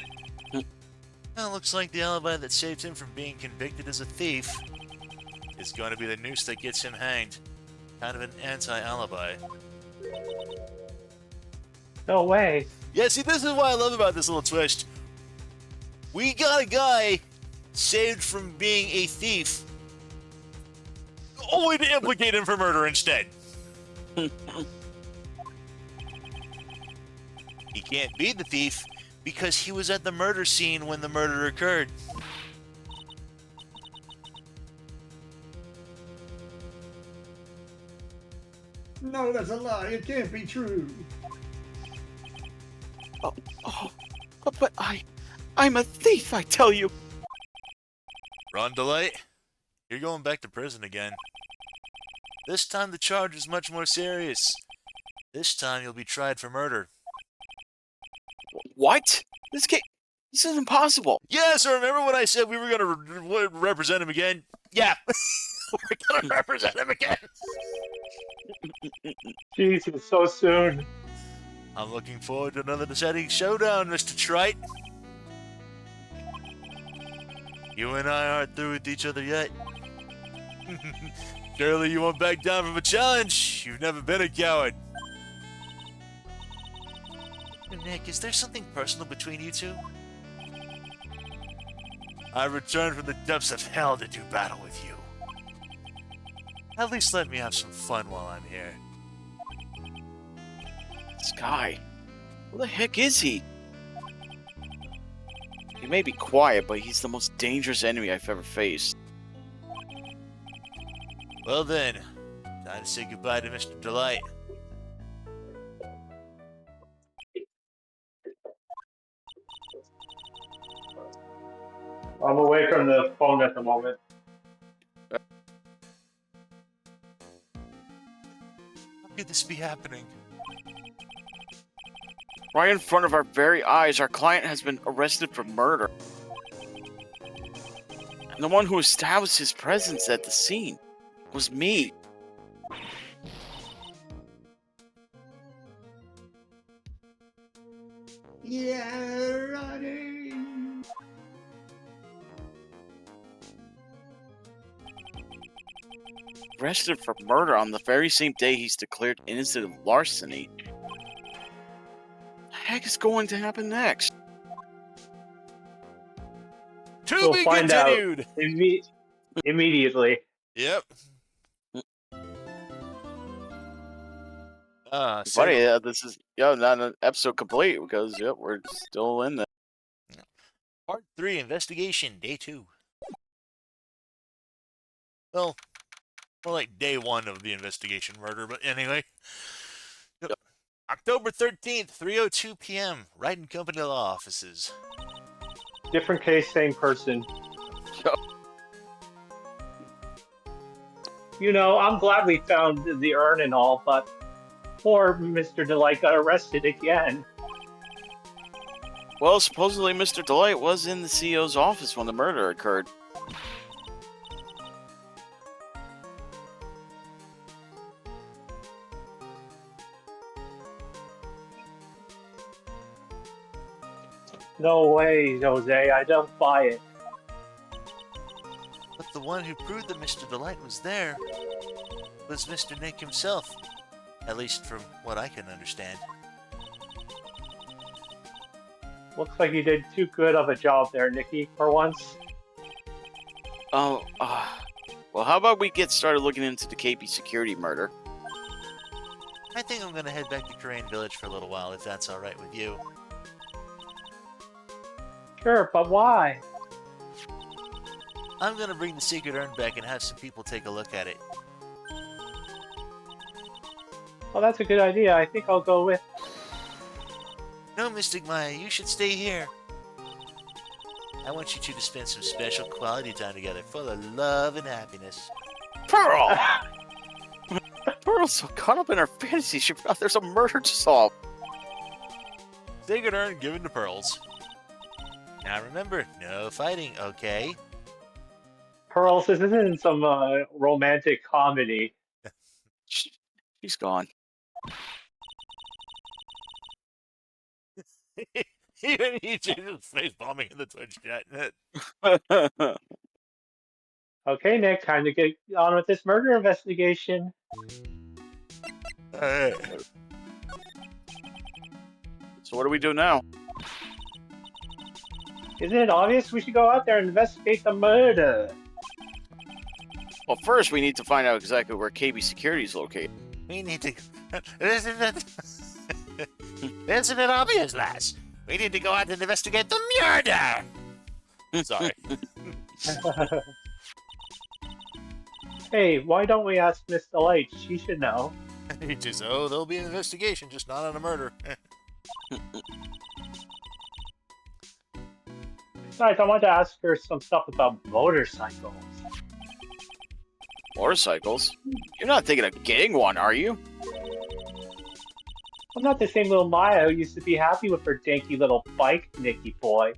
Well, looks like the alibi that saved him from being convicted as a thief is going to be the noose that gets him hanged. Kind of an anti-alibi. No way. Yeah, see, this is what I love about this little twist. We got a guy saved from being a thief, only to implicate him for murder instead. He can't be the thief because he was at the murder scene when the murder occurred. No, that's a lie. It can't be true. But I'm a thief, I tell you. Ron DeLight, you're going back to prison again. This time the charge is much more serious. This time you'll be tried for murder. What? This is impossible. Yeah, so remember when I said we were going to represent him again? Yeah, we're going to represent him again. Jesus, so soon. I'm looking forward to another deciding showdown, Mr. Trite. You and I aren't through with each other yet. Surely you won't back down from a challenge. You've never been a coward. Nick, is there something personal between you two? I returned from the depths of hell to do battle with you. At least let me have some fun while I'm here. This guy. Who the heck is he? He may be quiet, but he's the most dangerous enemy I've ever faced. Well then, time to say goodbye to Mr. DeLight. I'm away from the phone at the moment. How could this be happening? Right in front of our very eyes, our client has been arrested for murder. And the one who established his presence at the scene was me. Yeah, Ronnie. Arrested for murder on the very same day he's declared innocent of larceny. What the heck is going to happen next? To We'll be find out continued. immediately. Yep. Funny, this is not an episode complete because we're still in there. Part 3, Investigation, Day 2. Well, more like Day 1 of the investigation murder, but anyway. Yep. October 13th, 3:02 p.m., Wright and Company Law Offices. Different case, same person. Yep. You know, I'm glad we found the urn and all, but poor Mr. Delight got arrested again. Well, supposedly Mr. Delight was in the CEO's office when the murder occurred. No way, Jose, I don't buy it. But the one who proved that Mr. Delight was there was Mr. Nick himself. At least from what I can understand. Looks like you did too good of a job there, Nikki, for once. Oh, well, how about we get started looking into the KP security murder? I think I'm going to head back to Crane Village for a little while, if that's alright with you. Sure, but why? I'm going to bring the secret urn back and have some people take a look at it. Well, that's a good idea. I think I'll go with... No, Mystic Maya, you should stay here. I want you two to spend some special quality time together, full of love and happiness. Pearl! Pearl's so caught up in her fantasy, she forgot there's a murder to solve. Secret urn given to Pearls. Now remember, no fighting, okay? Pearls, this isn't some romantic comedy. She's gone. Even he changes face bombing in the Twitch chat. Okay, Nick, time to get on with this murder investigation. So what do we do now? Isn't it obvious we should go out there and investigate the murder? Well, first we need to find out exactly where KB Security is located. We need to... Isn't it obvious, lass? We need to go out and investigate the murder! Sorry. Hey, why don't we ask Miss Delight? She should know. There'll be an investigation, just not on a murder. Besides, I want to ask her some stuff about motorcycles. Motorcycles? You're not thinking of getting one, are you? I'm not the same little Maya who used to be happy with her danky little bike, Nicky boy.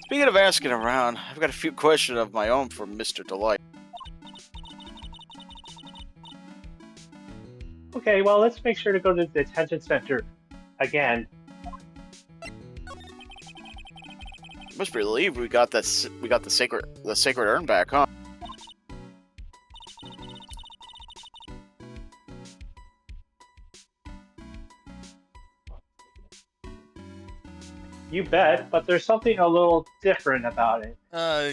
Speaking of asking around, I've got a few questions of my own for Mr. Delight. Okay, well, let's make sure to go to the detention center again. You must be relieved we got the sacred urn back, huh? You bet, but there's something a little different about it.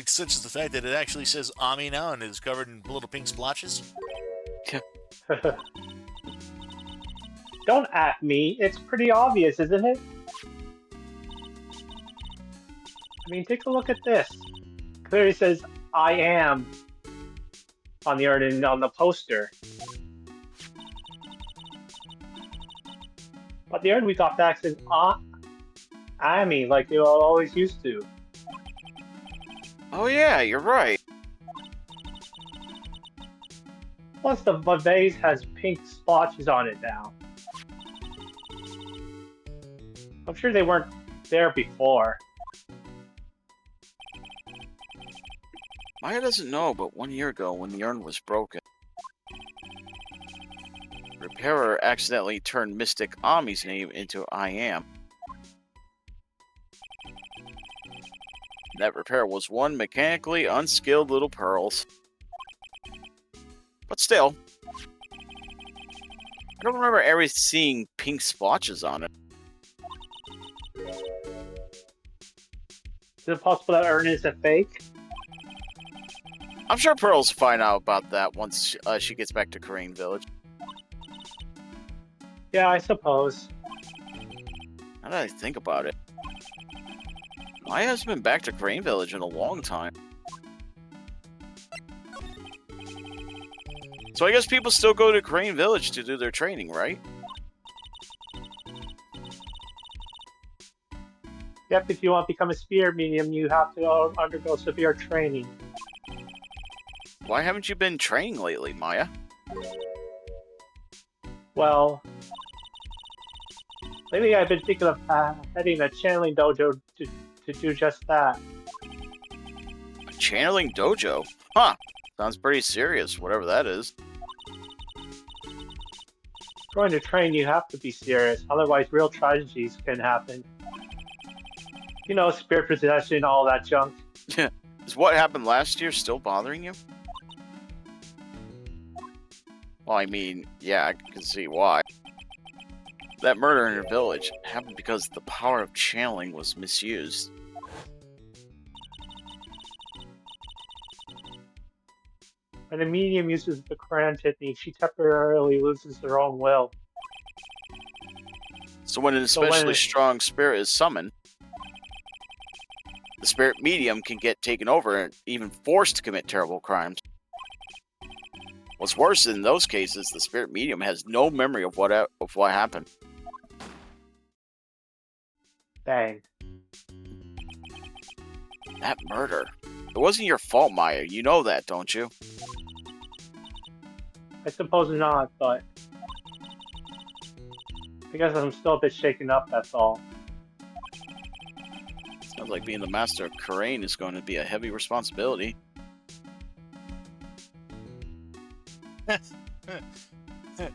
Such as the fact that it actually says Ami now and is covered in little pink splotches. Don't at me. It's pretty obvious, isn't it? I mean, take a look at this. Clearly says, I am on the urn and on the poster. But the urn we got back says, Ami, like you always used to. Oh yeah, you're right. Plus, the vase has pink splotches on it now. I'm sure they there before. Maya doesn't know, but 1 year ago, when the urn was broken, the repairer accidentally turned Mystic Ami's name into I Am. That repair was one mechanically unskilled little Pearls. But still, I don't remember ever seeing pink splotches on it. Is it possible that urn is a fake? I'm sure Pearls will find out about that once she gets back to Crane Village. Yeah, I suppose. Now that I think about it, Maya hasn't been back to Crane Village in a long time. So I guess people still go to Crane Village to do their training, right? Yep, if you want to become a spirit medium, you have to undergo severe training. Why haven't you been training lately, Maya? Well, lately I've been thinking of heading a channeling dojo to do just that. A channeling dojo? Huh. Sounds pretty serious, whatever that is. Going to train, you have to be serious, otherwise real tragedies can happen. You know, spirit possession, all that junk. Is what happened last year still bothering you? Well, I mean, yeah, I can see why. That murder in her village happened because the power of channeling was misused. When a medium uses the crayon technique, she temporarily loses her own will. So when an especially strong spirit is summoned, the spirit medium can get taken over and even forced to commit terrible crimes. What's worse, in those cases, the spirit medium has no memory of what happened. Dang. That murder. It wasn't your fault, Maya. You know that, don't you? I suppose not, but I guess I'm still a bit shaken up, that's all. Sounds like being the master of Karain is going to be a heavy responsibility.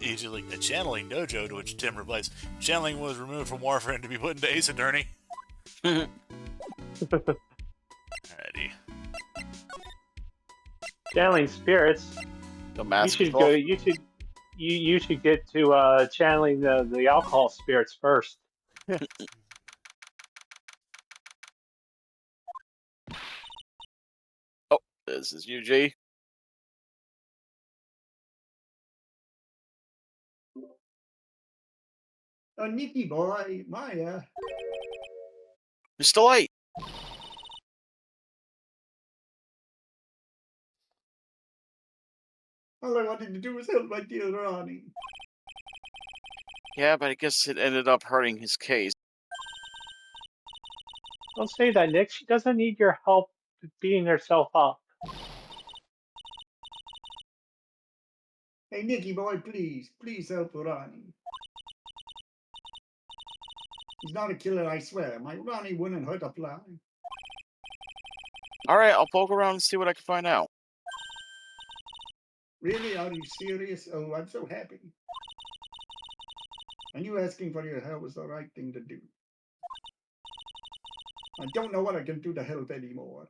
Easily like the channeling dojo, to which Tim replies, channeling was removed from Warframe to be put into Ace Attorney. Alrighty. Channeling spirits. The mask You should go. You should get to channeling the alcohol spirits first. Oh, this is UG. Oh, Nicky boy, Maya. Mr. Light. All I wanted to do was help my dear Ronnie. Yeah, but I guess it ended up hurting his case. Don't say that, Nick. She doesn't need your help beating herself up. Hey, Nicky boy, please help Ronnie. He's not a killer, I swear. My Ronnie wouldn't hurt a fly. Alright, I'll poke around and see what I can find out. Really? Are you serious? Oh, I'm so happy. And you asking for your help was the right thing to do. I don't know what I can do to help anymore.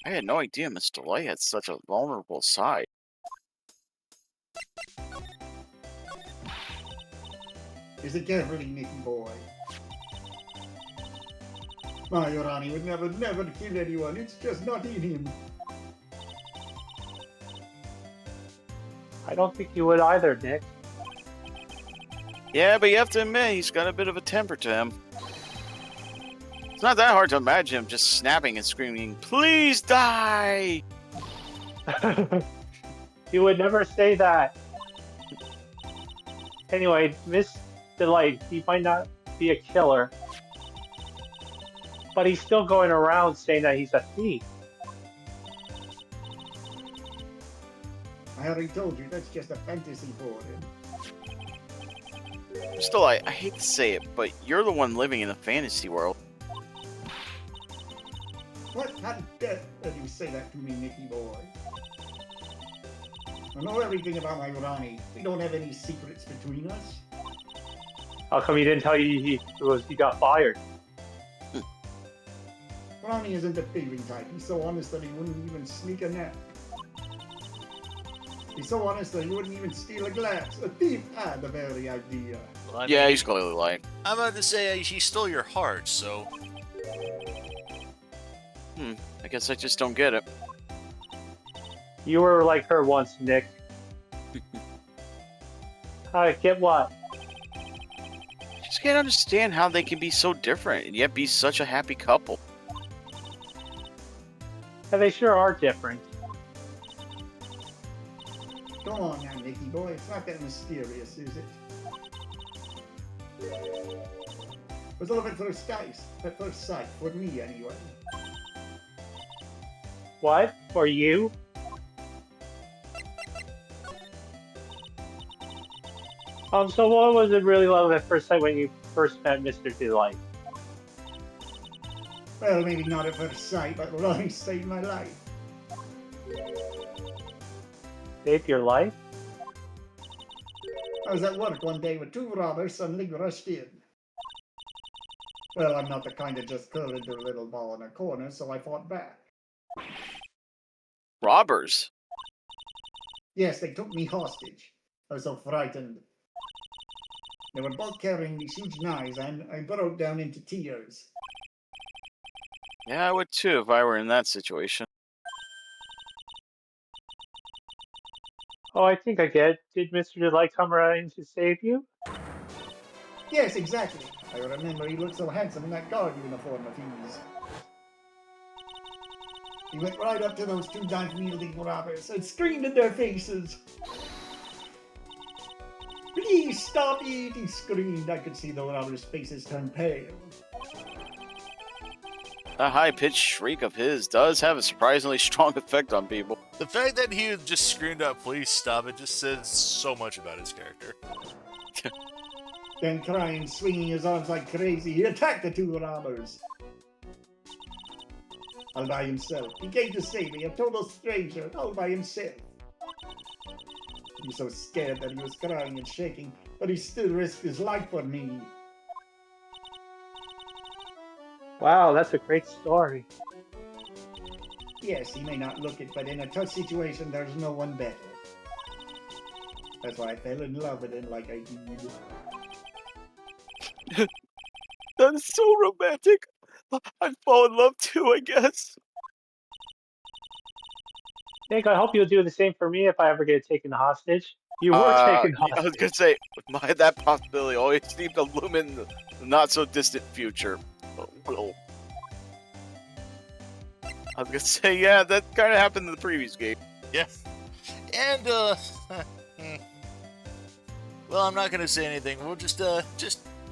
I had no idea Mr. Light had such a vulnerable side. Listen carefully, Nicky boy. My Ronnie would never kill anyone. It's just not in him. I don't think you would either, Nick. Yeah, but you have to admit, he's got a bit of a temper to him. It's not that hard to imagine him just snapping and screaming, "Please die!" He would never say that. Anyway, Miss Delight, he might not be a killer, but he's still going around saying that he's a thief. I already told you, that's just a fantasy for him. Still, I hate to say it, but you're the one living in a fantasy world. What? How dare you say that to me, Nicky boy? I know everything about my Ronnie. We don't have any secrets between us. How come he didn't tell you he got fired? Ronnie isn't the thieving type. He's so honest that he wouldn't even sneak a nap. He's so honest that he wouldn't even steal a glass. A thief had the very idea. Well, Yeah, he's clearly lying. I'm about to say he stole your heart, so I guess I just don't get it. You were like her once, Nick. I get what? Just can't understand how they can be so different and yet be such a happy couple. Yeah, they sure are different. Come on now, Nicky boy. It's not that mysterious, is it? It was a love at first sight, for me anyway. What? For you? So what was it really love at first sight when you first met Mr. Delight? Well, maybe not at first sight, but Ronnie saved my life. Saved your life? I was at work one day with two robbers suddenly rushed in. Well, I'm not the kind to just curl into a little ball in a corner, so I fought back. Robbers? Yes, they took me hostage. I was so frightened. They were both carrying these huge knives, and I broke down into tears. Yeah, I would too if I were in that situation. Oh, I think I get it. Did Mr. Delight come around to save you? Yes, exactly. I remember he looked so handsome in that guard uniform of his. He went right up to those two knife-wielding robbers and screamed in their faces. Please stop it, he screamed. I could see the robbers' faces turn pale. That high-pitched shriek of his does have a surprisingly strong effect on people. the fact that he just screamed out, "Please stop it," just says so much about his character. Then crying, swinging his arms like crazy, he attacked the two robbers. All by himself. He came to save me, a total stranger, all by himself. He was so scared that he was crying and shaking, but he still risked his life for me. Wow, that's a great story. Yes, he may not look it, but in a tough situation, there's no one better. That's why I fell in love with him like I did. That is so romantic. I'd fall in love too, I guess. Nick, I hope you'll do the same for me if I ever get taken hostage. You were taken I was hostage. gonna say, that possibility always seemed to loom in the not so distant future. Well, I was gonna say, yeah, that kind of happened in the previous game. Yeah. And, well, I'm not gonna say anything. We'll just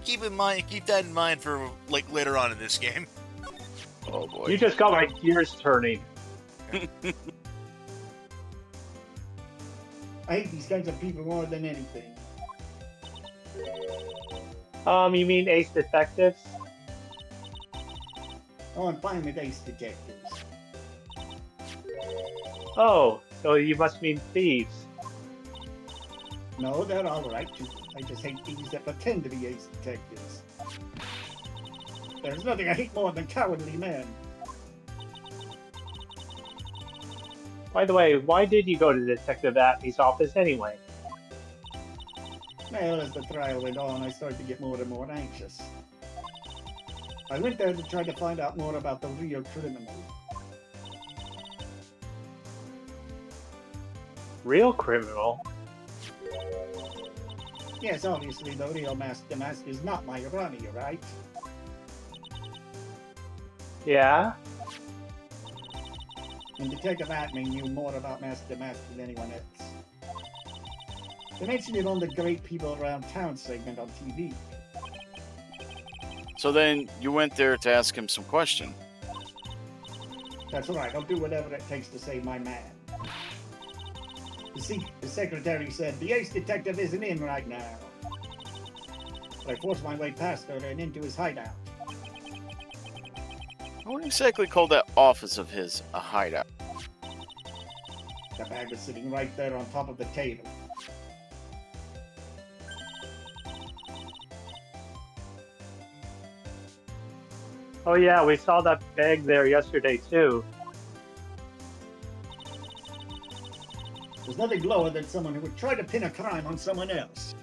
keep that in mind for, like, later on in this game. Oh boy. You just got my gears turning. I hate these kinds of people more than anything. You mean Ace Detectives? Oh, I'm fine with ace detectives. Oh, so you must mean thieves. No, they're all right too. I just hate thieves that pretend to be ace detectives. There's nothing I hate more than cowardly men. By the way, why did you go to Detective Atney's office anyway? Well, as the trial went on, I started to get more and more anxious. I went there to try to find out more about the real criminal. Real criminal? Yes, obviously, the real Master Mask is not my Ronnie, right? Yeah? And Detective Atney knew more about Master Mask than anyone else. They mentioned it on the Great People Around Town segment on TV. So then you went there to ask him some question. That's right, I'll do whatever it takes to save my man. The secretary said, the ace detective isn't in right now. I forced my way past her and into his hideout. I wouldn't exactly call that office of his a hideout. The bag was sitting right there on top of the table. Oh yeah, we saw that bag there yesterday too. There's nothing lower than someone who would try to pin a crime on someone else.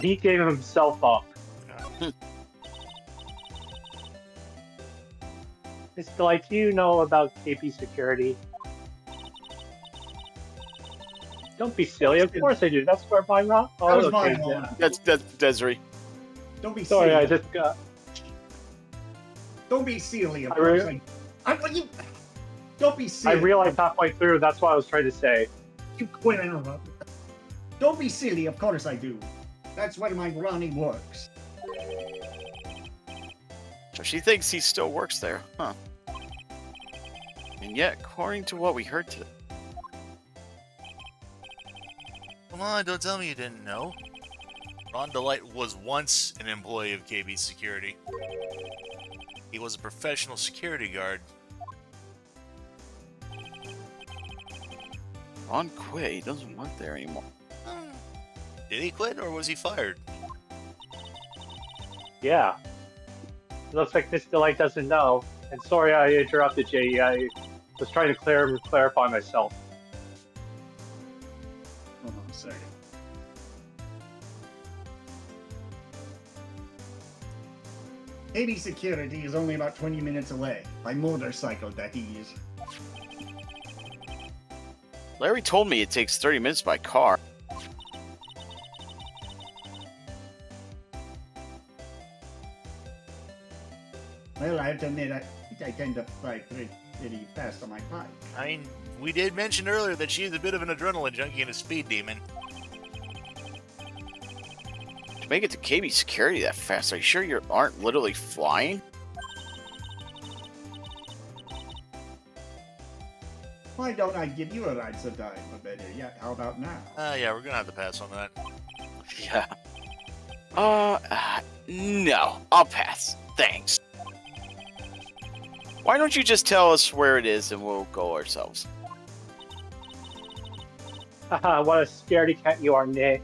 He gave himself up. It's like, you know about KP security. Don't be silly. Of course I do. That's where my rock. That was okay. my one. That's Desiree. Don't be Sorry, silly. I just got. Don't be silly, of I course. re- you. Don't be I silly. realized halfway through. That's what I was trying to say. You quit interrupting. Don't be silly, of course I do. That's where my Ronnie works. So she thinks he still works there, huh? And yet, according to what we heard today, Come on, don't tell me you didn't know. Ron Delight was once an employee of KB Security. He was a professional security guard. Ron quit. He doesn't work there anymore. Did he quit or was he fired? Yeah. Looks like Miss Delight doesn't know. And sorry I interrupted you. I was trying to clarify myself. Hold on a second. AB Security is only about 20 minutes away. By motorcycle, that is. Larry told me it takes 30 minutes by car. Well, I have to admit, I tend to fly pretty fast on my bike. I mean, we did mention earlier that she's a bit of an adrenaline junkie and a speed demon. To make it to KB Security that fast, are you sure you aren't literally flying? Why don't I give you a ride sometime? Or better yet, how about now? Yeah, we're gonna have to pass on that. Yeah. No. I'll pass. Thanks. Why don't you just tell us where it is and we'll go ourselves? Haha, what a scaredy cat you are, Nick.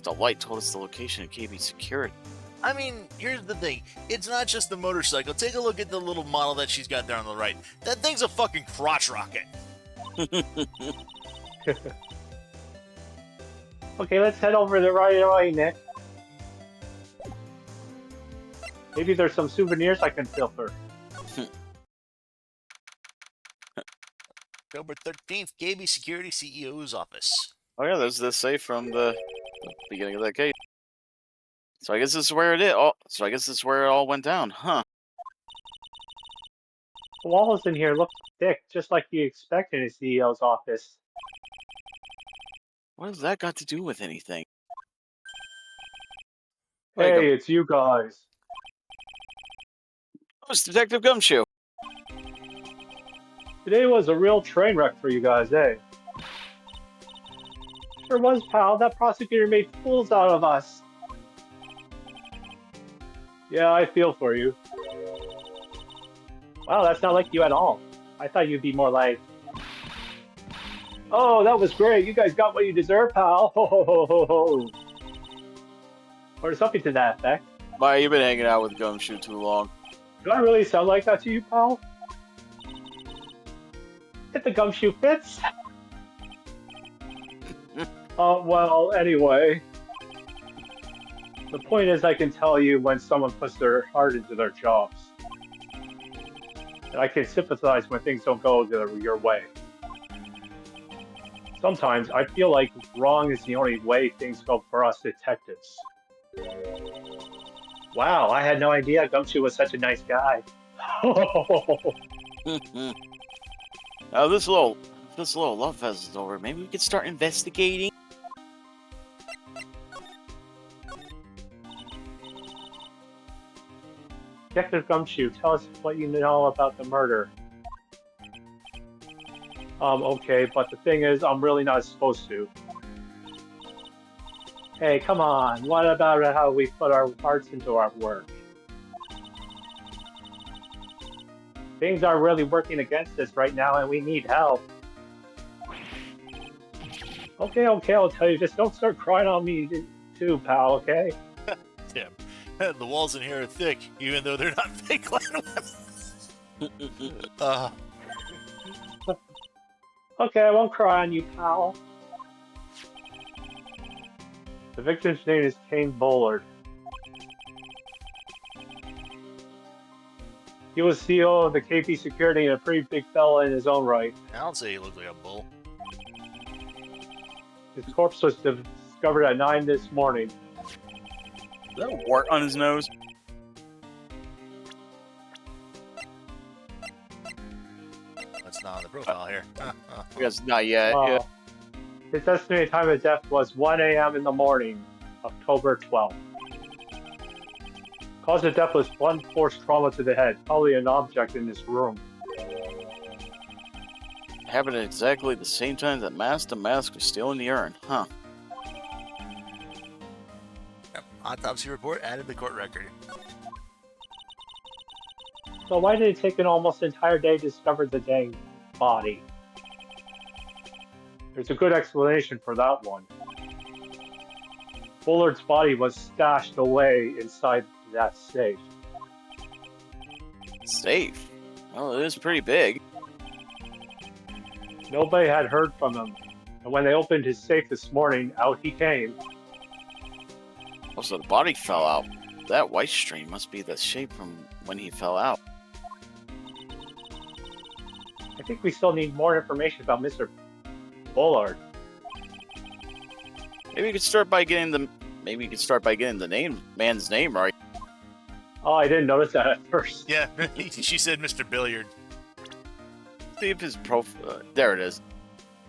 Delight told us the location of KB Security. I mean, here's the thing. It's not just the motorcycle. Take a look at the little model that she's got there on the right. That thing's a fucking crotch rocket. Okay, let's head over the right away, Nick. Maybe there's some souvenirs I can pilfer. October 13th, KB Security CEO's office. Oh yeah, there's the safe from the beginning of that case. So I guess this is where it is. Oh, so I guess this is where it all went down, huh? The walls in here look thick, just like you expect in a CEO's office. What has that got to do with anything? Hey, it's you guys. Oh, it's Detective Gumshoe. Today was a real train wreck for you guys, eh? Sure was, pal. That prosecutor made fools out of us. Yeah, I feel for you. Wow, that's not like you at all. I thought you'd be more like, oh, that was great. You guys got what you deserve, pal. Ho, ho, ho, ho, ho. Or something to that effect. Why, you've been hanging out with Gumshoe too long. Do I really sound like that to you, pal? If the gumshoe fits. Well, anyway. The point is I can tell you when someone puts their heart into their jobs. And I can sympathize when things don't go your way. Sometimes I feel like wrong is the only way things go for us detectives. Wow, I had no idea Gumshoe was such a nice guy. Now this little love fest is over. Maybe we could start investigating. Detective Gumshoe, tell us what you know about the murder. Okay, but the thing is, I'm really not supposed to. Hey, come on. What about how we put our hearts into our work? Things are really working against us right now, and we need help. Okay, I'll tell you. Just don't start crying on me too, pal, okay? Tim, the walls in here are thick, even though they're not thick like Okay, I won't cry on you, pal. The victim's name is Kane Bullard. He was CEO of the KP Security and a pretty big fella in his own right. I'll say he looked like a bull. His corpse was discovered at 9 this morning. Is that a wart on his nose? That's not on the profile here. Because not yet. Yeah. His estimated time of death was 1 a.m. in the morning, October 12th. Cause of death was blunt force trauma to the head, probably an object in this room. Happened at exactly the same time that Mask was still in the urn, huh? Yep. Autopsy report added the court record. So why did it take an almost entire day to discover the dang body? There's a good explanation for that one. Bullard's body was stashed away inside that safe. Safe? Well, it is pretty big. Nobody had heard from him, and when they opened his safe this morning, out he came. Also, the body fell out. That white stream must be the shape from when he fell out. I think we still need more information about Mr. Bullard. Maybe you could start by getting the man's name right. Oh, I didn't notice that at first. Yeah, she said Mr. Billiard. See if his profile. There it is.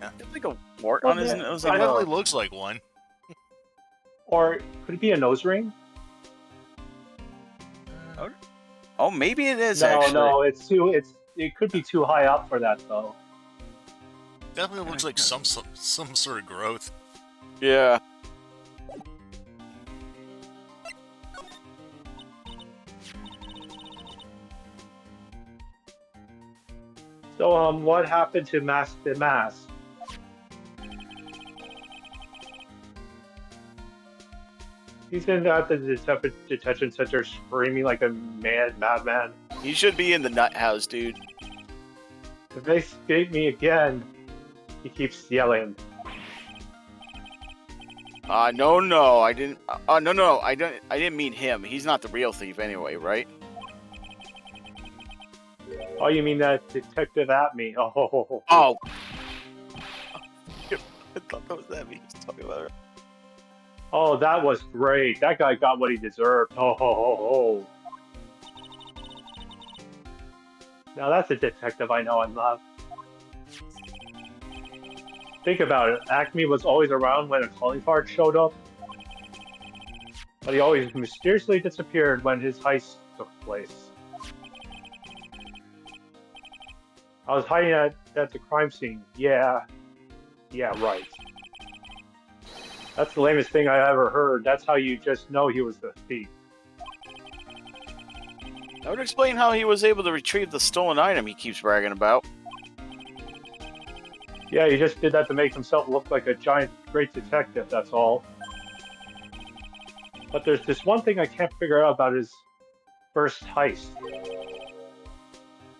Yeah. It's like a wart on his nose. It definitely looks like one. Or could it be a nose ring? Oh, maybe it is. No, actually. no, it could be too high up for that though. Definitely looks like some sort of growth. Yeah. So, what happened to Mask the Mask? He's in at the detention center screaming like a madman. He should be in the nut house, dude. If they escape me again, he keeps yelling. No, I didn't. No, I didn't mean him. He's not the real thief anyway, right? Oh, you mean that detective at me? Oh. Oh. I thought that was that me. Just talking about her. Oh, that was great. That guy got what he deserved. Oh. Now that's a detective I know and love. Think about it. Acme was always around when a calling card showed up, but he always mysteriously disappeared when his heist took place. I was hiding at the crime scene. Yeah, right. That's the lamest thing I ever heard. That's how you just know he was the thief. That would explain how he was able to retrieve the stolen item he keeps bragging about. Yeah, he just did that to make himself look like a giant, great detective, that's all. But there's this one thing I can't figure out about his first heist.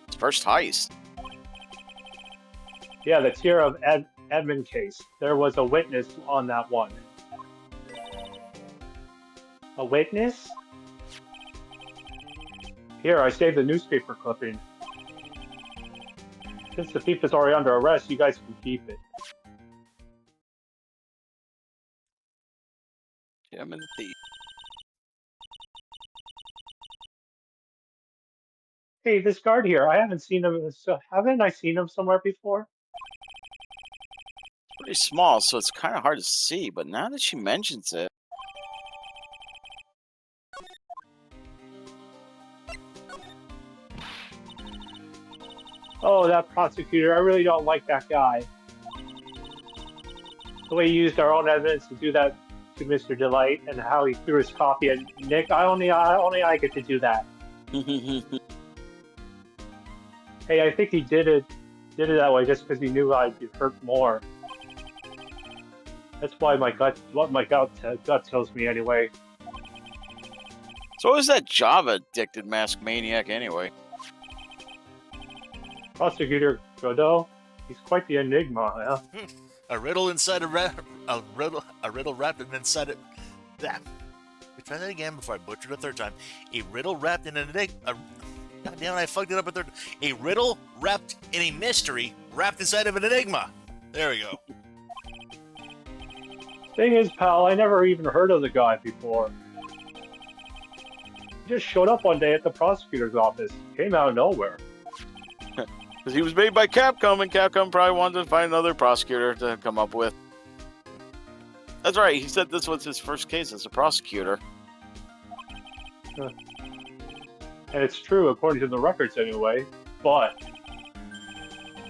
His first heist? Yeah, the Tier of Edmund case. There was a witness on that one. A witness? Here, I saved the newspaper clipping. Since the thief is already under arrest, you guys can keep it. Yeah, I'm in the thief. Hey, this guard here, I haven't seen him. Haven't I seen him somewhere before? It's pretty small, so it's kind of hard to see, but now that she mentions it... Oh, that prosecutor, I really don't like that guy. The way he used our own evidence to to Mr. Delight and how he threw his coffee at Nick. Only I get to do that. Hey, I think he did it that way just because he knew I'd be hurt more. That's why my gut tells me anyway. So is that Java addicted masked maniac anyway? Prosecutor Godot, he's quite the enigma, yeah. A riddle inside a riddle wrapped inside it. That. Try that again before I butcher it a third time. A riddle wrapped in an enigma. God damn it, I fucked it up a third. A riddle wrapped in a mystery wrapped inside of an enigma. There we go. Thing is, pal, I never even heard of the guy before. He just showed up one day at the prosecutor's office. Came out of nowhere. Because he was made by Capcom, and Capcom probably wanted to find another prosecutor to come up with. That's right, he said this was his first case as a prosecutor. And it's true, according to the records anyway, but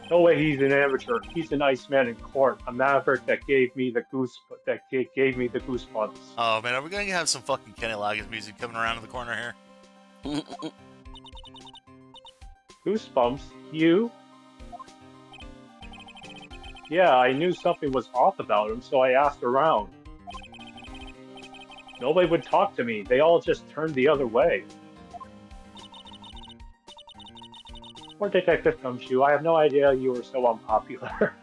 no way he's an amateur. He's a nice man in court, a maverick that gave me the goosebumps. Oh man, are we gonna have some fucking Kenny Loggins music coming around in the corner here? Goosebumps? You? Yeah, I knew something was off about him, so I asked around. Nobody would talk to me. They all just turned the other way. Poor Detective Gumshoe, I have no idea you were so unpopular.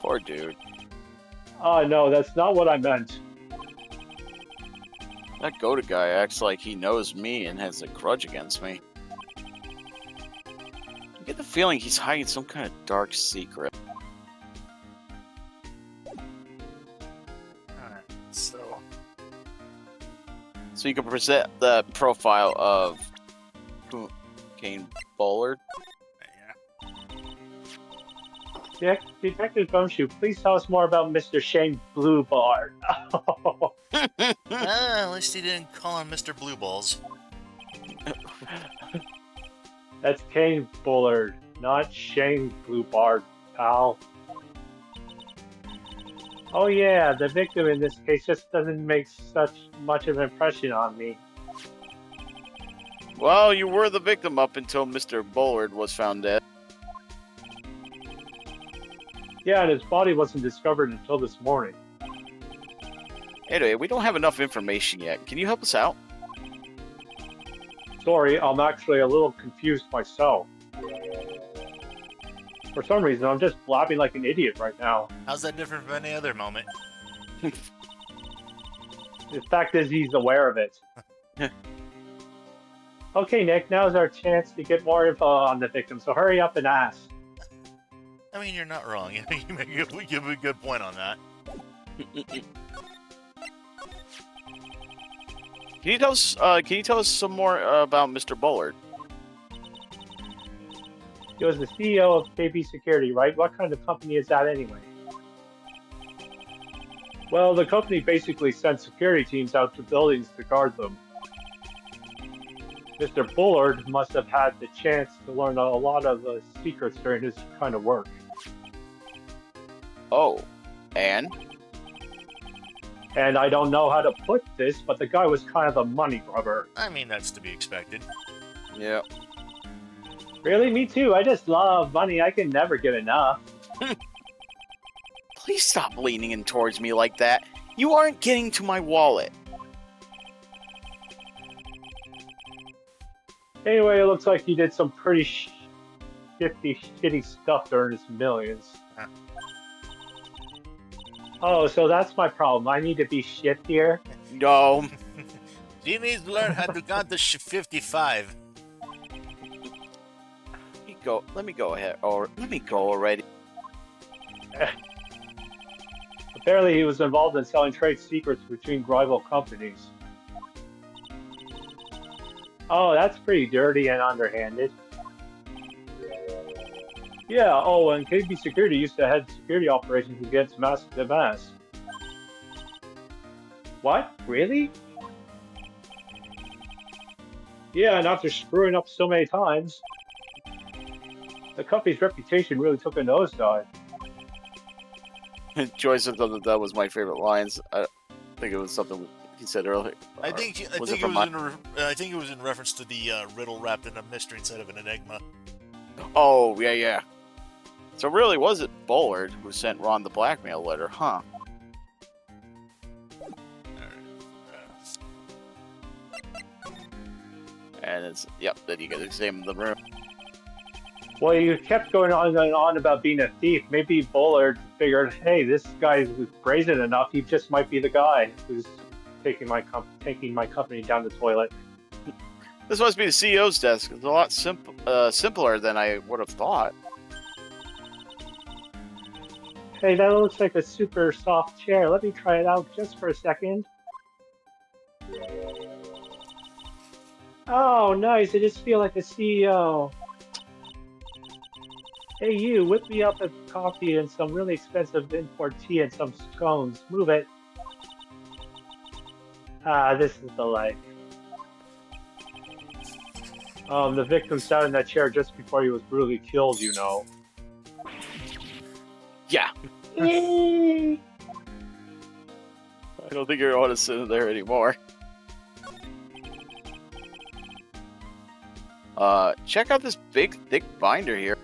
Poor dude. No, that's not what I meant. That Goda guy acts like he knows me and has a grudge against me. I get the feeling he's hiding some kind of dark secret. Alright, so you can present the profile of Kane Bullard. Yeah. Detective Gumshoe, please tell us more about Mr. Shane Bluebard. At least he didn't call him Mr. Blue Balls. That's Kane Bullard, not Shane Bluebard, pal. Oh yeah, the victim in this case just doesn't make such much of an impression on me. Well, you were the victim up until Mr. Bullard was found dead. Yeah, and his body wasn't discovered until this morning. Anyway, we don't have enough information yet. Can you help us out? Sorry, I'm actually a little confused myself. For some reason, I'm just blabbing like an idiot right now. How's that different from any other moment? The fact is, he's aware of it. Okay, Nick, now's our chance to get more info on the victim, so hurry up and ask. I mean, you're not wrong. You give a good point on that. Can you tell us some more about Mr. Bullard? He was the CEO of KB Security, right? What kind of company is that anyway? Well, the company basically sent security teams out to buildings to guard them. Mr. Bullard must have had the chance to learn a lot of the secrets during his kind of work. Oh, and? And I don't know how to put this, but the guy was kind of a money grubber. I mean, that's to be expected. Yeah. Really? Me too. I just love money. I can never get enough. Please stop leaning in towards me like that. You aren't getting to my wallet. Anyway, it looks like he did some pretty shitty stuff during his millions. Huh. Oh, so that's my problem. I need to be shiftier? No. He needs to learn how to count to 55. Let me go ahead, or let me go already. Apparently he was involved in selling trade secrets between rival companies. Oh, that's pretty dirty and underhanded. Yeah, oh, and KB Security used to head security operations against mass to mass. What? Really? Yeah, and after screwing up so many times, the company's reputation really took a nosedive. Joyce thought that was my favorite lines. I think it was something he said earlier. I think it was in reference to the riddle wrapped in a mystery instead of an enigma. Oh, yeah. So really, was it Bullard who sent Ron the blackmail letter, huh? And it's, yep, then you get to examine the room. Well, you kept going on and on about being a thief. Maybe Bullard figured, hey, this guy's brazen enough. He just might be the guy who's taking my company down the toilet. This must be the CEO's desk. It's a lot simpler than I would have thought. Hey, that looks like a super soft chair. Let me try it out just for a second. Oh, nice. I just feel like a CEO. Hey, you, whip me up a coffee and some really expensive import tea and some scones. Move it. Ah, this is the life. The victim sat in that chair just before he was brutally killed, you know. Yeah. Yay! I don't think you're going to sit in there anymore. Check out this big, thick binder here.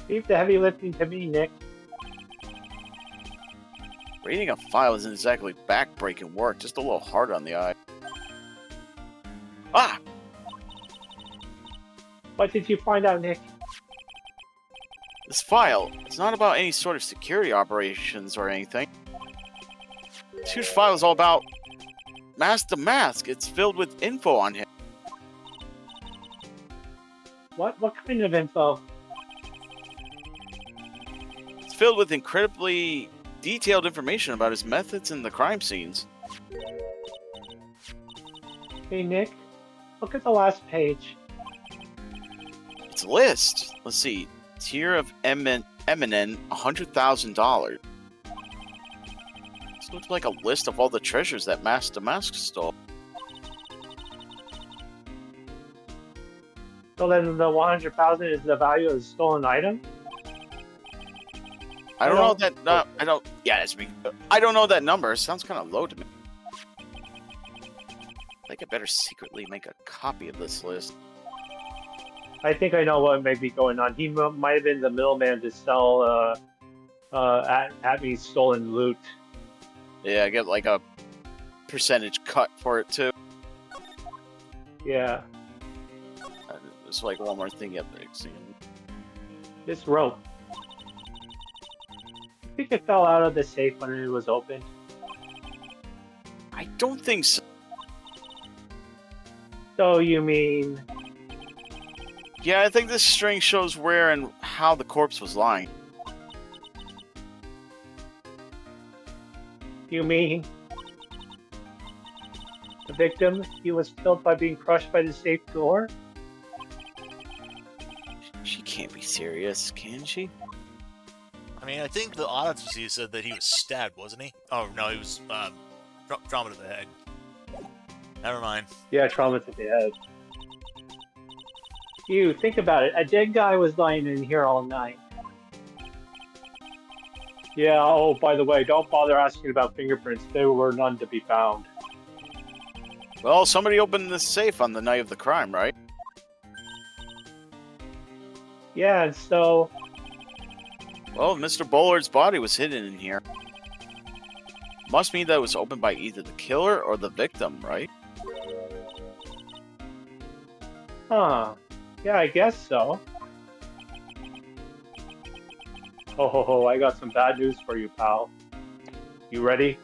Leave the heavy lifting to me, Nick. Reading a file isn't exactly back-breaking work, just a little hard on the eye. Ah! What did you find out, Nick? This file, it's not about any sort of security operations or anything. This huge file is all about Mask the Mask. It's filled with info on him. What kind of info? It's filled with incredibly detailed information about his methods in the crime scenes. Hey, Nick, look at the last page. It's a list. Let's see. Tier of Eminem, $100,000. This looks like a list of all the treasures that Mask the Mask stole. So then the 100,000 is the value of the stolen item? I don't know that. I don't. Yeah, that's me. I don't know that number. It sounds kind of low to me. I think I better secretly make a copy of this list. I think I know what may be going on. He might have been the middleman to sell at me stolen loot. Yeah, I get like a percentage cut for it too. Yeah. There's like one more thing up there. This rope. I think it fell out of the safe when it was opened. I don't think so. So you mean... Yeah, I think this string shows where and how the corpse was lying. You mean... the victim, he was killed by being crushed by the safe door? She can't be serious, can she? I mean, I think the autopsy said that he was stabbed, wasn't he? Oh, no, he was trauma to the head. Never mind. Yeah, trauma to the head. You, think about it. A dead guy was lying in here all night. Yeah, oh, by the way, don't bother asking about fingerprints. There were none to be found. Well, somebody opened this safe on the night of the crime, right? Yeah, and so... Well, Mr. Bullard's body was hidden in here. Must mean that it was opened by either the killer or the victim, right? Huh. Yeah, I guess so. Ho ho ho, I got some bad news for you, pal. You ready?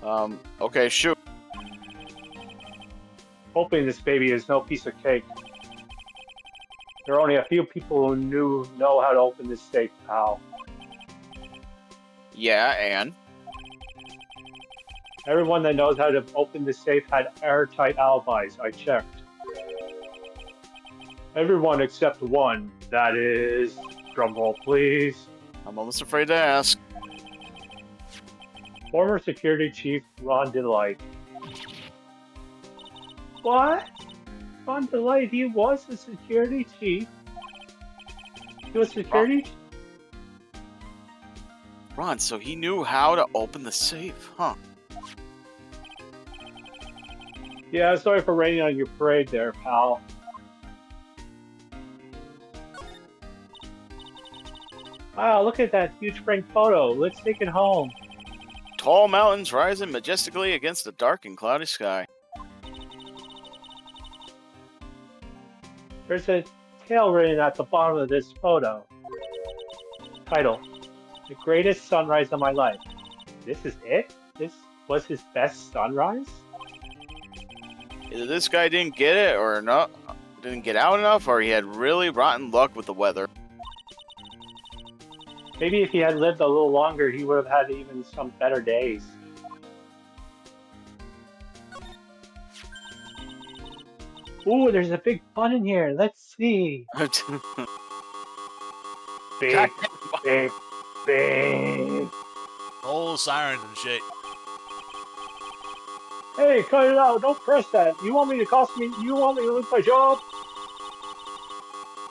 Okay, shoot. Opening this baby is no piece of cake. There are only a few people who know how to open this safe, pal. Yeah, and? Everyone that knows how to open this safe had airtight alibis, I checked. Everyone except one, that is... drumroll please. I'm almost afraid to ask. Former Security Chief Ron Delight. What? Ron Delight, he was the security chief. He was security? Ron, so he knew how to open the safe, huh? Yeah, sorry for raining on your parade there, pal. Wow, look at that huge framed photo. Let's take it home. Tall mountains rising majestically against a dark and cloudy sky. There's a tail written at the bottom of this photo. Title: The greatest sunrise of my life. This is it? This was his best sunrise? Either this guy didn't get it or not, didn't get out enough, or he had really rotten luck with the weather. Maybe if he had lived a little longer, he would have had even some better days. Ooh, there's a big bun in here. Let's see. Big, big, big. Whole sirens and shit. Hey, cut it out. Don't press that. You want me to cost me? You want me to lose my job?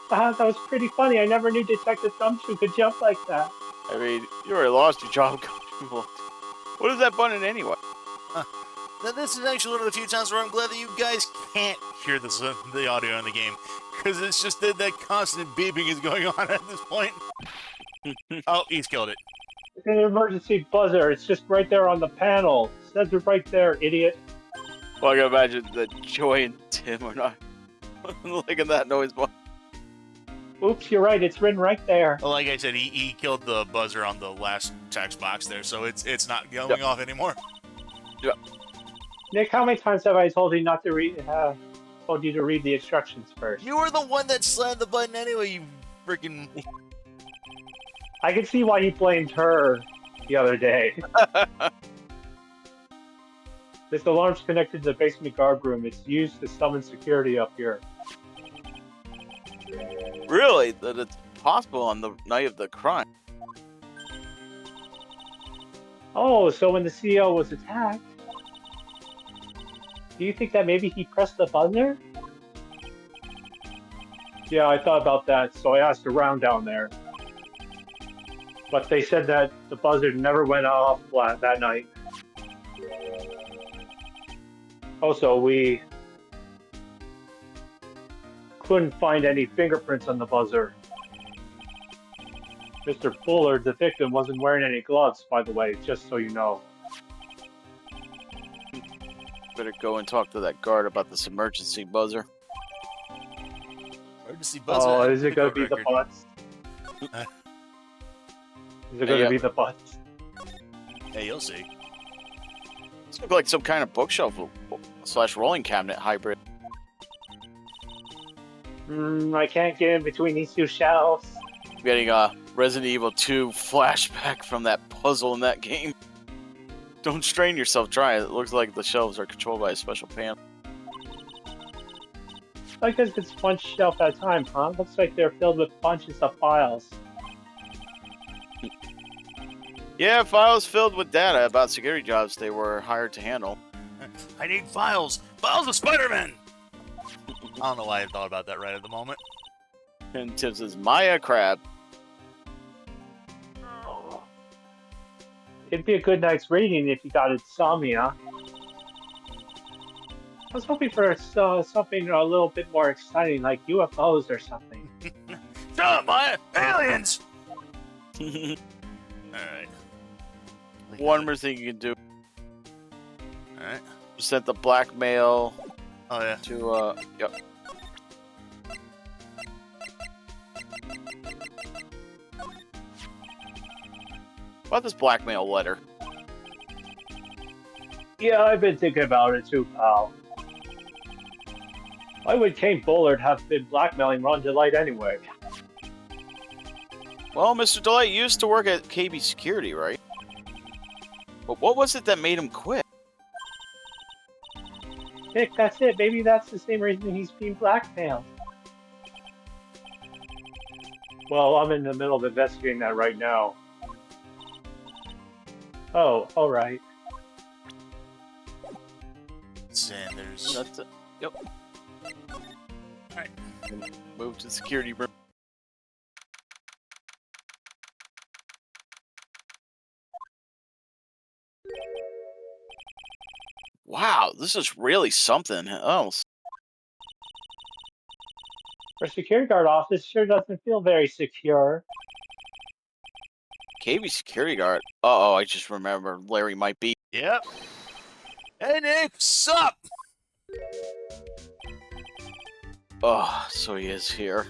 That was pretty funny. I never knew Detective Gumshoe could jump like that. I mean, you already lost your job. What is that button anyway? Now, this is actually one of the few times where I'm glad that you guys can't hear this, the audio in the game. Because it's just that constant beeping is going on at this point. Oh, he's killed it. It's an emergency buzzer. It's just right there on the panel. It says it right there, idiot. Well, I can imagine that Joy and Tim are not liking that noise button. Oops, you're right. It's written right there. Well, like I said, he killed the buzzer on the last text box there, so it's not going off anymore. Yep. Nick, how many times have I told you not to read? Told you to read the instructions first. You were the one that slammed the button anyway. You freaking. I can see why he blamed her the other day. This alarm's connected to the basement guard room. It's used to summon security up here. Really? That it's possible on the night of the crime? Oh, so when the CEO was attacked, do you think that maybe he pressed the buzzer? Yeah, I thought about that, so I asked around down there. But they said that the buzzer never went off that night. Also, we couldn't find any fingerprints on the buzzer. Mr. Bullard, the victim, wasn't wearing any gloves, by the way, just so you know. Better go and talk to that guard about this emergency buzzer. Emergency buzzer. Oh, is it going to be the butts? Is it going to be the butts? Hey, you'll see. This looks like some kind of bookshelf / rolling cabinet hybrid. I can't get in between these two shelves. I'm getting a Resident Evil 2 flashback from that puzzle in that game. Don't strain yourself, try it. It looks like the shelves are controlled by a special panel. I guess it's one shelf at a time, huh? Looks like they're filled with bunches of files. Yeah, files filled with data about security jobs they were hired to handle. I need files. Files of Spider-Man. I don't know why I thought about that right at the moment. And Tim says, Maya Crab. It'd be a good night's reading if you got insomnia. I was hoping for something a little bit more exciting, like UFOs or something. Shut up, Maya! Aliens! Alright. One more thing you can do. Alright. Sent the blackmail Oh, yeah. to, yep. About this blackmail letter. Yeah, I've been thinking about it too, pal. Why would Kane Bullard have been blackmailing Ron Delight anyway? Well, Mr. Delight used to work at KB Security, right? But what was it that made him quit? Nick, that's it. Maybe that's the same reason he's being blackmailed. Well, I'm in the middle of investigating that right now. Oh, alright. Sanders. That's it. Yep. Alright. Move to the security room. Wow, this is really something else. Our security guard office sure doesn't feel very secure. KB security guard. Uh-oh, I just remembered Larry might be. Yep. Hey, Nick, sup? Oh, so he is here.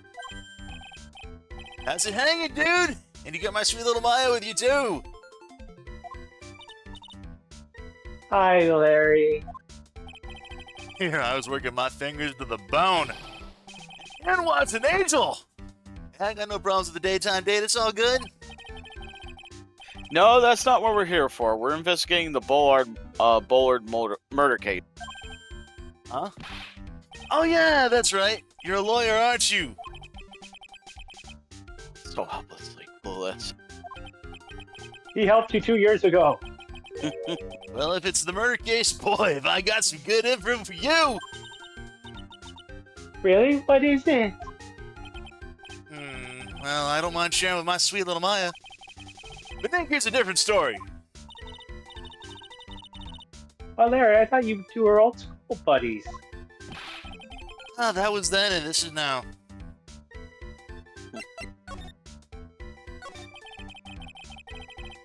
How's it hanging, dude? And you got my sweet little Maya with you, too. Hi, Larry. Here, I was working my fingers to the bone. And what's an angel? I got no problems with the daytime date. It's all good. No, that's not what we're here for. We're investigating the Bullard murder case. Huh? Oh, yeah, that's right. You're a lawyer, aren't you? So helplessly clueless. He helped you 2 years ago. Well, if it's the murder case, boy, have I got some good info for you. Really? What is it? Well, I don't mind sharing with my sweet little Maya. But Nick, here's a different story. Oh, Larry, I thought you two were old school buddies. Ah, that was then and this is now.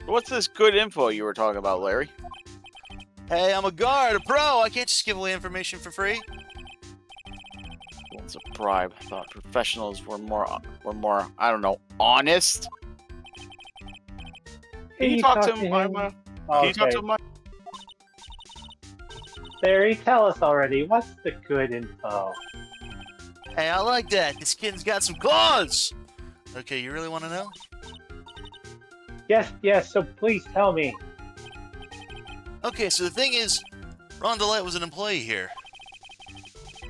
What's this good info you were talking about, Larry? Hey, I'm a guard, a pro. I can't just give away information for free. It's a bribe. I thought professionals were more, I don't know, honest. Can you talk to him, Maya? Can you talk to him, Maya? Larry, tell us already. What's the good info? Hey, I like that. This kid's got some claws. Okay, you really want to know? Yes, so please tell me. Okay, so the thing is, Ron DeLight was an employee here.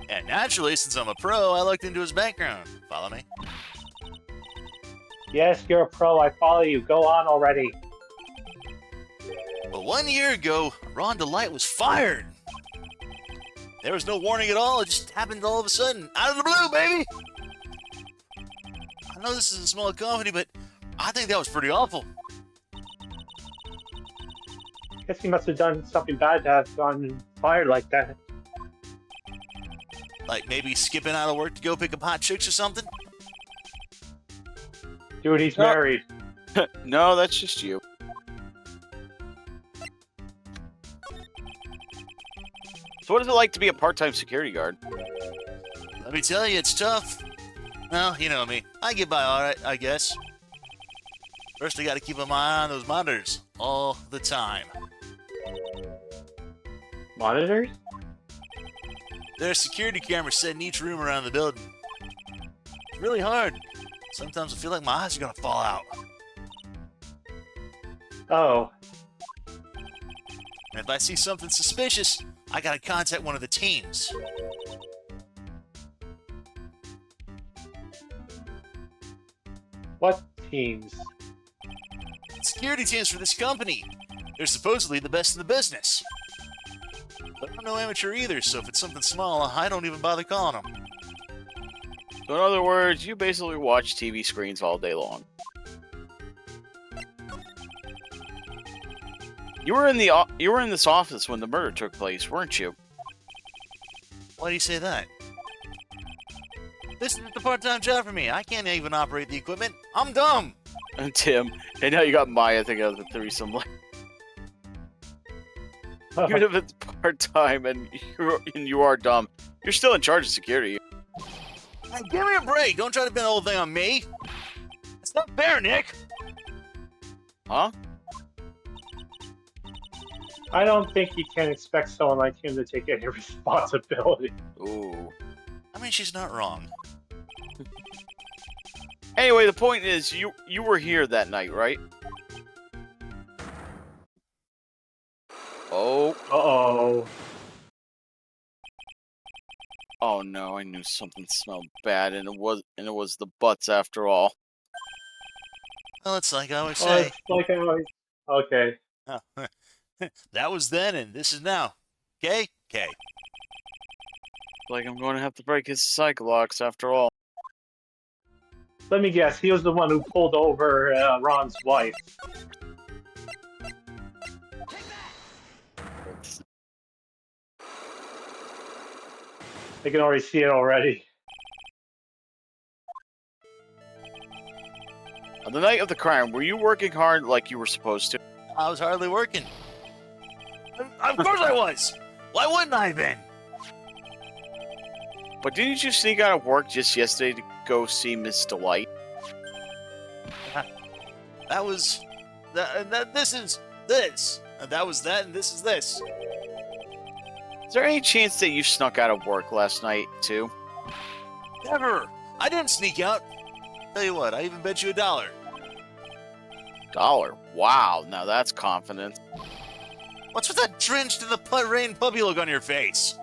And naturally, since I'm a pro, I looked into his background. Follow me? Yes, you're a pro. I follow you. Go on already. But 1 year ago, Ron DeLight was fired. There was no warning at all. It just happened all of a sudden. Out of the blue, baby! I know this is a small company, but I think that was pretty awful. Guess he must have done something bad to have gotten fired like that. Like maybe skipping out of work to go pick up hot chicks or something? Dude, he's No. married. No, that's just you. So what is it like to be a part-time security guard? Let me tell you, it's tough. Well, you know me. I get by alright, I guess. First, I gotta keep my eye on those monitors all the time. Monitors? There are security cameras set in each room around the building. It's really hard. Sometimes I feel like my eyes are gonna fall out. Oh, And if I see something suspicious, I gotta contact one of the teams. what teams? Security teams for this company. They're supposedly the best in the business. But I'm no amateur either, so if it's something small, I don't even bother calling them. So in other words, you basically watch TV screens all day long. You were in this office when the murder took place, weren't you? Why do you say that? This is the part-time job for me. I can't even operate the equipment. I'm dumb. And Tim, and now you got Maya thinking of the threesome. Even if it's part-time and you are dumb, you're still in charge of security. Hey, give me a break. Don't try to pin the whole thing on me. It's not fair, Nick. Huh? I don't think you can expect someone like him to take any responsibility. Ooh. I mean, she's not wrong. Anyway, the point is, you were here that night, right? Oh. Uh-oh. Oh no, I knew something smelled bad, and it was the butts after all. Well, it's like I always Oh, say. it's like I always... Okay. Oh, that was then, and this is now. Okay? Okay. Like I'm going to have to break his cycle locks after all. Let me guess, he was the one who pulled over Ron's wife. I can already see it already. On the night of the crime, were you working hard like you were supposed to? I was hardly working. Of course I was. Why wouldn't I have been? But didn't you sneak out of work just yesterday to go see Miss Delight? That was that. This is this. And that was that, and this is this. Is there any chance that you snuck out of work last night, too? Never. I didn't sneak out. Tell you what, I even bet you $1. $1? Wow, now that's confidence. What's with that drenched in the rain puppy look on your face?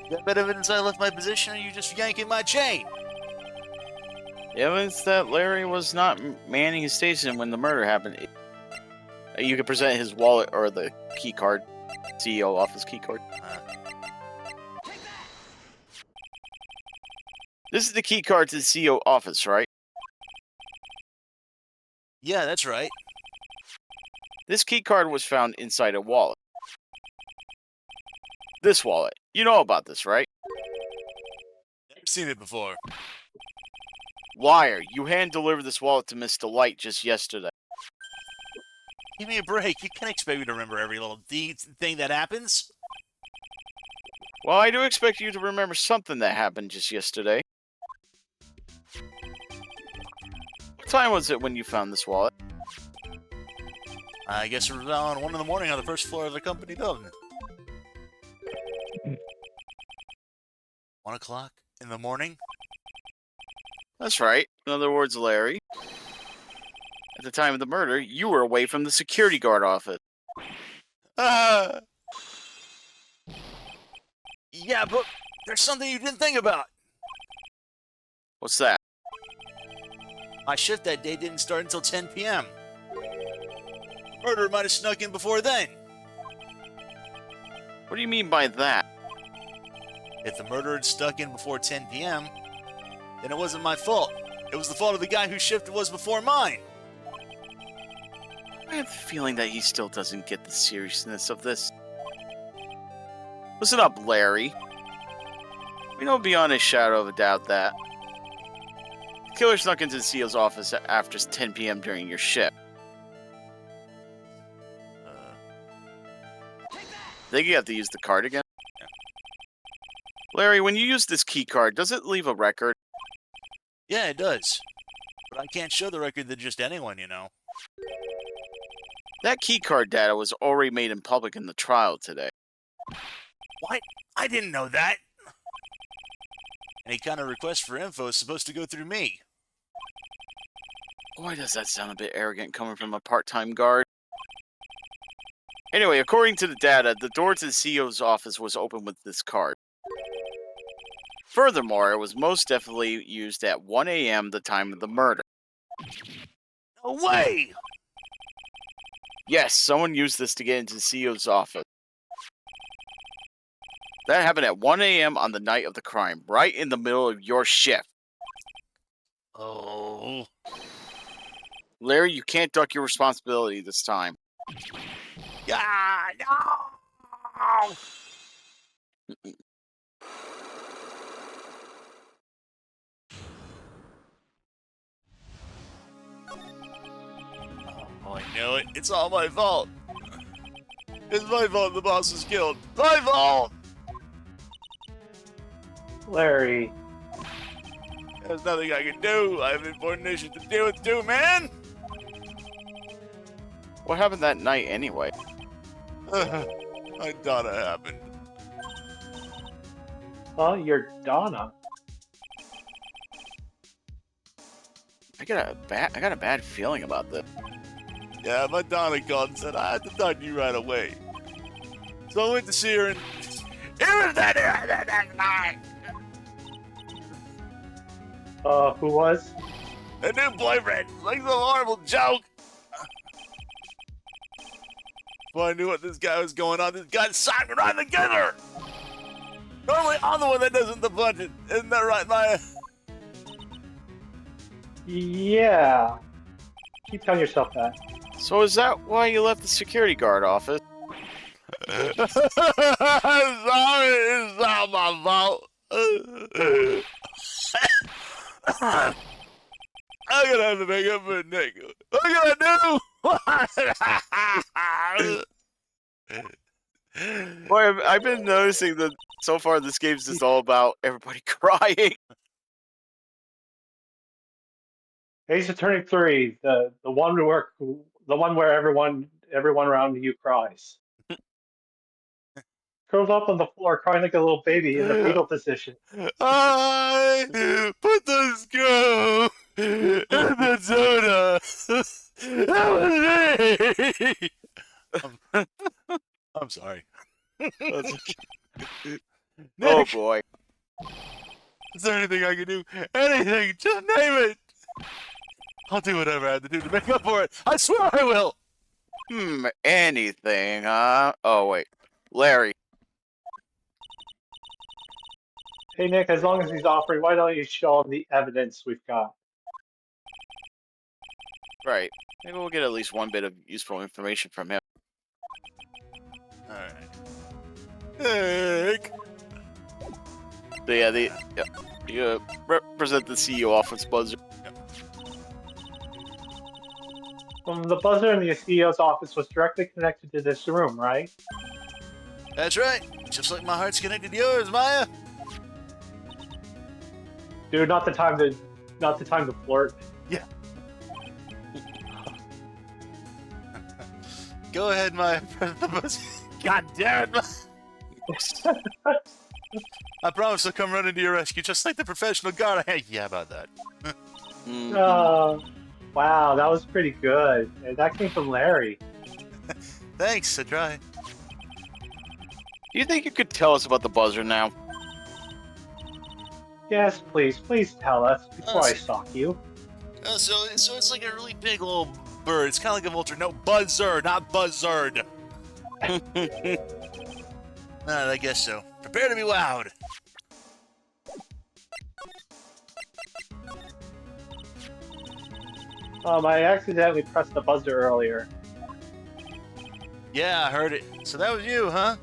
Got better evidence I left my position, or you just yanking my chain? The evidence that Larry was not manning his station when the murder happened. You could present his wallet or the key card. CEO office key card. This is the key card to the CEO office, right? Yeah, that's right. This key card was found inside a wallet. This wallet. You know about this, right? Never seen it before. Liar. You hand-delivered this wallet to Miss Delight just yesterday. Give me a break. You can't expect me to remember every little thing that happens. Well, I do expect you to remember something that happened just yesterday. What time was it when you found this wallet? I guess it was around 1 in the morning on the first floor of the company building. 1 o'clock in the morning? That's right. In other words, Larry, at the time of the murder, you were away from the security guard office. Yeah, but there's something you didn't think about. What's that? My shift that day didn't start until 10 p.m. Murderer might have snuck in before then. What do you mean by that? If the murderer had stuck in before 10 p.m., then it wasn't my fault. It was the fault of the guy whose shift it was before mine. I have the feeling that he still doesn't get the seriousness of this. Listen up, Larry. We know beyond a shadow of a doubt that the killer snuck into the CEO's office after 10 p.m. during your shift. Think you have to use the card again? Yeah. Larry, when you use this key card, does it leave a record? Yeah, it does. But I can't show the record to just anyone, you know. That key card data was already made in public in the trial today. What? I didn't know that. Any kind of request for info is supposed to go through me. Boy, does that sound a bit arrogant coming from a part-time guard. Anyway, according to the data, the door to the CEO's office was open with this card. Furthermore, it was most definitely used at 1 a.m. the time of the murder. No way! Yes, someone used this to get into the CEO's office. That happened at 1 a.m. on the night of the crime, right in the middle of your shift. Oh. Larry, you can't duck your responsibility this time. Yeah, no! Oh, I know it. It's all my fault. It's my fault the boss was killed. My fault! Larry. There's nothing I can do. I have important issues to deal with too, man! What happened that night anyway? I thought it happened. Oh, you're Donna. I got a bad feeling about this. Yeah, my Donna called and said I had to talk to you right away. So I went to see her and it was that night. Who was? A new boyfriend. Like some horrible joke. Well, I knew what this guy was going on. This guy signed me right together. Normally, I'm the one that doesn't the budget. Isn't that right, Maya? Yeah. Keep telling yourself that. So is that why you left the security guard office? I'm sorry, it's not my fault. I'm gonna have to make up for Nick. What can I do? Boy, I've been noticing that so far this game's just all about everybody crying. Ace Attorney 3, the one where everyone around you cries. Curled up on the floor, crying like a little baby in the fetal position. I put the screw in the soda. That was me. I'm sorry. Oh Nick, boy. is there anything I can do? Anything, just name it. I'll do whatever I have to do to make up for it. I swear I will. Anything, huh? Oh, wait. Larry. Hey Nick, as long as he's offering, why don't you show him the evidence we've got? Right. Maybe we'll get at least one bit of useful information from him. Alright. Nick. So yeah, you represent the CEO office buzzer. The buzzer in the CEO's office was directly connected to this room, right? That's right. Just like my heart's connected to yours, Maya. Dude, not the time to flirt. Yeah. Go ahead, Maya. God damn it. I promise I'll come running to your rescue, just like the professional guard I had. Yeah, about that. Wow, that was pretty good. And that came from Larry. Thanks, I tried. Do you think you could tell us about the buzzer now? Yes, please tell us before I stalk you. So it's like a really big little bird. It's kind of like a vulture. No, buzzer, not buzzard. I guess so. Prepare to be wowed. I accidentally pressed the buzzer earlier. Yeah, I heard it. So that was you, huh?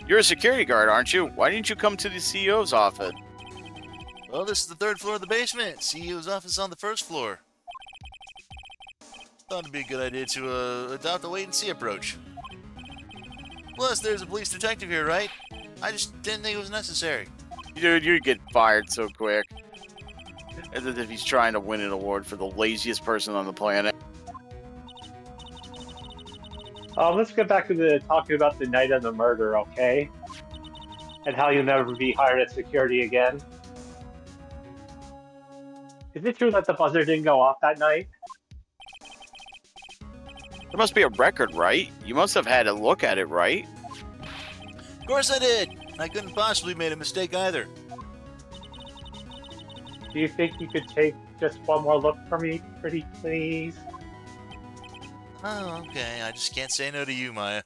You're a security guard, aren't you? Why didn't you come to the CEO's office? Well, this is the third floor of the basement. CEO's office is on the first floor. Thought it'd be a good idea to adopt a wait-and-see approach. Plus, there's a police detective here, right? I just didn't think it was necessary. Dude, you get fired so quick. As if he's trying to win an award for the laziest person on the planet. Let's get back to talking about the night of the murder, okay? And how you'll never be hired at security again. Is it true that the buzzer didn't go off that night? There must be a record, right? You must have had a look at it, right? Of course I did. I couldn't possibly made a mistake either. Do you think you could take just one more look for me, pretty please? Oh, okay. I just can't say no to you, Maya.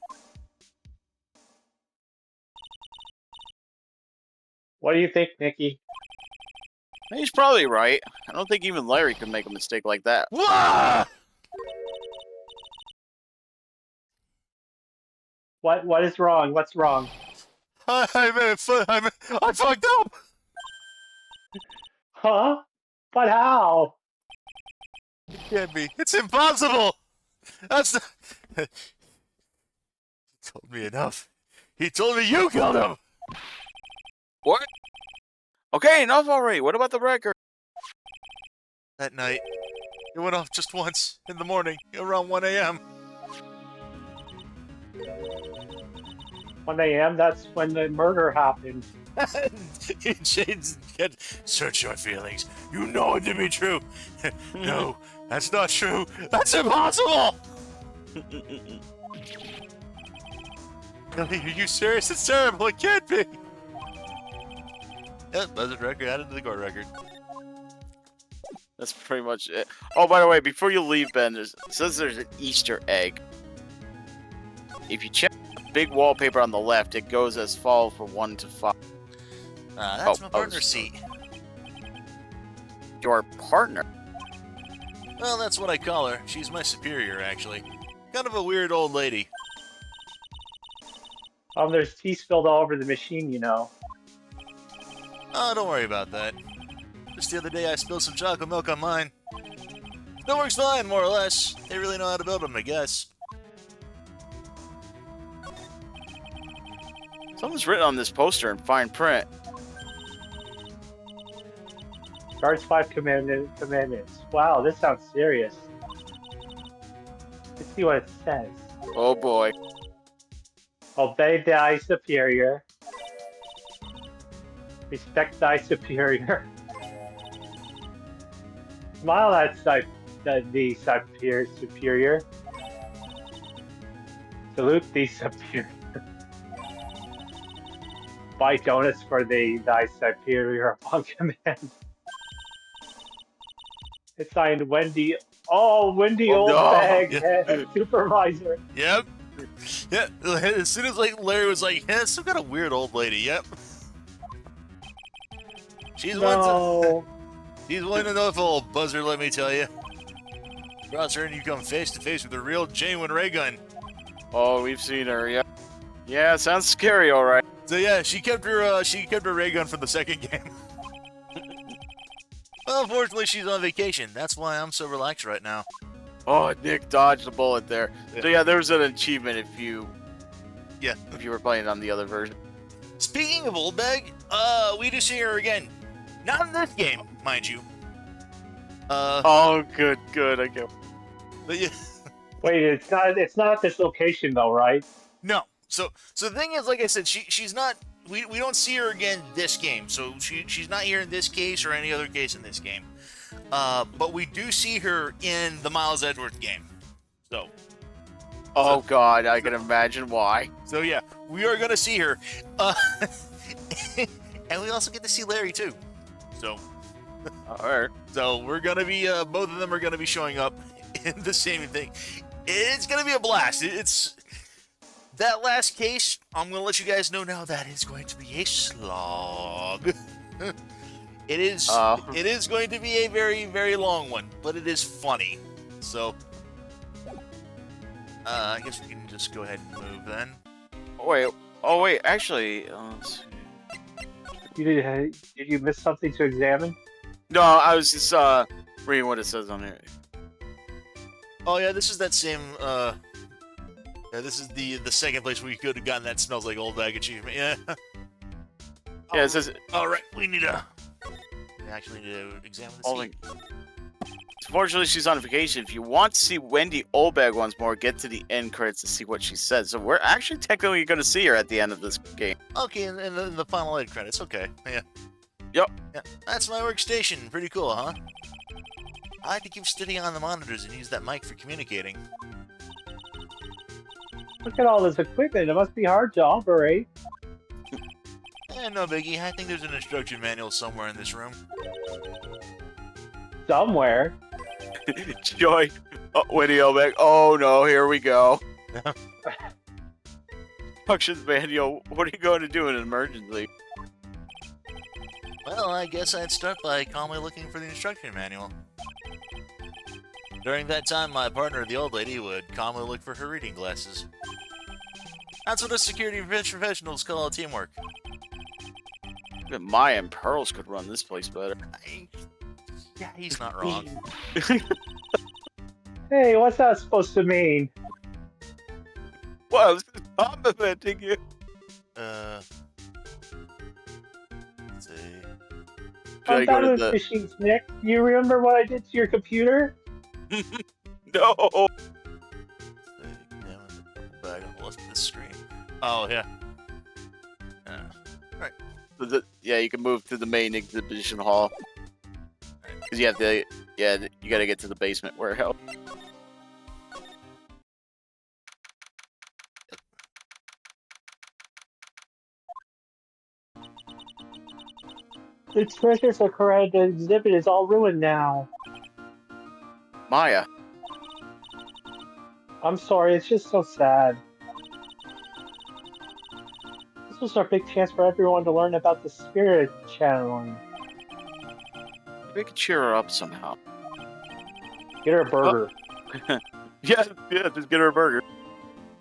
What do you think, Nikki? He's probably right. I don't think even Larry could make a mistake like that. Wah! What is wrong? What's wrong? I fucked up! Huh? But how? It can't be. It's impossible! That's the... He told me enough. He told me you killed him! What? Okay, enough already. What about the record? That night, it went off just once, in the morning, around 1 a.m. 1 a.m.? That's when the murder happened. James, search your feelings. You know it to be true. No, that's not true. That's impossible! Are you serious? It's terrible. It can't be. Yep, buzzard record added to the court record. That's pretty much it. Oh, by the way, before you leave, Ben, it says there's an Easter egg. If you check the big wallpaper on the left, it goes as follows for 1 to 5. That's my partner's seat. Your partner? Well, that's what I call her. She's my superior, actually. Kind of a weird old lady. There's tea spilled all over the machine, you know. Oh, don't worry about that. Just the other day I spilled some chocolate milk on mine. It works fine, more or less. They really know how to build them, I guess. Something's written on this poster in fine print. Guards 5 commandments. Wow, this sounds serious. Let's see what it says. Oh boy. Obey thy superior. Respect thy superior. Smile at the superior. Salute the superior. Buy donuts for thy superior upon command. It's signed Wendy. Oh, Wendy Oh, Old no. Bag Yeah. Supervisor. Yep. Yeah, as soon as like Larry was like, yeah, some kind of weird old lady, yep. She's No. she's one to know if a little buzzer, let me tell you. Cross her and you come face to face with a real genuine ray gun. Oh, we've seen her, yeah. Yeah, sounds scary, alright. So yeah, she kept her ray gun for the second game. Well, unfortunately, she's on vacation. That's why I'm so relaxed right now. Oh, Nick dodged a bullet there. Yeah. So yeah, there was an achievement if you Yeah. were playing on the other version. Speaking of old bag, we do see her again. Not in this game, mind you. Oh, good. I go. But yeah. Wait, it's not at this location though, right? No. So the thing is, like I said, she's not. We don't see her again this game. So she's not here in this case or any other case in this game. But we do see her in the Miles Edgeworth game. So. Oh God, I can imagine why. So yeah, we are gonna see her, and we also get to see Larry too. So. Alright. So we're gonna be both of them are gonna be showing up in the same thing. It's gonna be a blast. It's that last case. I'm gonna let you guys know now that is going to be a slog. It is. It is going to be a very, very long one, but it is funny. So I guess we can just go ahead and move then. Oh wait. Actually, let's see. Did you miss something to examine? No, I was just reading what it says on here. Oh yeah, this is that same. Yeah, this is the second place we could have gotten that smells like old bag achievement. Yeah. Yeah, it says. All right, we actually need to examine the Oh, scene. Unfortunately, she's on vacation. If you want to see Wendy Oldbag once more, get to the end credits to see what she said. So we're actually technically going to see her at the end of this game. Okay, in the final end credits. Okay, yeah. Yep. Yeah, that's my workstation. Pretty cool, huh? I like to keep steady on the monitors and use that mic for communicating. Look at all this equipment. It must be hard to operate. No biggie. I think there's an instruction manual somewhere in this room. Somewhere. Joy. Oh, Wendy Oldbag. Oh no, here we go. Instructions manual. What are you going to do in an emergency? Well, I guess I'd start by calmly looking for the instruction manual. During that time, my partner, the old lady, would calmly look for her reading glasses. That's what us security professionals call teamwork. Even Maya and Pearls could run this place better. Yeah, he's not wrong. Hey, what's that supposed to mean? Well, I was just complimenting you. Let's see. Should I I'm go done to with the... machines, Nick. You remember what I did to your computer? No. Back on the left of the screen. Oh yeah. Right. Yeah, you can move to the main exhibition hall. Because you have to, yeah, you gotta get to the basement warehouse. The treasure for correct exhibit is all ruined now. Maya. I'm sorry, it's just so sad. This was our big chance for everyone to learn about the spirit channeling. We could cheer her up somehow. Get her a burger. Yeah, just get her a burger.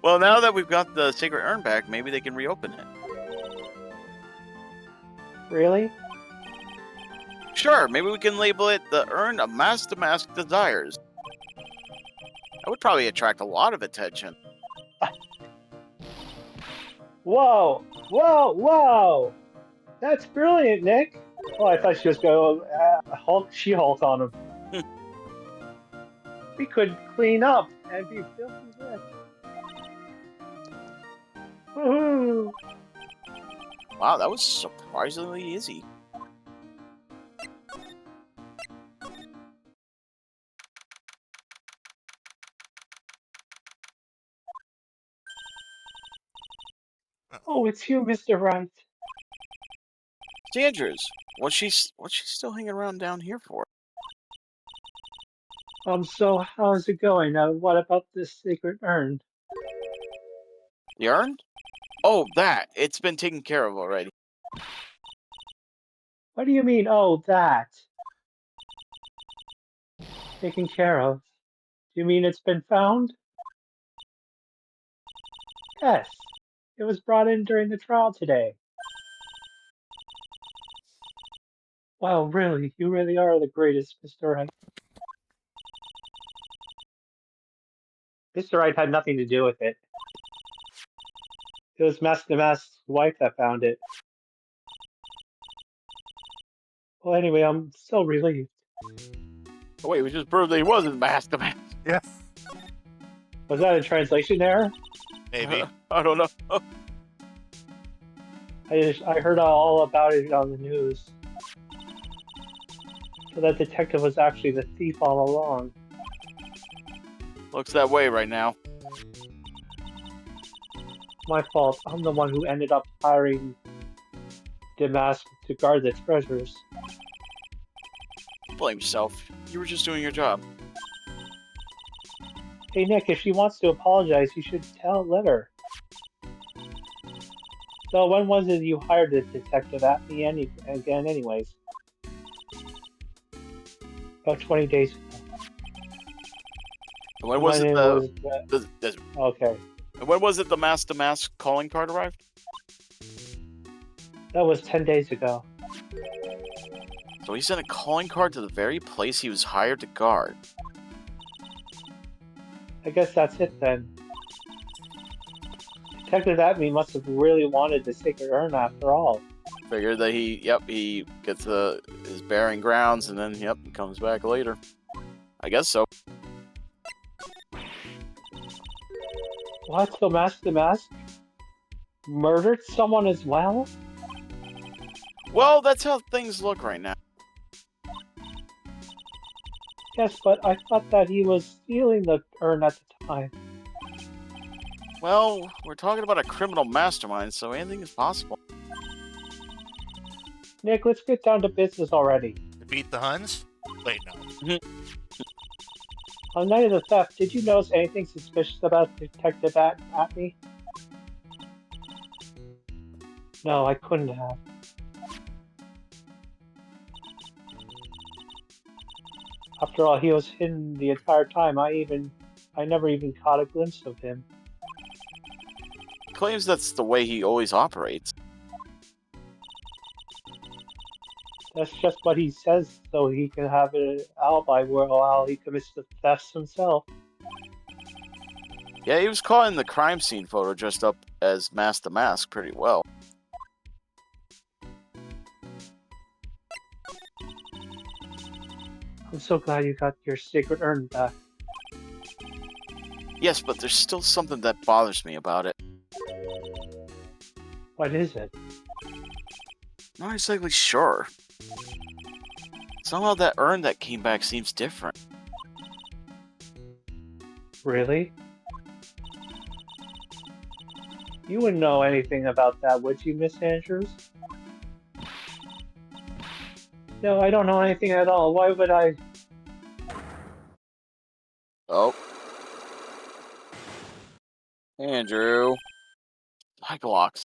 Well, now that we've got the sacred urn back, maybe they can reopen it. Really? Sure, maybe we can label it the Urn of Master Mask Desires. That would probably attract a lot of attention. Whoa! Whoa! Whoa! That's brilliant, Nick. Oh, I thought she was going Hulk. She Hulk on him. We could clean up and be filthy rich. Woohoo! Wow, that was surprisingly easy. Oh, it's you, Mr. Wright. Sanders, what's she still hanging around down here for? So how's it going? What about this sacred urn? The urn? Oh, that. It's been taken care of already. What do you mean, oh, that? Taken care of? Do you mean it's been found? Yes. It was brought in during the trial today. Wow, really? You really are the greatest, Mr. Wright. Mr. Wright had nothing to do with it. It was Master Mask's wife that found it. Well, anyway, I'm so relieved. Oh, wait, we just proved that he wasn't Master Mask. Yeah. Was that a translation error? Maybe. I don't know. I heard all about it on the news. So that detective was actually the thief all along. Looks that way right now. My fault. I'm the one who ended up hiring Damask to guard the treasures. Blame yourself. You were just doing your job. Hey Nick, if she wants to apologize, you should let her. So when was it you hired the detective at me again anyways? About 20 days ago. And when was it Okay. And when was it the Master Mask calling card arrived? That was 10 days ago. So he sent a calling card to the very place he was hired to guard. I guess that's it then. Detective Atme must have really wanted the sacred urn after all. Figured that he gets his bearing grounds and then, he comes back later. I guess so. What? So Master Mask murdered someone as well? Well, that's how things look right now. Yes, but I thought that he was stealing the urn at the time. Well, we're talking about a criminal mastermind, so anything is possible. Nick, let's get down to business already. Defeat the Huns? Wait, no. On the night of the theft, did you notice anything suspicious about Detective Atme? No, I couldn't have. After all, he was hidden the entire time. I never even caught a glimpse of him. Claims that's the way he always operates. That's just what he says, so he can have an alibi while he commits the thefts himself. Yeah, he was caught in the crime scene photo dressed up as Master Mask pretty well. I'm so glad you got your sacred urn back. Yes, but there's still something that bothers me about it. What is it? Not exactly sure. Somehow that urn that came back seems different. Really? You wouldn't know anything about that, would you, Miss Andrews? No, I don't know anything at all. Why would I? Oh. Andrew. Blocks.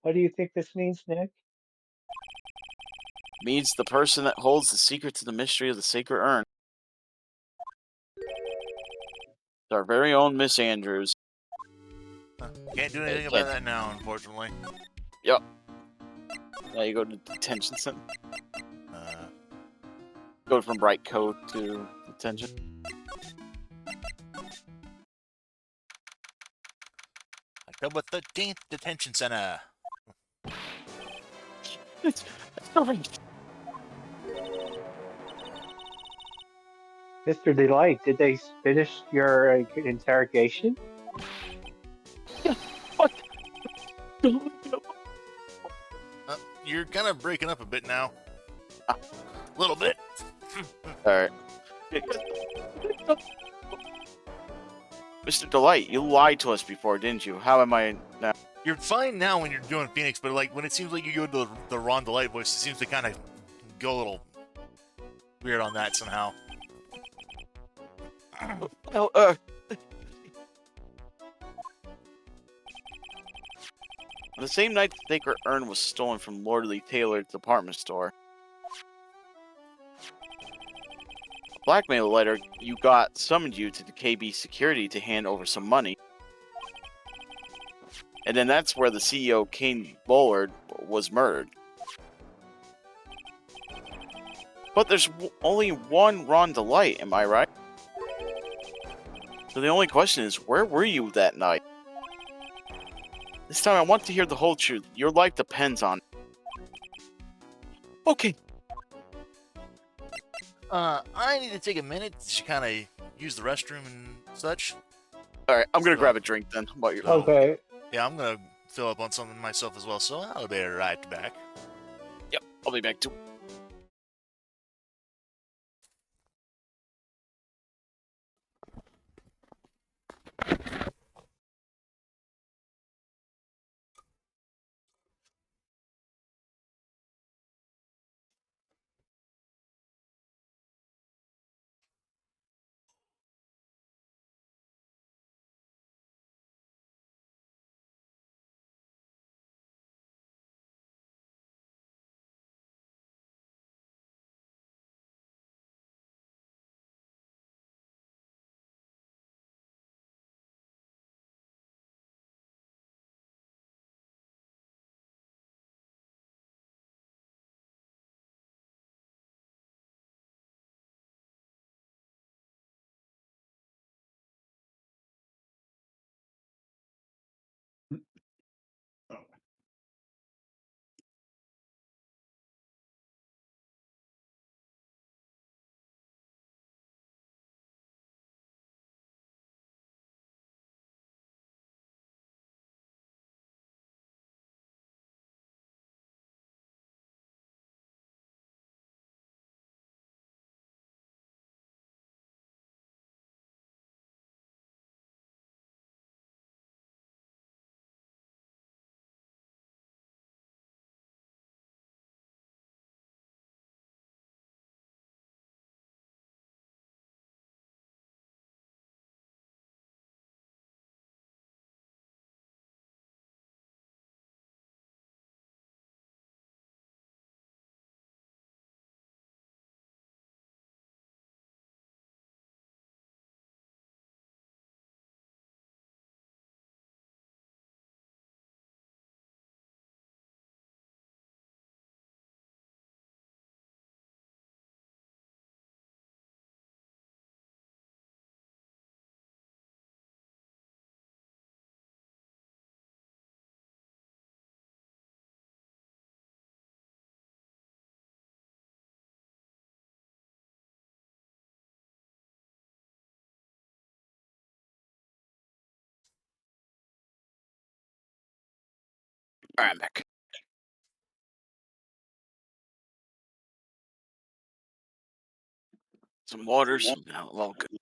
What do you think this means, Nick? Means the person that holds the secret to the mystery of the sacred urn. Our very own Miss Andrews. Can't do anything about that now, unfortunately. Yep. Now you go to detention center. Go from bright coat to detention. October 13th, detention center. It's not Mr. Delight, did they finish your interrogation? what? You're kind of breaking up a bit now. Ah. A little bit. Alright. Mr. Delight, you lied to us before, didn't you? How am I now? You're fine now when you're doing Phoenix, but like when it seems like you go to the Ron Delight voice, it seems to kind of go a little weird on that somehow. Well, on the same night the sacred urn was stolen from Lordly Taylor's department store, a blackmail letter you got summoned you to the KB security to hand over some money. And then that's where the CEO, Kane Bullard, was murdered. But there's only one Ron Delight, am I right? So the only question is, where were you that night? This time I want to hear the whole truth. Your life depends on it. Okay. I need to take a minute to kind of use the restroom and such. Alright, I'm gonna grab a drink then. How about you? Okay. Yeah, I'm gonna fill up on something myself as well, so I'll be right back. Yep, I'll be back too. Alright, I'm back. Some water, some all good.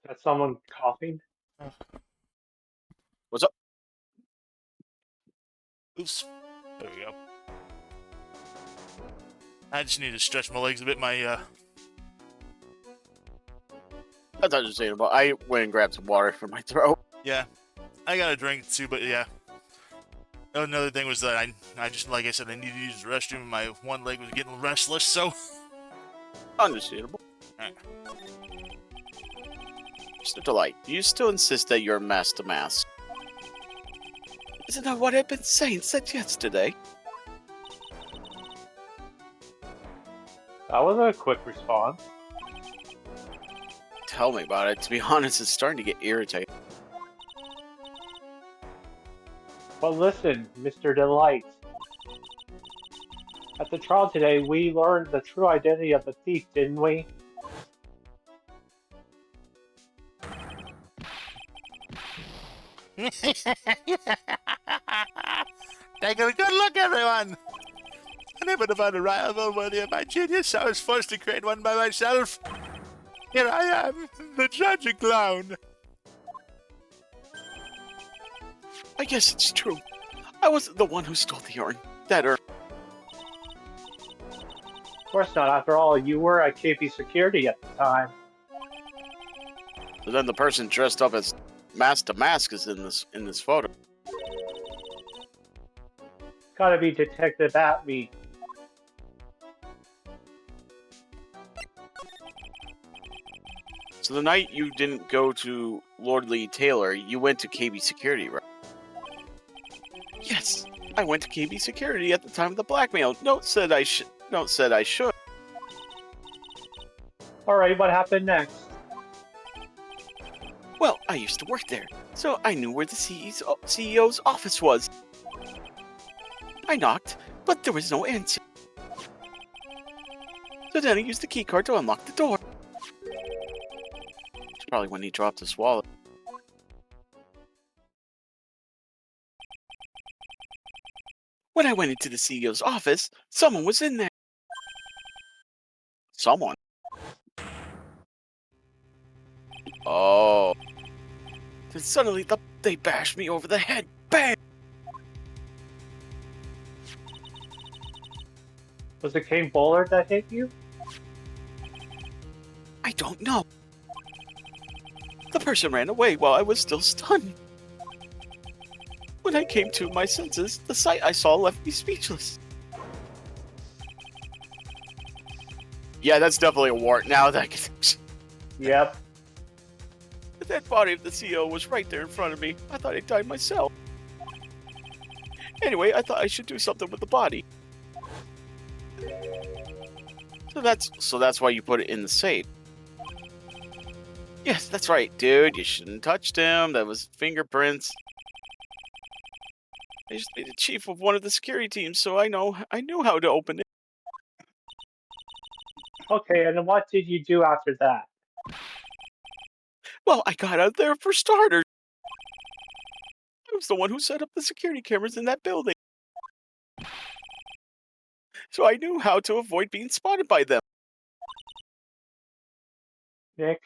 That's someone coughing. What's up? Oops. There we go. I just need to stretch my legs a bit. That's understandable. I went and grabbed some water for my throat. Yeah, I got a drink too, but yeah. Another thing was that I just, like I said, I needed to use the restroom. My one leg was getting restless, so. Understandable. Alright. Mr. Delight, do you still insist that you're mask to mask? Isn't that what I've been saying since yesterday? That was a quick response. Tell me about it. To be honest, it's starting to get irritating. But listen, Mr. Delight. At the trial today, we learned the true identity of the thief, didn't we? Take a good look, everyone! Unable to find a rival worthy of my genius, I was forced to create one by myself. Here I am, the tragic clown. I guess it's true. I wasn't the one who stole the urn. That urn. Of course not. After all, you were at KP Security at the time. But then the person dressed up as mask to mask is in this photo. Gotta be Detective Atme. So the night you didn't go to Lord Lee Taylor, you went to KB Security, right? Yes, I went to KB Security at the time of the blackmail. Note said I should. Alright, what happened next? Well, I used to work there, so I knew where the CEO's office was. I knocked, but there was no answer. So then I used the keycard to unlock the door. It's probably when he dropped his wallet. When I went into the CEO's office, someone was in there. Someone? Oh. Then suddenly they bashed me over the head. Bang! Was it Kane Bowler that hit you? I don't know. The person ran away while I was still stunned. When I came to my senses, the sight I saw left me speechless. Yeah, that's definitely a wart now. Yep. The dead body of the CEO was right there in front of me. I thought I died myself. Anyway, I thought I should do something with the body. So that's why you put it in the safe. Yes, that's right, dude. You shouldn't have touched him. That was fingerprints. I used to be the chief of one of the security teams, so I knew how to open it. Okay, and then what did you do after that? Well, I got out there for starters. I was the one who set up the security cameras in that building. So I knew how to avoid being spotted by them. Nick?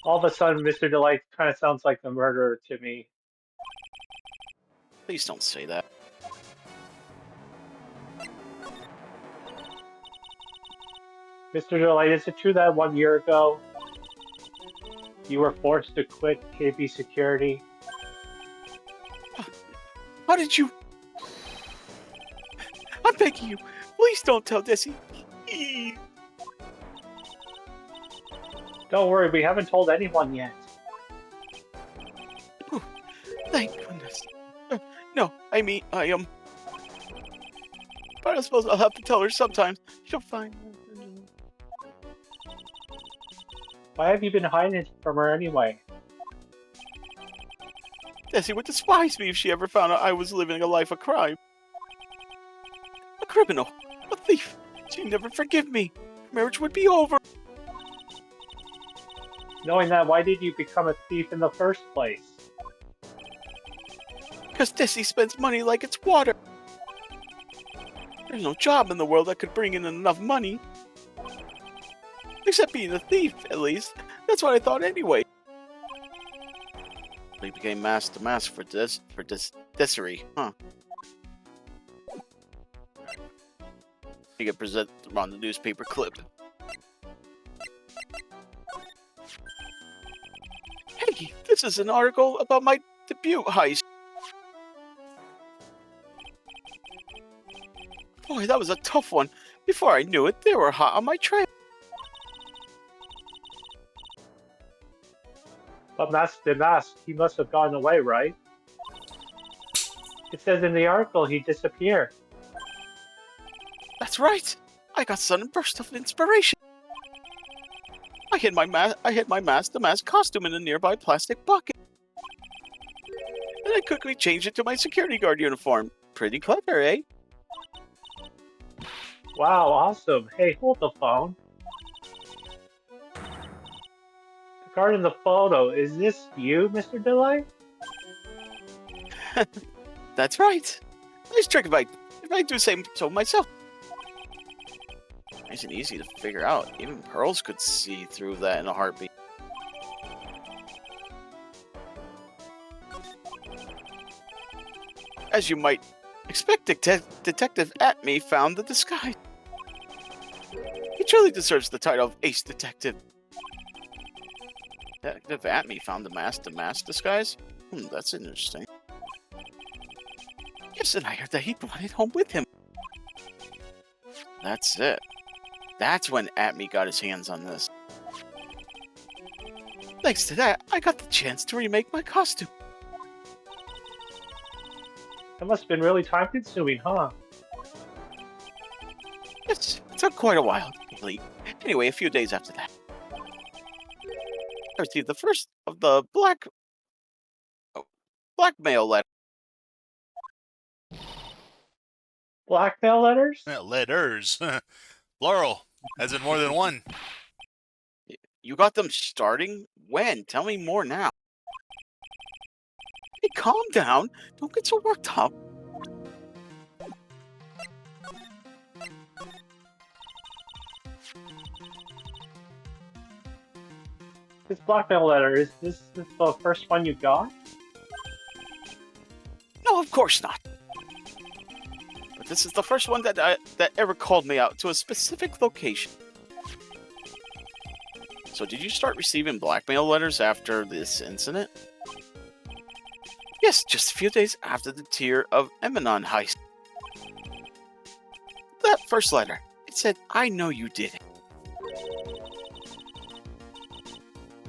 All of a sudden, Mr. Delight kind of sounds like the murderer to me. Please don't say that. Mr. Delight, is it true that 1 year ago you were forced to quit KP Security? How did you... I'm begging you, please don't tell Desi. Please. Don't worry, we haven't told anyone yet. Oh, thank goodness. No, I mean, I am... But I suppose I'll have to tell her sometimes. She'll find... Why have you been hiding it from her anyway? Desi would despise me if she ever found out I was living a life of crime. A criminal. A thief. She'd never forgive me. Marriage would be over. Knowing that, why did you become a thief in the first place? Because Desi spends money like it's water. There's no job in the world that could bring in enough money. Except being a thief, at least. That's what I thought anyway. He became mask to mask for Desiree, huh? He could present on the newspaper clip. Hey, this is an article about my debut heist. Boy, that was a tough one. Before I knew it, they were hot on my trail. But the mask, he must have gotten away, right? It says in the article he disappeared. That's right. I got sudden burst of inspiration. I hid my mask to mask costume in a nearby plastic bucket. And I quickly changed it to my security guard uniform. Pretty clever, eh? Wow, awesome. Hey, hold the phone. Regarding the photo, is this you, Mr. Delay? That's right. Nice trick if I do say so myself. Nice and easy to figure out. Even Pearls could see through that in a heartbeat. As you might expect, Detective Atme found the disguise. He truly deserves the title of Ace Detective. Detective Atme found the mask-to-mask disguise? That's interesting. Yes, and I heard that he brought it home with him. That's it. That's when Atme got his hands on this. Thanks to that, I got the chance to remake my costume. That must have been really time-consuming, huh? Yes, it took quite a while to complete. Anyway, a few days after that, I received the first of the blackmail letter. Blackmail letters? Letters. Plural. As in more than one. You got them starting? When? Tell me more now. Hey, calm down. Don't get so worked up. This blackmail letter, is this the first one you got? No, of course not. But this is the first one that ever called me out to a specific location. So did you start receiving blackmail letters after this incident? Yes, just a few days after the Tear of Eminon heist. That first letter, it said, I know you did it.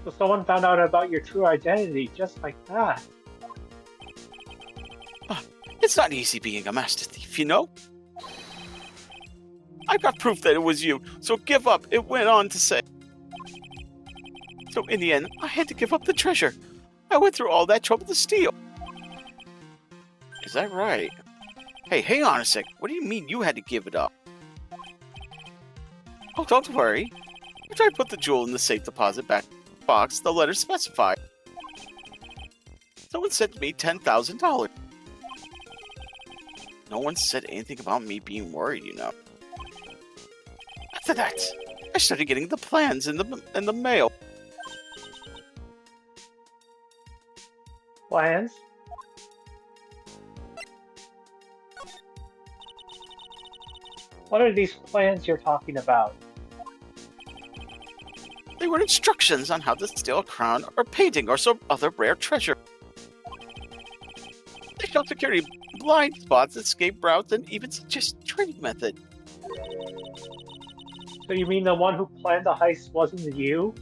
So someone found out about your true identity just like that. It's not easy being a master thief, you know? I got proof that it was you, so give up, it went on to say. So in the end, I had to give up the treasure. I went through all that trouble to steal. Is that right? Hey, hang on a sec. What do you mean you had to give it up? Oh, don't worry. After I put the jewel in the safe deposit box the letter specified, someone sent me $10,000. No one said anything about me being worried, you know. After that, I started getting the plans in the mail. Plans? What are these plans you're talking about? They were instructions on how to steal a crown or painting or some other rare treasure. They showed security blind spots, escape routes, and even suggest training method. So you mean the one who planned the heist wasn't you?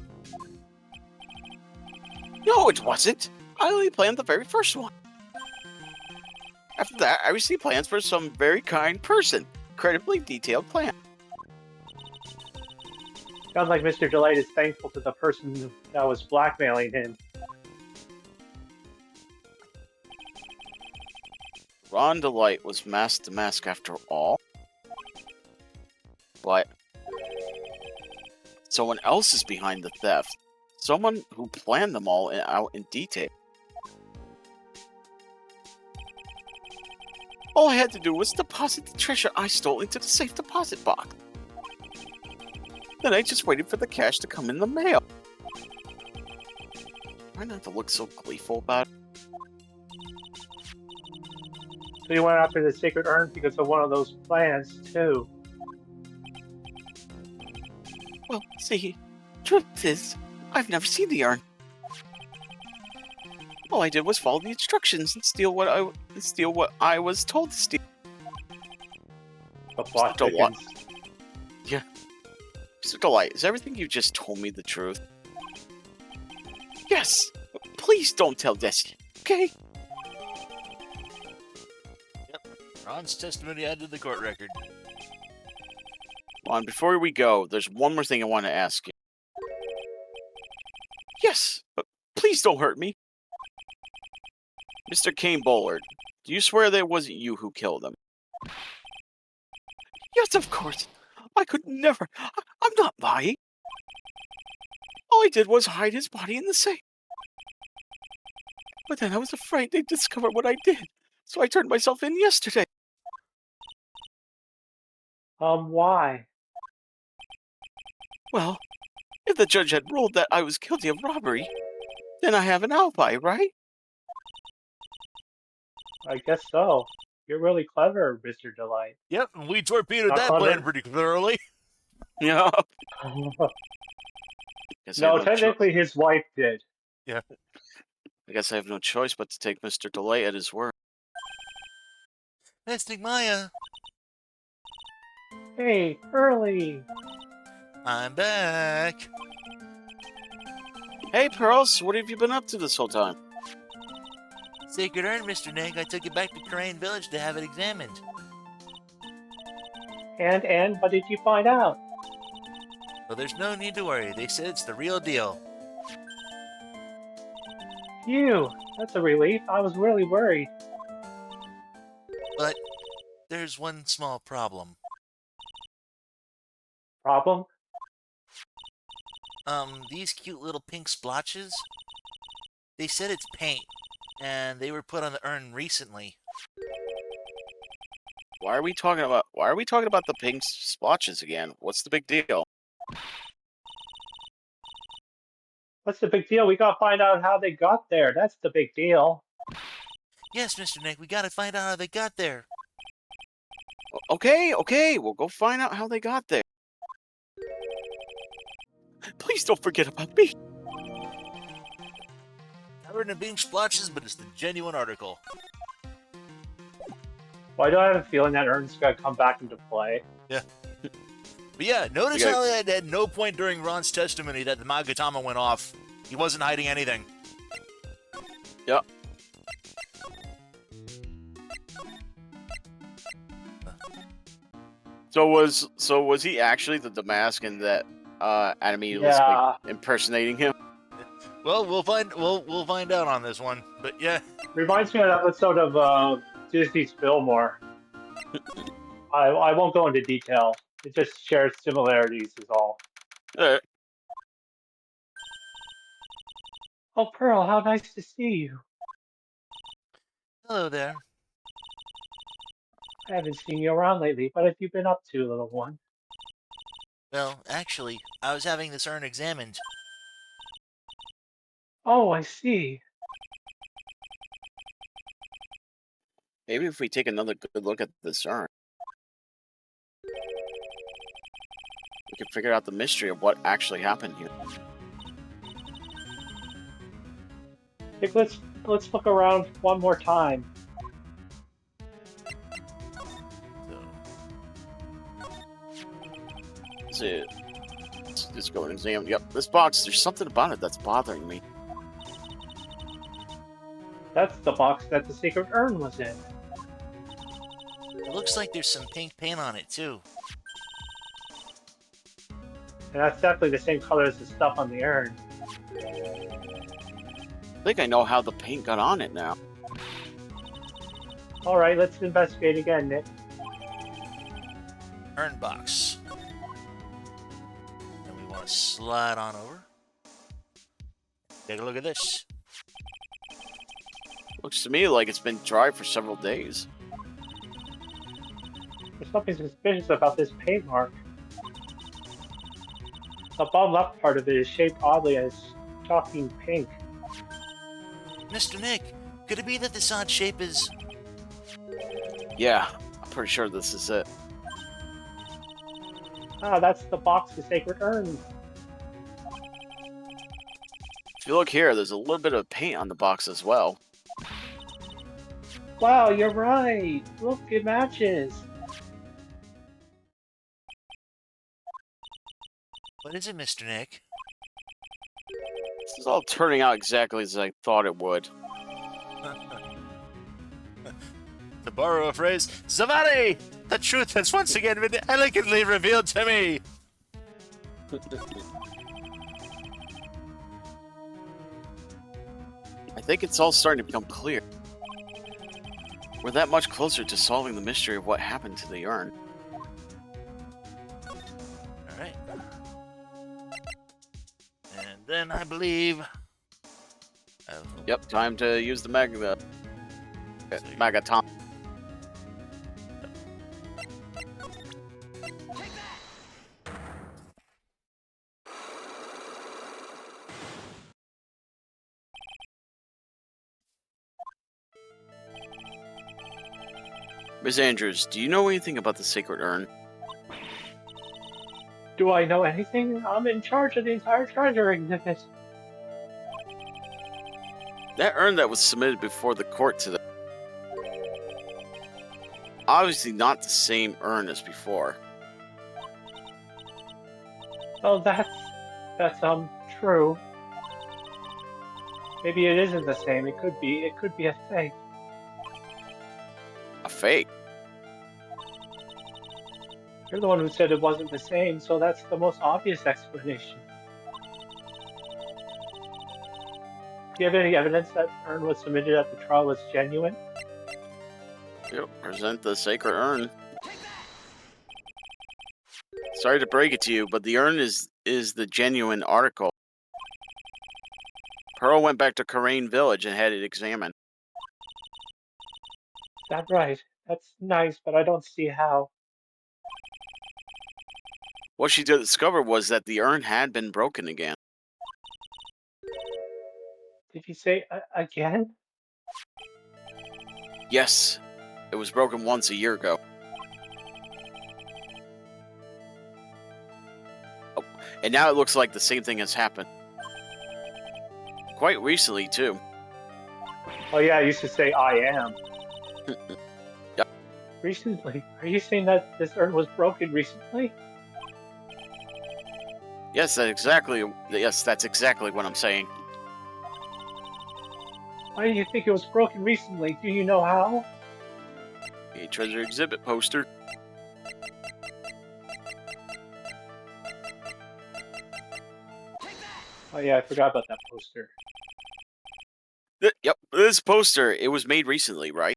No, it wasn't. I only planned the very first one. After that, I received plans for some very kind person. Incredibly detailed plan. Sounds like Mr. Delight is thankful to the person that was blackmailing him. Ron Delight was mask to mask after all. But someone else is behind the theft. Someone who planned them all out in detail. All I had to do was deposit the treasure I stole into the safe deposit box. Then I just waited for the cash to come in the mail. Try not to look so gleeful about it. So you went after the sacred urn because of one of those plans, too. Well, see, truth is, I've never seen the urn. All I did was follow the instructions and steal what I was told to steal. The plot Mr. Delight. thickens. Mr. Delight, is everything you just told me the truth? Yes! Please don't tell Desi, okay? Ron's testimony added to the court record. Ron, before we go, there's one more thing I want to ask you. Yes, but please don't hurt me. Mr. Kane Bullard, do you swear that it wasn't you who killed him? Yes, of course. I could never. I'm not lying. All I did was hide his body in the safe. But then I was afraid they'd discover what I did, so I turned myself in yesterday. Why? Well, if the judge had ruled that I was guilty of robbery, then I have an alibi, right? I guess so. You're really clever, Mr. Delight. Yep, and we torpedoed Not that clever. plan pretty thoroughly. Yeah. No, technically his wife did. I guess I have no choice but to take Mr. Delay at his word. Mystic Maya, Hey, Curly! I'm back. Hey, Pearls, what have you been up to this whole time? Sacred urn, Mr. Nick. I took it back to Crane Village to have it examined. And what did you find out? Well, there's no need to worry. They said it's the real deal. Phew, that's a relief. I was really worried. But there's one small problem. Problem? These cute little pink splotches, they said it's paint, and they were put on the urn recently. Why are we talking about the pink splotches again? What's the big deal? What's the big deal? We gotta find out how they got there. That's the big deal. Yes, Mr. Nick, we gotta find out how they got there. Okay, we'll go find out how they got there. Please don't forget about me. Covered in pink splotches, but it's the genuine article. Why do I have a feeling that urn's gonna come back into play? But yeah, notice how at no point during Ron's testimony that the Magatama went off. He wasn't hiding anything. Yep. So was he actually the Damask and that enemy was like, impersonating him? Well, we'll find out on this one. But yeah. Reminds me of an episode of Disney's Fillmore. I won't go into detail. It just shares similarities is all. Alright. Oh, Pearl, how nice to see you. Hello there. I haven't seen you around lately. What have you been up to, little one? Well, actually, I was having this urn examined. Oh, I see. Maybe if we take another good look at this urn, we can figure out the mystery of what actually happened here. Hey, let's look around one more time. So, let's go and examine. Yep, this box, there's something about it that's bothering me. That's the box that the sacred urn was in. It looks like there's some pink paint on it, too. And that's definitely the same color as the stuff on the urn. I think I know how the paint got on it now. Alright, let's investigate again, Nick. Urn box. And we want to slide on over. Take a look at this. Looks to me like it's been dry for several days. There's something suspicious about this paint mark. The bottom left part of it is shaped oddly as shocking pink. Mr. Nick, could it be that this odd shape is... Yeah, I'm pretty sure this is it. Ah, that's the box of Sacred Urn. If you look here, there's a little bit of paint on the box as well. Wow, you're right. Look, it matches. What is it, Mr. Nick? This is all turning out exactly as I thought it would. To borrow a phrase, Zavali! The truth has once again been elegantly revealed to me! I think it's all starting to become clear. We're that much closer to solving the mystery of what happened to the urn. Alright. And then I believe... Yep, time to use the Magaton. Miss Andrews, do you know anything about the Sacred Urn? Do I know anything? I'm in charge of the entire treasure exhibit. That urn that was submitted before the court today. Obviously not the same urn as before. Oh, that's true. Maybe it isn't the same. It could be a fake. A fake? You're the one who said it wasn't the same, so that's the most obvious explanation. Do you have any evidence that urn was submitted at the trial was genuine? Yep, present the Sacred Urn. Sorry to break it to you, but the urn is the genuine article. Pearl went back to Karain Village and had it examined. Is that right? That's nice, but I don't see how. What she discovered was that the urn had been broken again. Did you say again? Yes, it was broken once a year ago. Oh, and now it looks like the same thing has happened. Quite recently, too. Oh yeah, I used to say I am. Yep. Recently? Are you saying that this urn was broken recently? Yes, that's exactly what I'm saying. Why do you think it was broken recently? Do you know how? A treasure exhibit poster. Oh yeah, I forgot about that poster. Yep, this poster, it was made recently, right?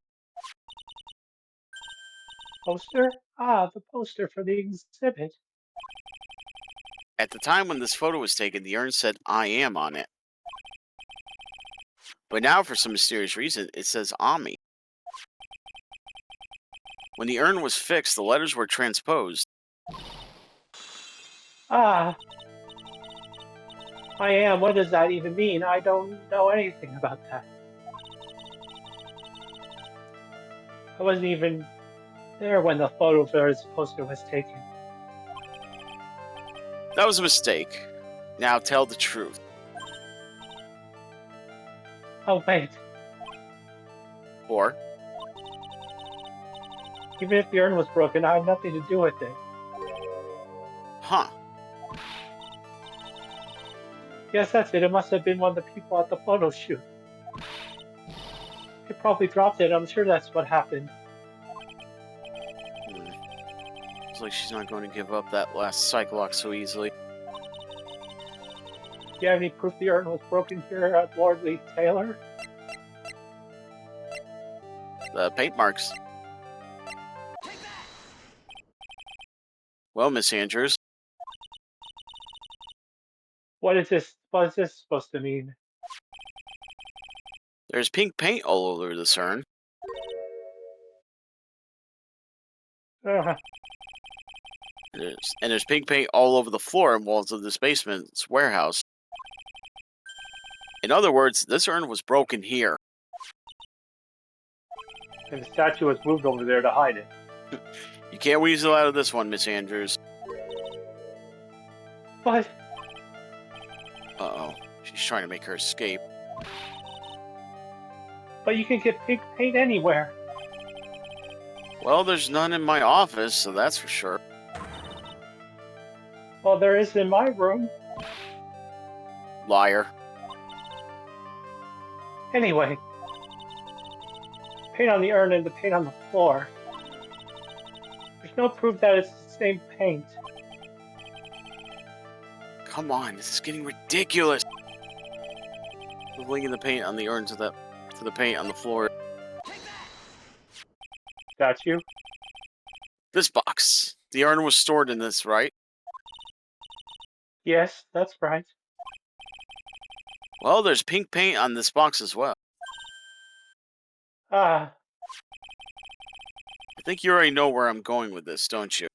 Poster? Ah, the poster for the exhibit. At the time when this photo was taken, the urn said I am on it. But now, for some mysterious reason, it says Ami. When the urn was fixed, the letters were transposed. Ah, I am. What does that even mean? I don't know anything about that. I wasn't even there when the photo for his poster was taken. That was a mistake. Now tell the truth. Oh wait, Or, even if the urn was broken, I had nothing to do with it. huh. Yes, that's it. It must have been one of the people at the photo shoot. They probably dropped it. I'm sure that's what happened. Looks like she's not going to give up that last Cyclox so easily. Do you have any proof the urn was broken here at Lordly Taylor? The paint marks. Well, Miss Andrews, What is this? What is this supposed to mean? there's pink paint all over this urn. Uh, And there's pink paint all over the floor and walls of this basement's warehouse. In other words, this urn was broken here. And the statue was moved over there to hide it. You can't weasel out of this one, Miss Andrews. But Uh-oh. She's trying to make her escape. you can get pink paint anywhere. Well, there's none in my office, so that's for sure. Well, there is in my room. Liar. Anyway, paint on the urn and the paint on the floor. There's no proof that it's the same paint. Come on, this is getting ridiculous. We're linking the paint on the urn to the paint on the floor. Statue? This box. The urn was stored in this, right? Yes, that's right. Well, there's pink paint on this box as well. Ah, I think you already know where I'm going with this, don't you?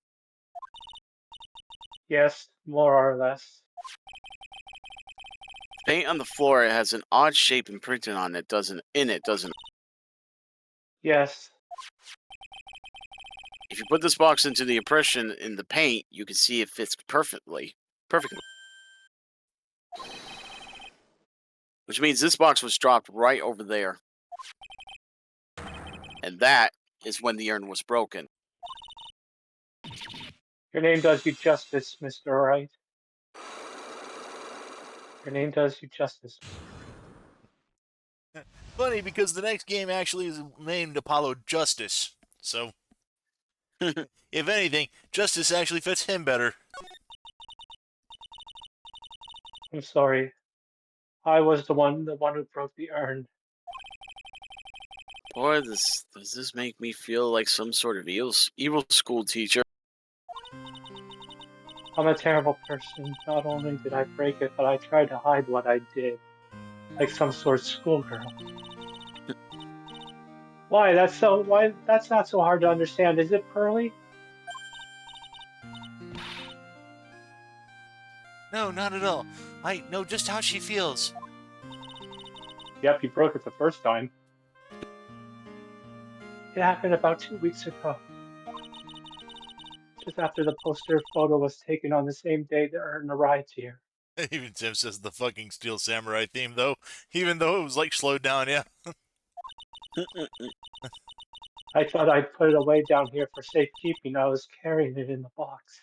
yes, more or less. Paint on the floor, it has an odd shape imprinted on it, doesn't it? Yes. If you put this box into the impression in the paint, you can see it fits perfectly. Perfectly. Which means this box was dropped right over there. And that is when the urn was broken. Your name does you justice, Mr. Wright. Your name does you justice, Mr. Wright. Funny, because the next game actually is named Apollo Justice. So, if anything, Justice actually fits him better. I'm sorry. I was the one who broke the urn. Boy, does this make me feel like some sort of evil school teacher. I'm a terrible person. Not only did I break it, but I tried to hide what I did. Like some sort of schoolgirl. Why? That's not so hard to understand, is it, Pearly? No, not at all. I know just how she feels. Yep, you broke it the first time. It happened about 2 weeks ago. Just after the poster photo was taken on the same day the urn arrived here. Even Tim says the fucking Steel Samurai theme, though. Even though it was like slowed down, yeah. I thought I'd put it away down here for safekeeping. I was carrying it in the box.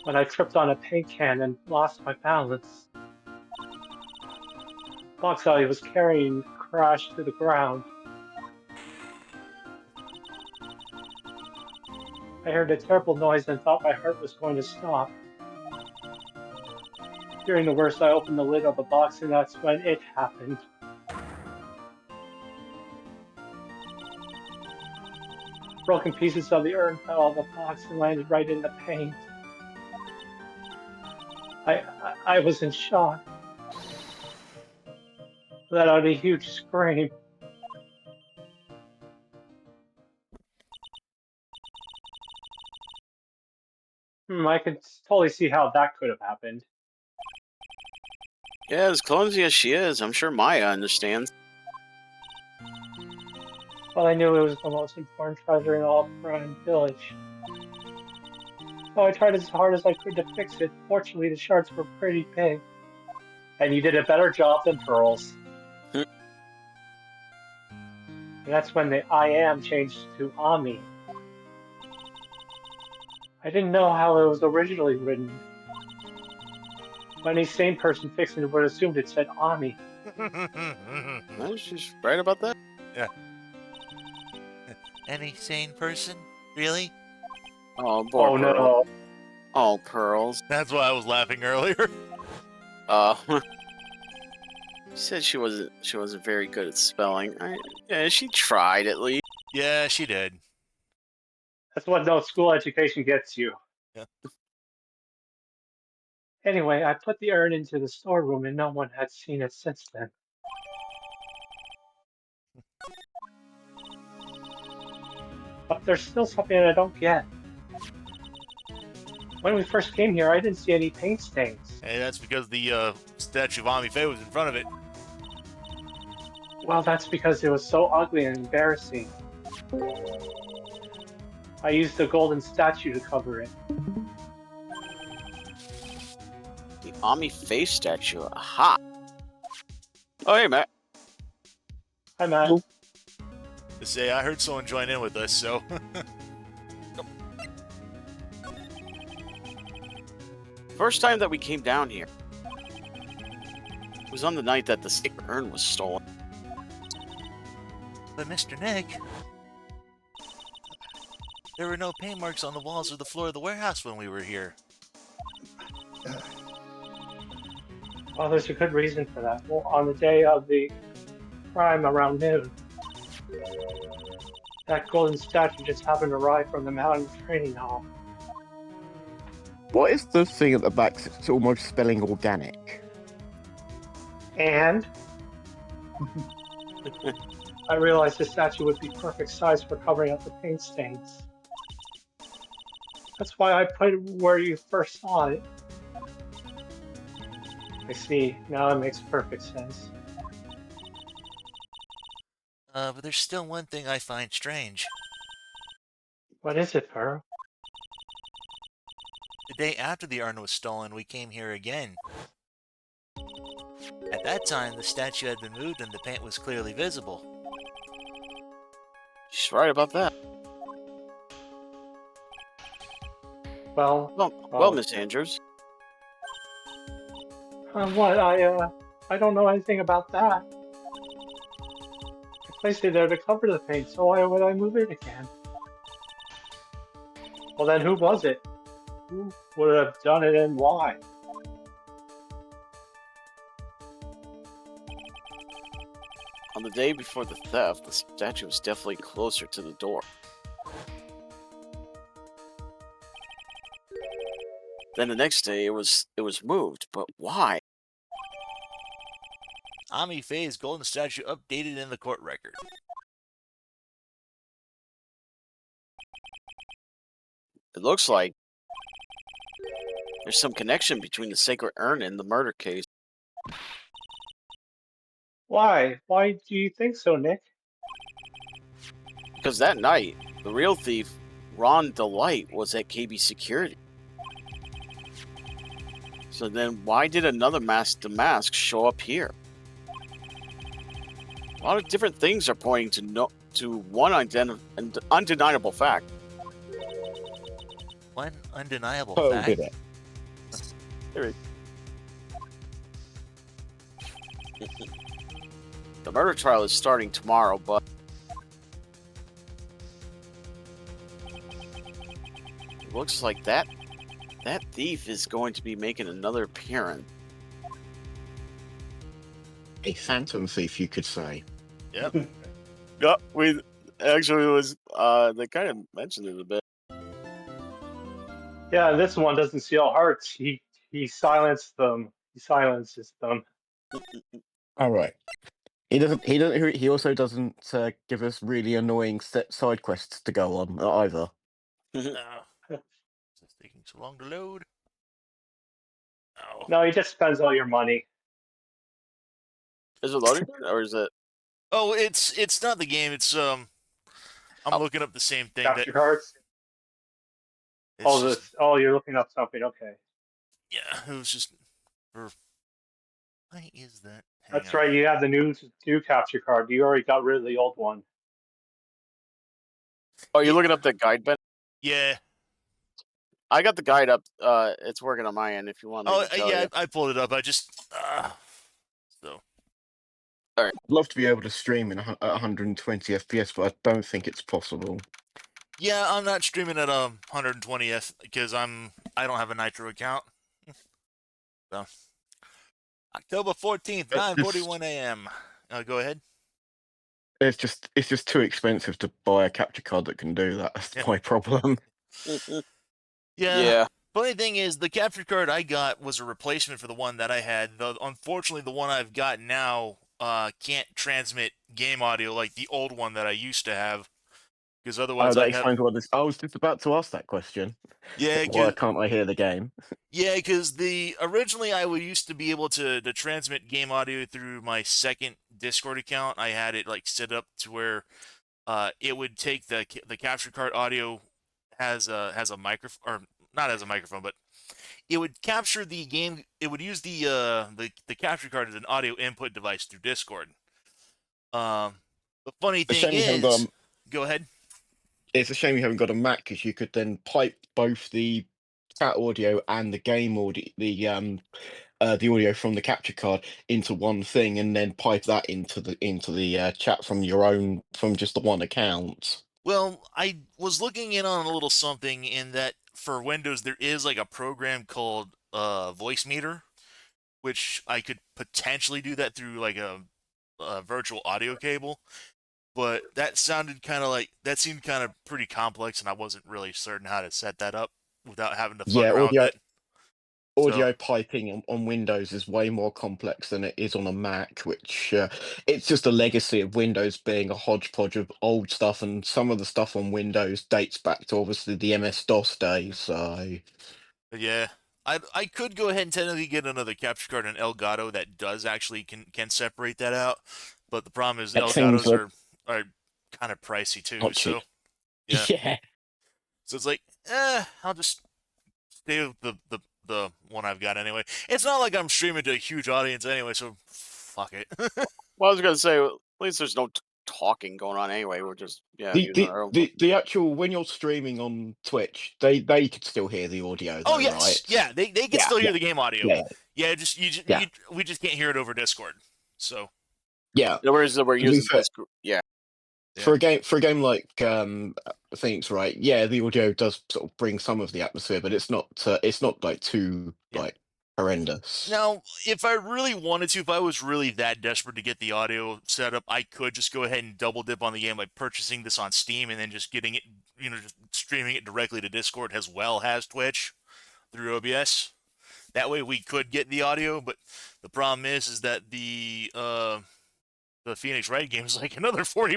When I tripped on a paint can and lost my balance, the box I was carrying crashed to the ground. I heard a terrible noise and thought my heart was going to stop. Fearing the worst, I opened the lid of the box, and that's when it happened. Broken pieces of the urn fell out of the box and landed right in the paint. I was in shock. Let out a huge scream. I can totally see how that could have happened. Yeah, as clumsy as she is, I'm sure Maya understands. Well, I knew it was the most important treasure in all Prime Village. So I tried as hard as I could to fix it. Fortunately, the shards were pretty big. And you did a better job than Pearls. And that's when the I am changed to Ami. I didn't know how it was originally written. But any sane person fixing it would have assumed it said Ami. No, she's right about that. Yeah. Any sane person? Really? Oh, poor Pearl. No. Oh, Pearls. That's why I was laughing earlier. She said she wasn't very good at spelling. Yeah, she tried at least. Yeah, she did. That's what no school education gets you. Yeah. Anyway, I put the urn into the storeroom and no one had seen it since then. But there's still something I don't get. When we first came here, I didn't see any paint stains. Hey, that's because the statue of Ami Faye was in front of it. Well, that's because it was so ugly and embarrassing. I used the golden statue to cover it. The Ami face statue. Aha! Oh, hey, Matt. Hi, Matt. Well- To say, I heard someone join in with us, so. First time that we came down here was on the night that the sacred urn was stolen. But Mr. Nick, there were no paint marks on the walls or the floor of the warehouse when we were here. Well, there's a good reason for that. Well, on the day of the crime around noon, that golden statue just happened to arrive from the mountain training hall. What is the thing at the back? It's almost spelling organic. And I realized the statue would be perfect size for covering up the paint stains. That's why I put it where you first saw it. I see. Now it makes perfect sense. But there's still one thing I find strange. What is it, Pearl? The day after the urn was stolen, we came here again. At that time, the statue had been moved and the paint was clearly visible. She's right about that. Well, Well, Miss Andrews. what? I don't know anything about that. I placed it there to cover the paint, so why would I move it again? Well, then who was it? Who would have done it and why? On the day before the theft, the statue was definitely closer to the door. Then the next day, it was moved, but why? Ami Faye's golden statue updated in the court record. It looks like there's some connection between the sacred urn and the murder case. Why? Why do you think so, Nick? Because that night, the real thief, Ron Delight, was at KB Security. So then why did another masked mask show up here? A lot of different things are pointing to one undeniable fact. One undeniable Oh, fact. did it? The murder trial is starting tomorrow, but it looks like that thief is going to be making another appearance. A phantom thief, you could say. Yep. Yeah, we actually was they kind of mentioned it a bit. Yeah, this one doesn't steal hearts. He silenced them. He silences them. All right. He doesn't. He doesn't. He also doesn't give us really annoying side quests to go on either. It's taking so long to load. Oh. No, he just spends all your money. Is it loading or is it? Oh, it's not the game. It's I'm looking up the same thing. Capture cards. It's just, You're looking up something. Okay, yeah, it was just. Why is that? that's right. You have the new capture card. You already got rid of the old one. Oh, you're looking up the guide, Ben? Yeah. I got the guide up. It's working on my end. If you want me to tell yeah, you. I pulled it up. I just so. I'd love to be able to stream in at 120 FPS, but I don't think it's possible. Yeah, I'm not streaming at 120th because I don't have a Nitro account. So October 14th, 9:41 a.m. Go ahead. It's just too expensive to buy a capture card that can do that. That's my problem. Yeah. Funny thing is, the capture card I got was a replacement for the one that I had. Unfortunately, the one I've got now can't transmit game audio like the old one that I used to have. because Oh, otherwise that I'd have. explains what this. I was just about to ask that question. Yeah, Why can't I hear the game? yeah, because originally I would used to be able to transmit game audio through my second Discord account. I had it like set up to where it would take the capture card audio has a microphone, or not as a microphone, but it would capture the game. It would use the capture card as an audio input device through Discord. Um, the funny A thing shame you haven't got. is, go ahead. It's a shame you haven't got a Mac because you could then pipe both the chat audio and the game audio, the audio from the capture card into one thing, and then pipe that into the chat from just the one account. Well, I was looking in on a little something in that for Windows there is like a program called Voice Meter, which I could potentially do that through like a virtual audio cable. But that seemed kind of pretty complex, and I wasn't really certain how to set that up without having to fuck Yeah, around with it. So audio piping on Windows is way more complex than it is on a Mac, which it's just a legacy of Windows being a hodgepodge of old stuff, and some of the stuff on Windows dates back to obviously the MS-DOS days. So yeah, I could go ahead and technically get another capture card in Elgato that does actually can separate that out, but the problem is the it seems Elgatos are kind of pricey too. not cheap. So yeah, Yeah. so it's like, I'll just stay with the one I've got anyway. It's not like I'm streaming to a huge audience anyway, so fuck it. Well, I was gonna say, at least there's no talking going on anyway. We're just using our own. The actual when you're streaming on Twitch, they could still hear the audio though, Oh yes, right? yeah, they can Yeah, still hear the game audio. Yeah. Yeah, Yeah. we just can't hear it over Discord. So Yeah. Whereas we're To be using fair- this. Yeah. For a game like Phoenix, right? Yeah, the audio does sort of bring some of the atmosphere, but it's not like too Yeah. like horrendous. now, if I really wanted to, if I was really that desperate to get the audio set up, I could just go ahead and double dip on the game by purchasing this on Steam and then just getting it, just streaming it directly to Discord as well as Twitch through OBS. That way we could get the audio, but the problem is that the Phoenix Wright game is like another $40,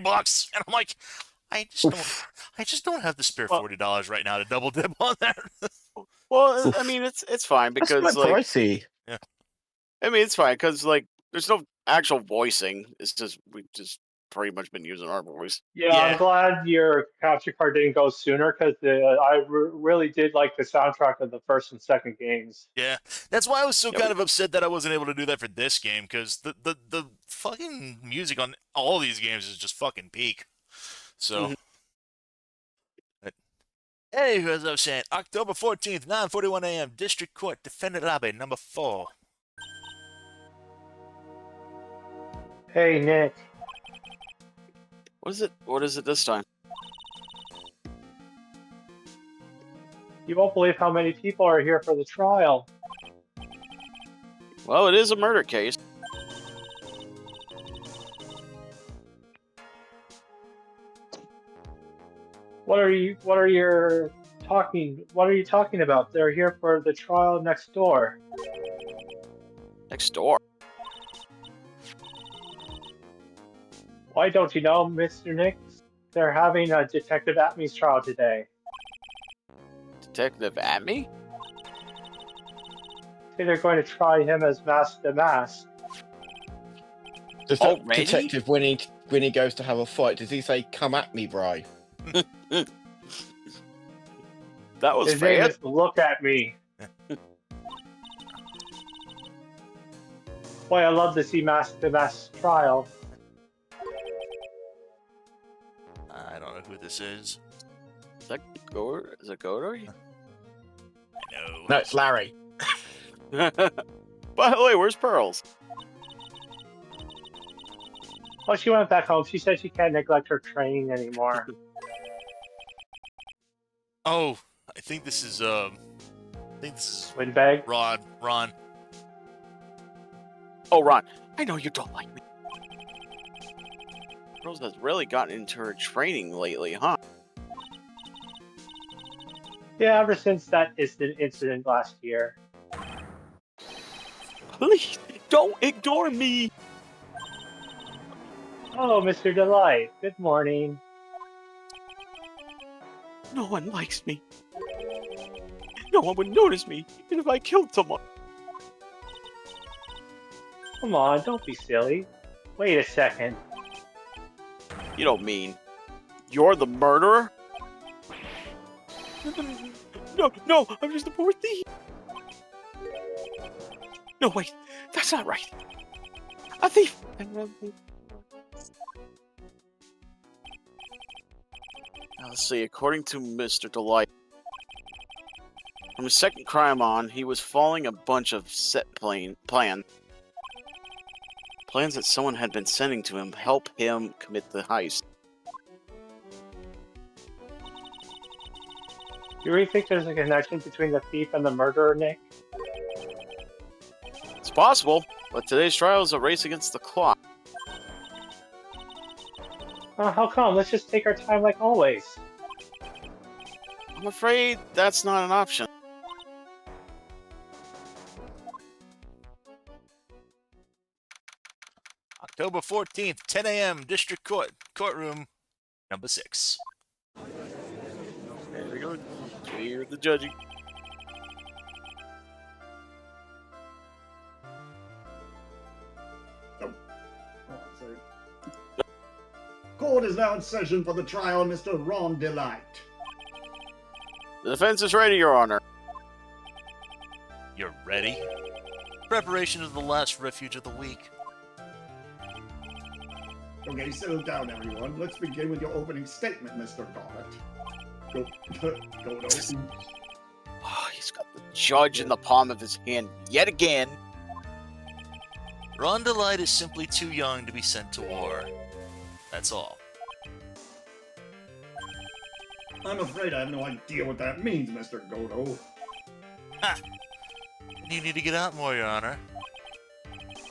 and I'm like, I just don't have the spare Well- $40 right now to double dip on that. Well, Oof. I mean, it's fine That's because quite like pricey. I mean, it's fine because like there's no actual voicing. It's just we've just pretty much been using our voice. Yeah, Yeah. I'm glad your capture card didn't go sooner because really did like the soundtrack of the first and second games. Yeah, that's why I was so Yeah, kind of upset that I wasn't able to do that for this game, because the fucking music on all these games is just fucking peak. So, Mhm. but, hey, as I was saying, October 14th, 9:41 a.m., District Court, Defendant Lobby, number 4. Hey, Nick. What is it? What is it this time? You won't believe how many people are here for the trial. Well, it is a murder case. What are you talking about? They're here for the trial next door. Next door. Why don't you know, Mr. Nick? They're having a Detective Atmy's trial today. Detective Atmy? Say they're going to try him as Mask the Mask. Does that Already? detective when he goes to have a fight, does he say "Come at me, bro"? That was His name fair. is Look at Me. Boy, I love to see Mask the Mask trial. I don't know who this is. Is that Gore? Is it Godori? No. No, it's Larry. By the way, where's Pearls? Oh, she went back home. She said she can't neglect her training anymore. Oh, I think this is Windbag? Ron. Oh, Ron. I know you don't like me. Pearls has really gotten into her training lately, huh? Yeah, ever since that incident last year. Please, don't ignore me. Oh, Mr. Delight. Good morning. No one likes me. No one would notice me, even if I killed someone. Come on, don't be silly. Wait a second. You don't mean you're the murderer? No, I'm just a poor thief. No, wait, that's not right. A thief. Now, let's see, according to Mr. Delight, from his second crime on, he was following a bunch of plans that someone had been sending to him help him commit the heist. Do you really think there's a connection between the thief and the murderer, Nick? It's possible, but today's trial is a race against the clock. How come? Let's just take our time like always. I'm afraid that's not an option. October 14th, 10 a.m., District Court, Courtroom number 6. There we go. Clear the judging. Court is now in session for the trial of Mr. Ron Delight. The defense is ready, Your Honor. You're ready? Preparation of the last refuge of the week. Okay, settle down, everyone. Let's begin with your opening statement, Mr. Garrett. Go. Oh, he's got the judge in the palm of his hand yet again. Ron Delight is simply too young to be sent to war. That's all. I'm afraid I have no idea what that means, Mr. Godo. Ha! You need to get out more, Your Honor.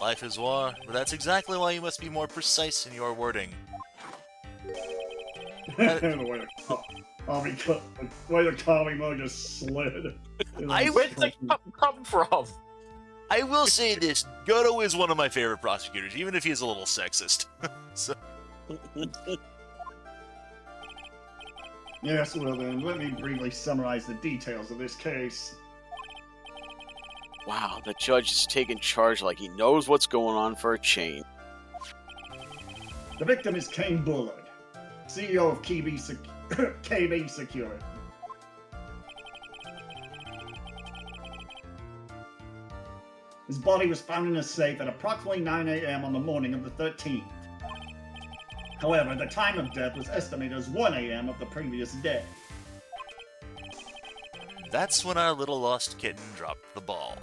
Life is war, but that's exactly why you must be more precise in your wording. The way the comic mode just slid. Where'd the come from? I will say this, Godo is one of my favorite prosecutors, even if he's a little sexist. So... Yes, well then, let me briefly summarize the details of this case. Wow, the judge is taking charge like he knows what's going on for a change. The victim is Kane Bullard, CEO of KB Security. His body was found in a safe at approximately 9 a.m. on the morning of the 13th. However, the time of death was estimated as 1 a.m. of the previous day. That's when our little lost kitten dropped the ball.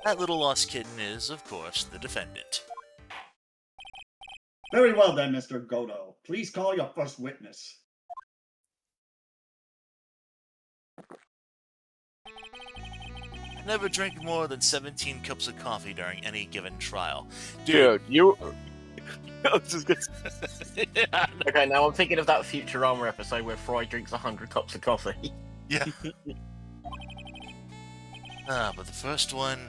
That little lost kitten is, of course, the defendant. Very well then, Mr. Godo. Please call your first witness. I never drink more than 17 cups of coffee during any given trial. Dude, you... I was just gonna say... Okay, now I'm thinking of that Futurama episode where Fry drinks 100 cups of coffee. Yeah. But the first one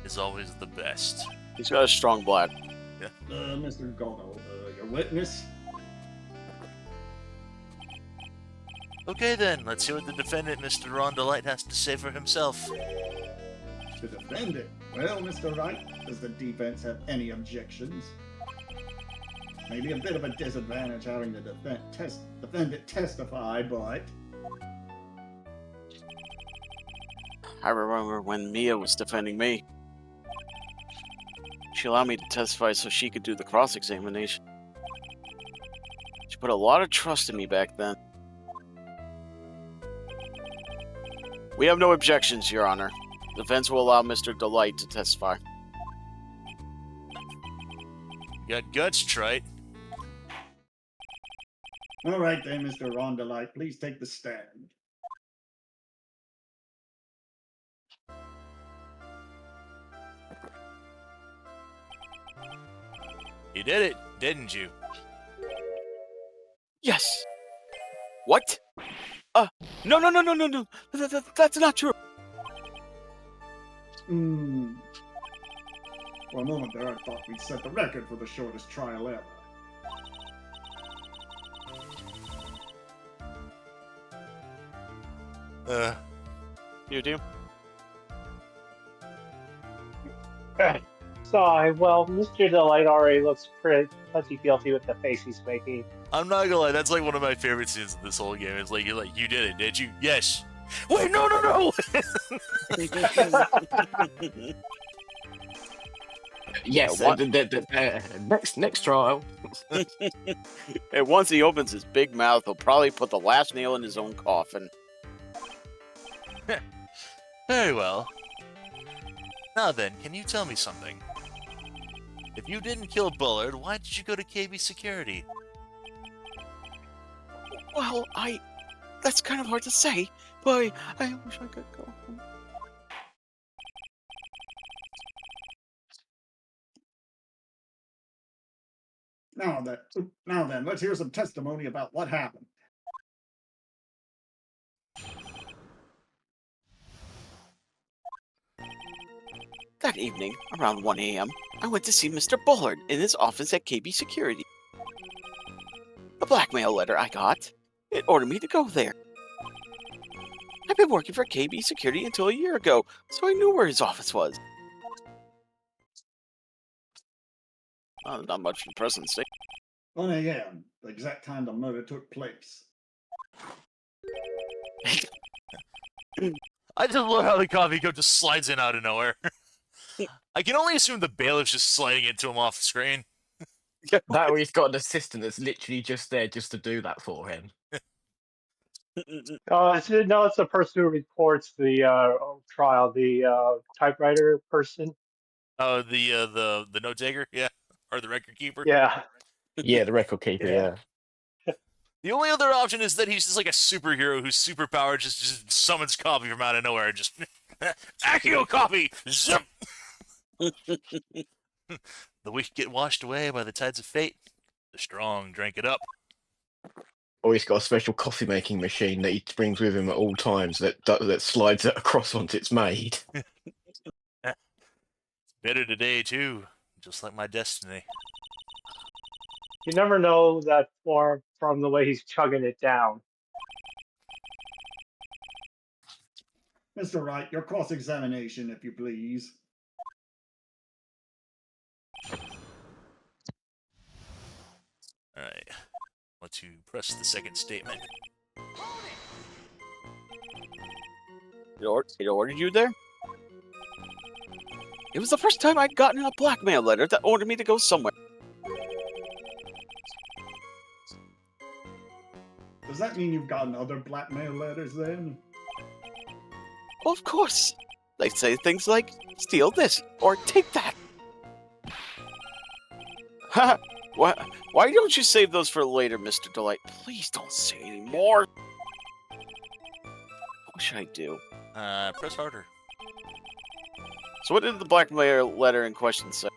is always the best. He's got a strong blood. Yeah. Mr. Godo, your witness? Okay then, let's hear what the defendant, Mr. Ron Delight, has to say for himself. The defendant? Well, Mr. Wright, does the defense have any objections? Maybe a bit of a disadvantage having the defendant testify, but... I remember when Mia was defending me. She allowed me to testify so she could do the cross-examination. She put a lot of trust in me back then. We have no objections, Your Honor. The defense will allow Mr. Delight to testify. You got guts, Trite. All right then, Mr. Ron Delight, please take the stand. You did it, didn't you? Yes! What? No. That's not true. For a moment there, I thought we'd set the record for the shortest trial ever. You do? Sigh. Well, Mr. Delight already looks plenty guilty with the face he's making. I'm not gonna lie, that's like one of my favorite scenes in this whole game. It's like, you're like, you did it, did you? Yes. Wait, no, no, no! Yes, what- next trial. And once he opens his big mouth, he'll probably put the last nail in his own coffin. Very well. Now then, can you tell me something? If you didn't kill Bullard, why did you go to KB Security? Well, that's kind of hard to say, but I wish I could go. Now then, let's hear some testimony about what happened. That evening, around 1 a.m., I went to see Mr. Bullard in his office at KB Security. The blackmail letter I got, it ordered me to go there. I've been working for KB Security until a year ago, so I knew where his office was. Not much for the present state. 1 a.m., the exact time the murder took place. I just love how the coffee cup just slides in out of nowhere. I can only assume the bailiff's just sliding into him off the screen. That way he's got an assistant that's literally just there just to do that for him. It's the person who reports the trial, the typewriter person. Oh, the note taker, yeah, or the record keeper. Yeah. Yeah, the record keeper, Yeah. yeah. The only other option is that he's just like a superhero whose superpower just summons coffee from out of nowhere. Just Accio coffee, zip. The weak get washed away by the tides of fate. The strong drink it up. Or he's got a special coffee making machine that he brings with him at all times that slides it across once it's made. It's better today too, just like my destiny. You never know that from the way he's chugging it down. Mr. Wright, your cross-examination, if you please. Alright. Want to press the second statement. It ordered you there? It was the first time I'd gotten a blackmail letter that ordered me to go somewhere. Does that mean you've gotten other blackmail letters then? Well, of course. They say things like, steal this, or take that. Ha! Why don't you save those for later, Mr. Delight? Please don't say any more. What should I do? Press harder. So what did the blackmail letter in question say?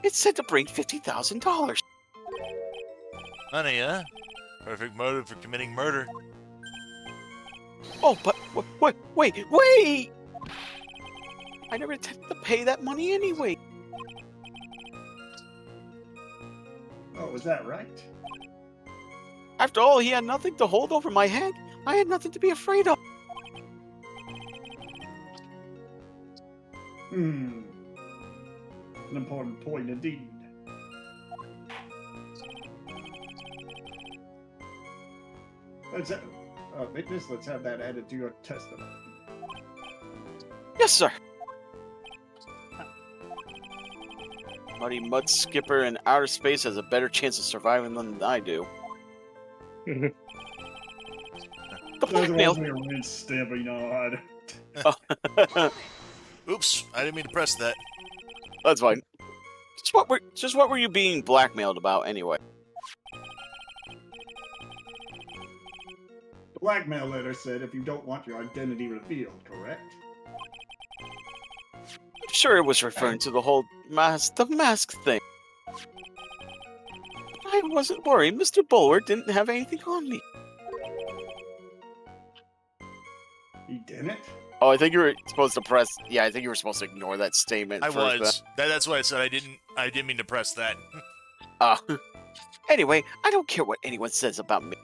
It said to bring $50,000. Money, huh? Perfect motive for committing murder. Oh, but wait! I never intended to pay that money anyway. Oh, was that right? After all, he had nothing to hold over my head. I had nothing to be afraid of. An important point indeed. Witness, let's have that added to your testimony. Yes, sir. Muddy mud skipper in outer space has a better chance of surviving than I do. The blackmail. There's a rinse stabbing hard. Oops, I didn't mean to press that. That's fine. Just what were you being blackmailed about anyway? The blackmail letter said if you don't want your identity revealed, correct? I'm sure it was referring to the whole mask thing. I wasn't worried. Mr. Bullard didn't have anything on me. He didn't? Oh, I think you were supposed to press. Yeah, I think you were supposed to ignore that statement. I first, was. That's why I said I didn't mean to press that. Anyway, I don't care what anyone says about me.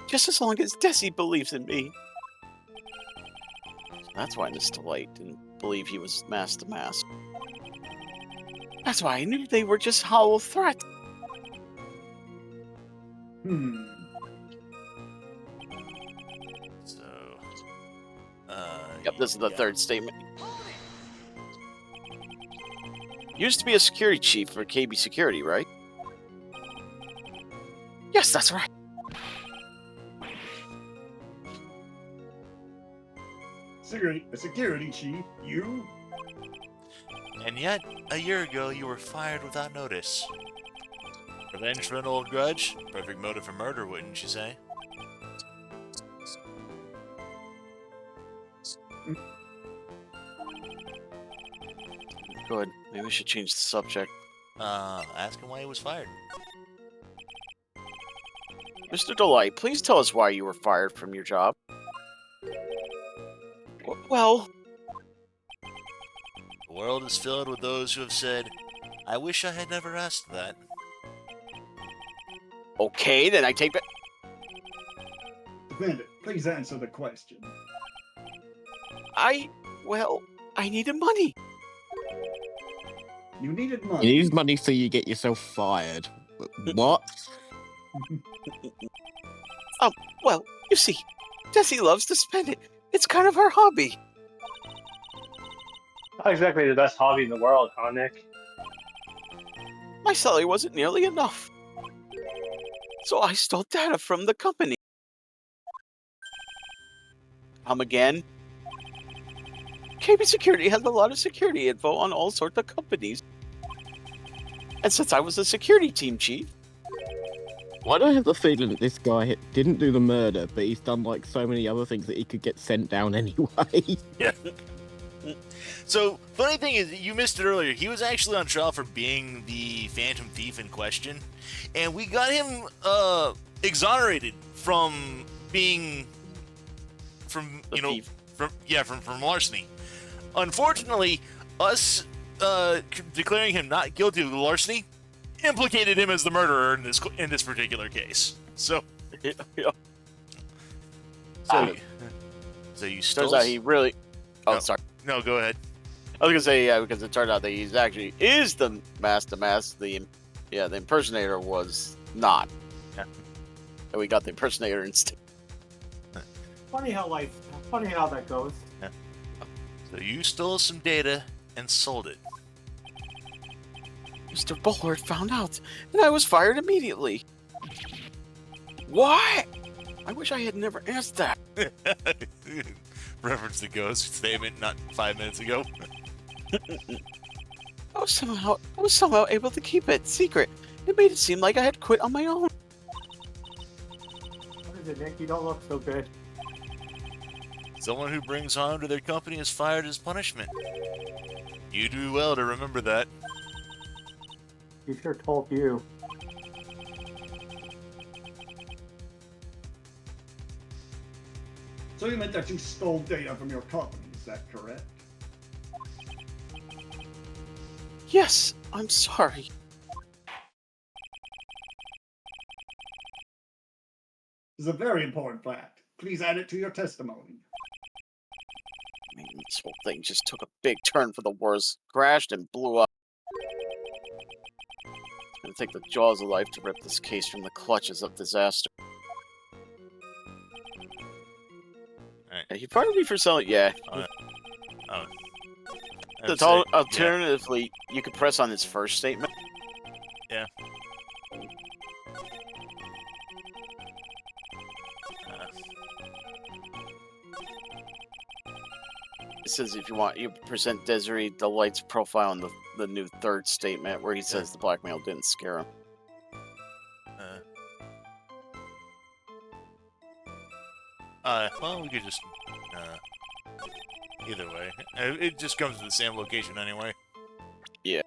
Just as long as Desi believes in me. That's why Mr. Light didn't believe he was Master Mask. That's why I knew they were just hollow threats. So, Yep, this is the yeah. third statement. Used to be a security chief for KB Security, right? Yes, that's right. Security chief, you? And yet, a year ago, you were fired without notice. Revenge for an old grudge? Perfect motive for murder, wouldn't you say? Good. Maybe we should change the subject. Ask him why he was fired. Mr. Delight, please tell us why you were fired from your job. Well, The world is filled with those who have said, I wish I had never asked that. okay, then I take back. Defendant, please answer the question. I needed money. You needed You money. need money so you get yourself fired. What? Well, you see, Desi loves to spend it. It's kind of her hobby. Not exactly the best hobby in the world, huh, Nick? My salary wasn't nearly enough. So I stole data from the company. Again? KB Security has a lot of security info on all sorts of companies. And since I was a security team chief, Why do I have the feeling that this guy didn't do the murder, but he's done like so many other things that he could get sent down anyway? Yeah. So, funny thing is, you missed it earlier. He was actually on trial for being the Phantom Thief in question, and we got him exonerated from being from thief. from larceny. Unfortunately, us declaring him not guilty of larceny implicated him as the murderer in this particular case. So, so you stole. Turns out he really. Oh, No. sorry. No, go ahead. I was gonna say yeah, because it turned out that he's actually is the Master Mask. The impersonator was not. Yeah. And we got the impersonator instead. Funny how that goes. So you stole some data and sold it. Mr. Bullard found out, and I was fired immediately. What? I wish I had never asked that. Reference the ghost statement not 5 minutes ago. I was somehow able to keep it secret. It made it seem like I had quit on my own. What is it, Nick? You don't look so good. Someone who brings harm to their company is fired as punishment. You do well to remember that. He sure told you. So you meant that you stole data from your company, is that correct? Yes, I'm sorry. This is a very important fact. Please add it to your testimony. Man, this whole thing just took a big turn for the worse. Crashed and blew up. It's gonna take the jaws of life to rip this case from the clutches of disaster. Alright. Yeah, he fired me for selling. Yeah. Alternatively, you could press on his first statement. Yeah. It says if you want, you present Desiree Delight's profile in the new third statement where he says the blackmail didn't scare him. Well, we could just, either way. It just comes to the same location anyway. Yeah.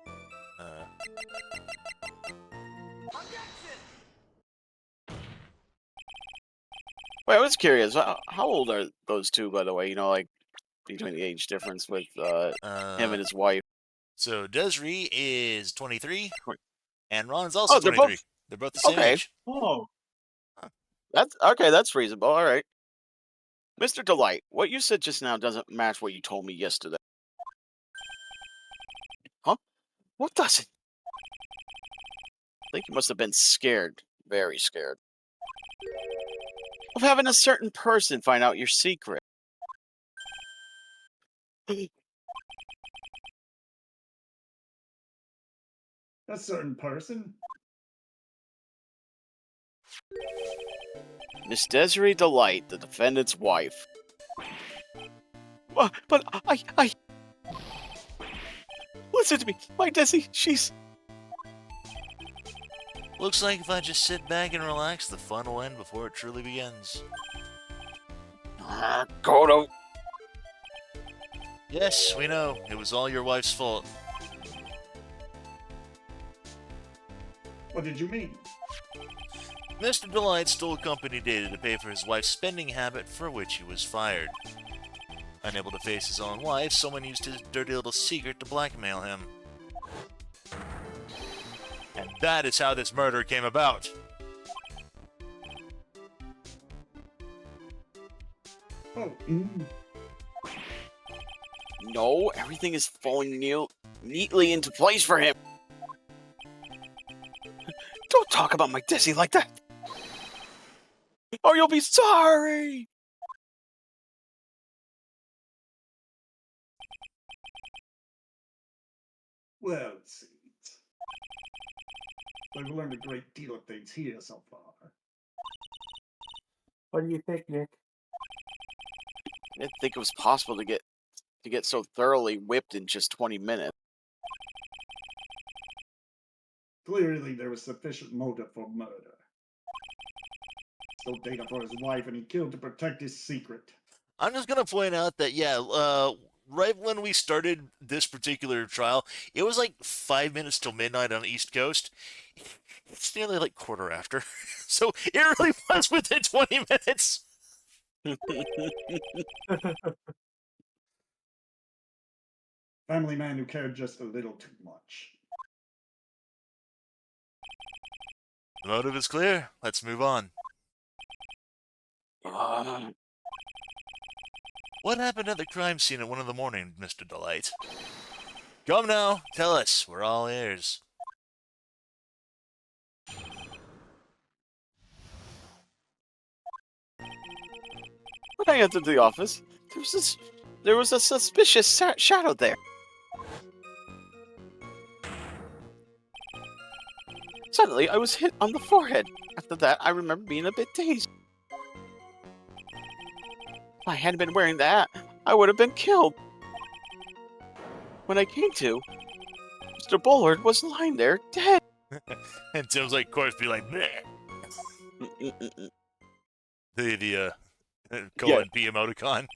Wait, I was curious. How old are those two, by the way? You know, like, between the age difference with him and his wife. So Desiree is 23, and Ron is also Oh, they're 23. both- They're both the same okay. age. Oh. That's okay. That's reasonable. All right, Mr. Delight. What you said just now doesn't match what you told me yesterday. Huh? What doesn't? I think you must have been scared, very scared, of having a certain person find out your secret. A certain person? Miss Desiree Delight, the defendant's wife. But I. Listen to me, my Desi. She's. Looks like if I just sit back and relax, the fun will end before it truly begins. Godo. Yes, we know. It was all your wife's fault. What did you mean? Mr. Delight stole company data to pay for his wife's spending habit, for which he was fired. Unable to face his own wife, someone used his dirty little secret to blackmail him. And that is how this murder came about. Oh, No, everything is falling neatly into place for him. Don't talk about my Desi like that, or you'll be sorry. well, it seems. I've learned a great deal of things here so far. What do you think, Nick? I didn't think it was possible to get so thoroughly whipped in just 20 minutes. Clearly, there was sufficient motive for murder. Stole data for his wife, and he killed to protect his secret. I'm just gonna point out that, right when we started this particular trial, it was like 5 minutes till midnight on the East Coast. It's nearly like quarter after. So it really was within 20 minutes. Family man who cared just a little too much. The motive is clear. Let's move on. What happened at the crime scene at 1 in the morning, Mr. Delight? Come now, tell us. We're all ears. When I entered the office, there was a suspicious shadow there. Suddenly, I was hit on the forehead. After that, I remember being a bit dazed. If I hadn't been wearing that, I would have been killed. When I came to, Mr. Bullard was lying there, dead. And Tim's like, of course, be like, bleh. The colon P emoticon.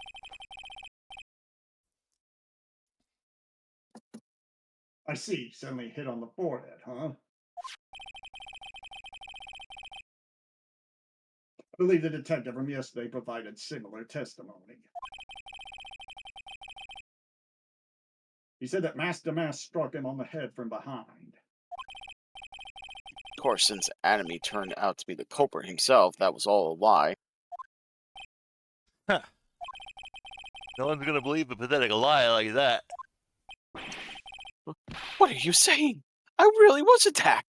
I see. Suddenly hit on the forehead, huh? I believe the detective from yesterday provided similar testimony. He said that Master Mass struck him on the head from behind. Of course, since Anime turned out to be the culprit himself, that was all a lie. Huh. No one's gonna believe a pathetic lie like that. What are you saying? I really was attacked.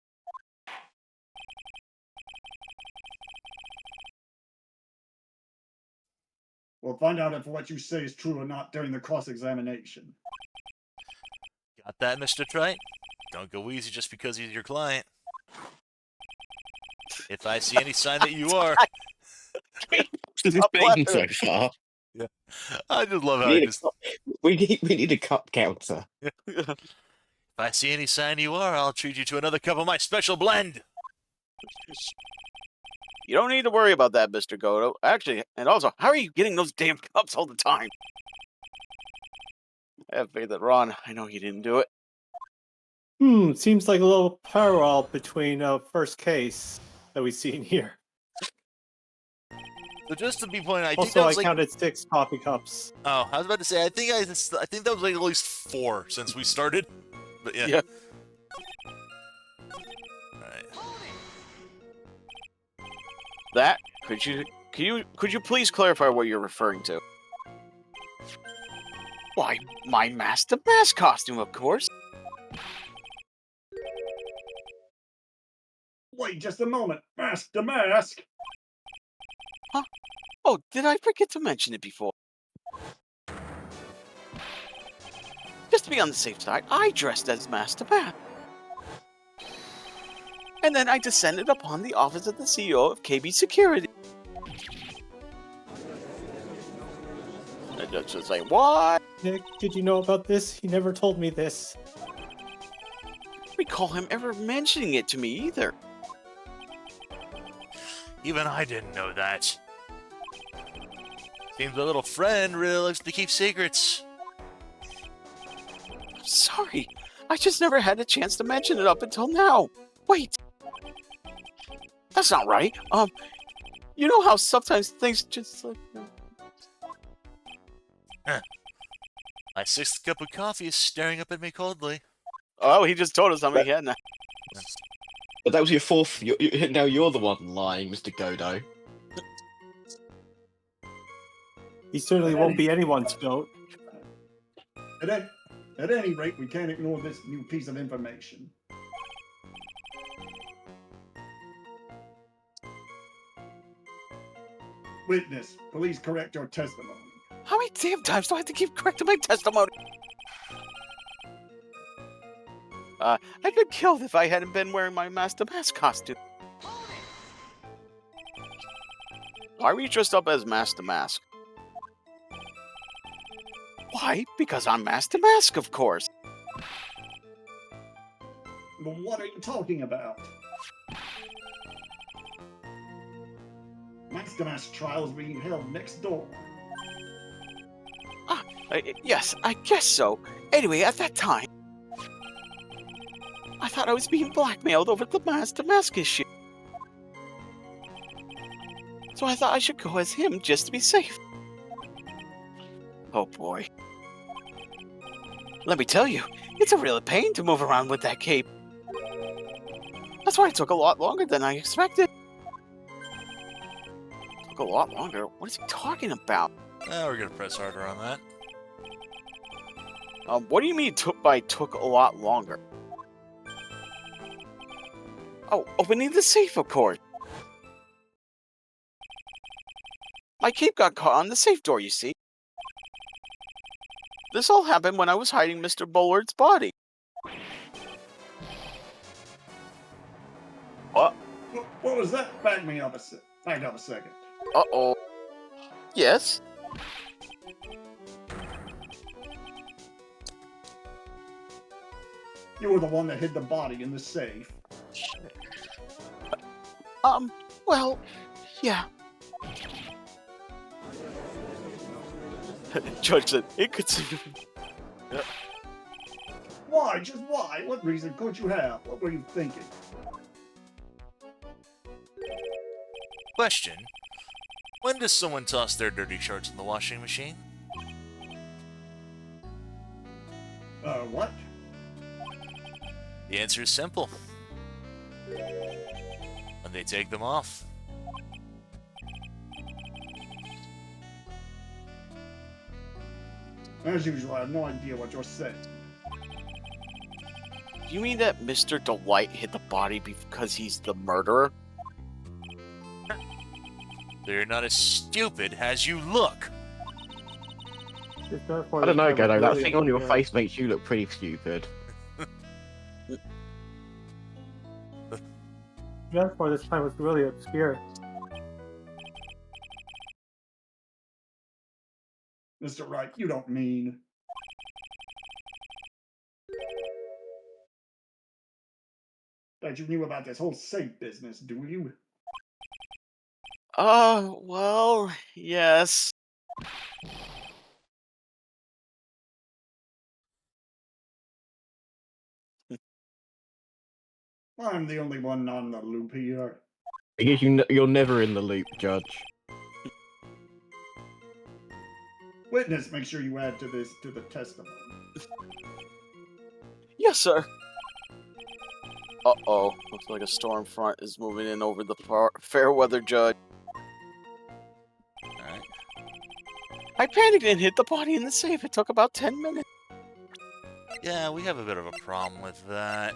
We'll find out if what you say is true or not during the cross-examination. Got that, Mr. Trite? Don't go easy just because he's your client. If I see any sign that you are... This is being so far. Yeah. I just love how We I need, just... we need a cup counter. If I see any sign you are, I'll treat you to another cup of my special blend. You don't need to worry about that, Mr. Godo. Actually, and also, how are you getting those damn cups all the time? I have faith that Ron. I know he didn't do it. Seems like a little parallel between first case that we've seen here. So just to be pointed, I think Also, that I was like... counted 6 coffee cups. Oh, I was about to say, I think that was like at least 4 since we started. But yeah. Yeah. Alright. That Could you please clarify what you're referring to? Why, my Master Mask costume, of course. Wait just a moment. Mask to mask. Oh, did I forget to mention it before? Just to be on the safe side, I dressed as Master Mask. And then I descended upon the office of the CEO of KB Security. And just like, what? Nick, did you know about this? He never told me this. I don't recall him ever mentioning it to me either. Even I didn't know that. Seems my little friend really likes to keep secrets. I'm sorry. I just never had a chance to mention it up until now. Wait. That's not right. You know how sometimes things just like... My sixth cup of coffee is staring up at me coldly. Oh, he just told us how many he had now. But that was your fourth. Now you're the one lying, Mr. Godo. He certainly won't be anyone's goat. At any rate, we can't ignore this new piece of information. Witness, please correct your testimony. How many damn times do I have to keep correcting my testimony? I'd been killed if I hadn't been wearing my Master Mask costume. Why were you dressed up as Master Mask? Why? Because I'm Master Mask, of course. Well, what are you talking about? Master Mask trial is being held next door. Yes, I guess so. Anyway, at that time, I thought I was being blackmailed over the Master Mask issue. So I thought I should go as him just to be safe. Oh boy. Let me tell you, it's a real pain to move around with that cape. That's why it took a lot longer than I expected. Took a lot longer? What is he talking about? We're gonna press harder on that. What do you mean took a lot longer? Oh, opening the safe, of course. My cape got caught on the safe door, you see. This all happened when I was hiding Mr. Bullard's body. What? What was that? Back up a second. Uh-oh. Yes? You were the one that hid the body in the safe. Well, yeah. Judge said, inconceivable. Why? Just why? What reason could you have? What were you thinking? Question. When does someone toss their dirty shirts in the washing machine? What? The answer is simple. When they take them off. As usual, I have no idea what you're saying. You mean that Mr. Delight hit the body because he's the murderer? They're not as stupid as you look. I don't know, Godo. That thing on your face makes you look pretty stupid. Therefore, this time was really obscure. Mr. Wright, you don't mean... that you knew about this whole safe business, do you? Well, yes. I'm the only one on the loop here. I guess you're never in the loop, Judge. Witness, make sure you add to the testimony. Yes, sir. Uh-oh. Looks like a storm front is moving in over the fair weather, Judge. I panicked and hid the body in the safe. It took about 10 minutes. Yeah, we have a bit of a problem with that.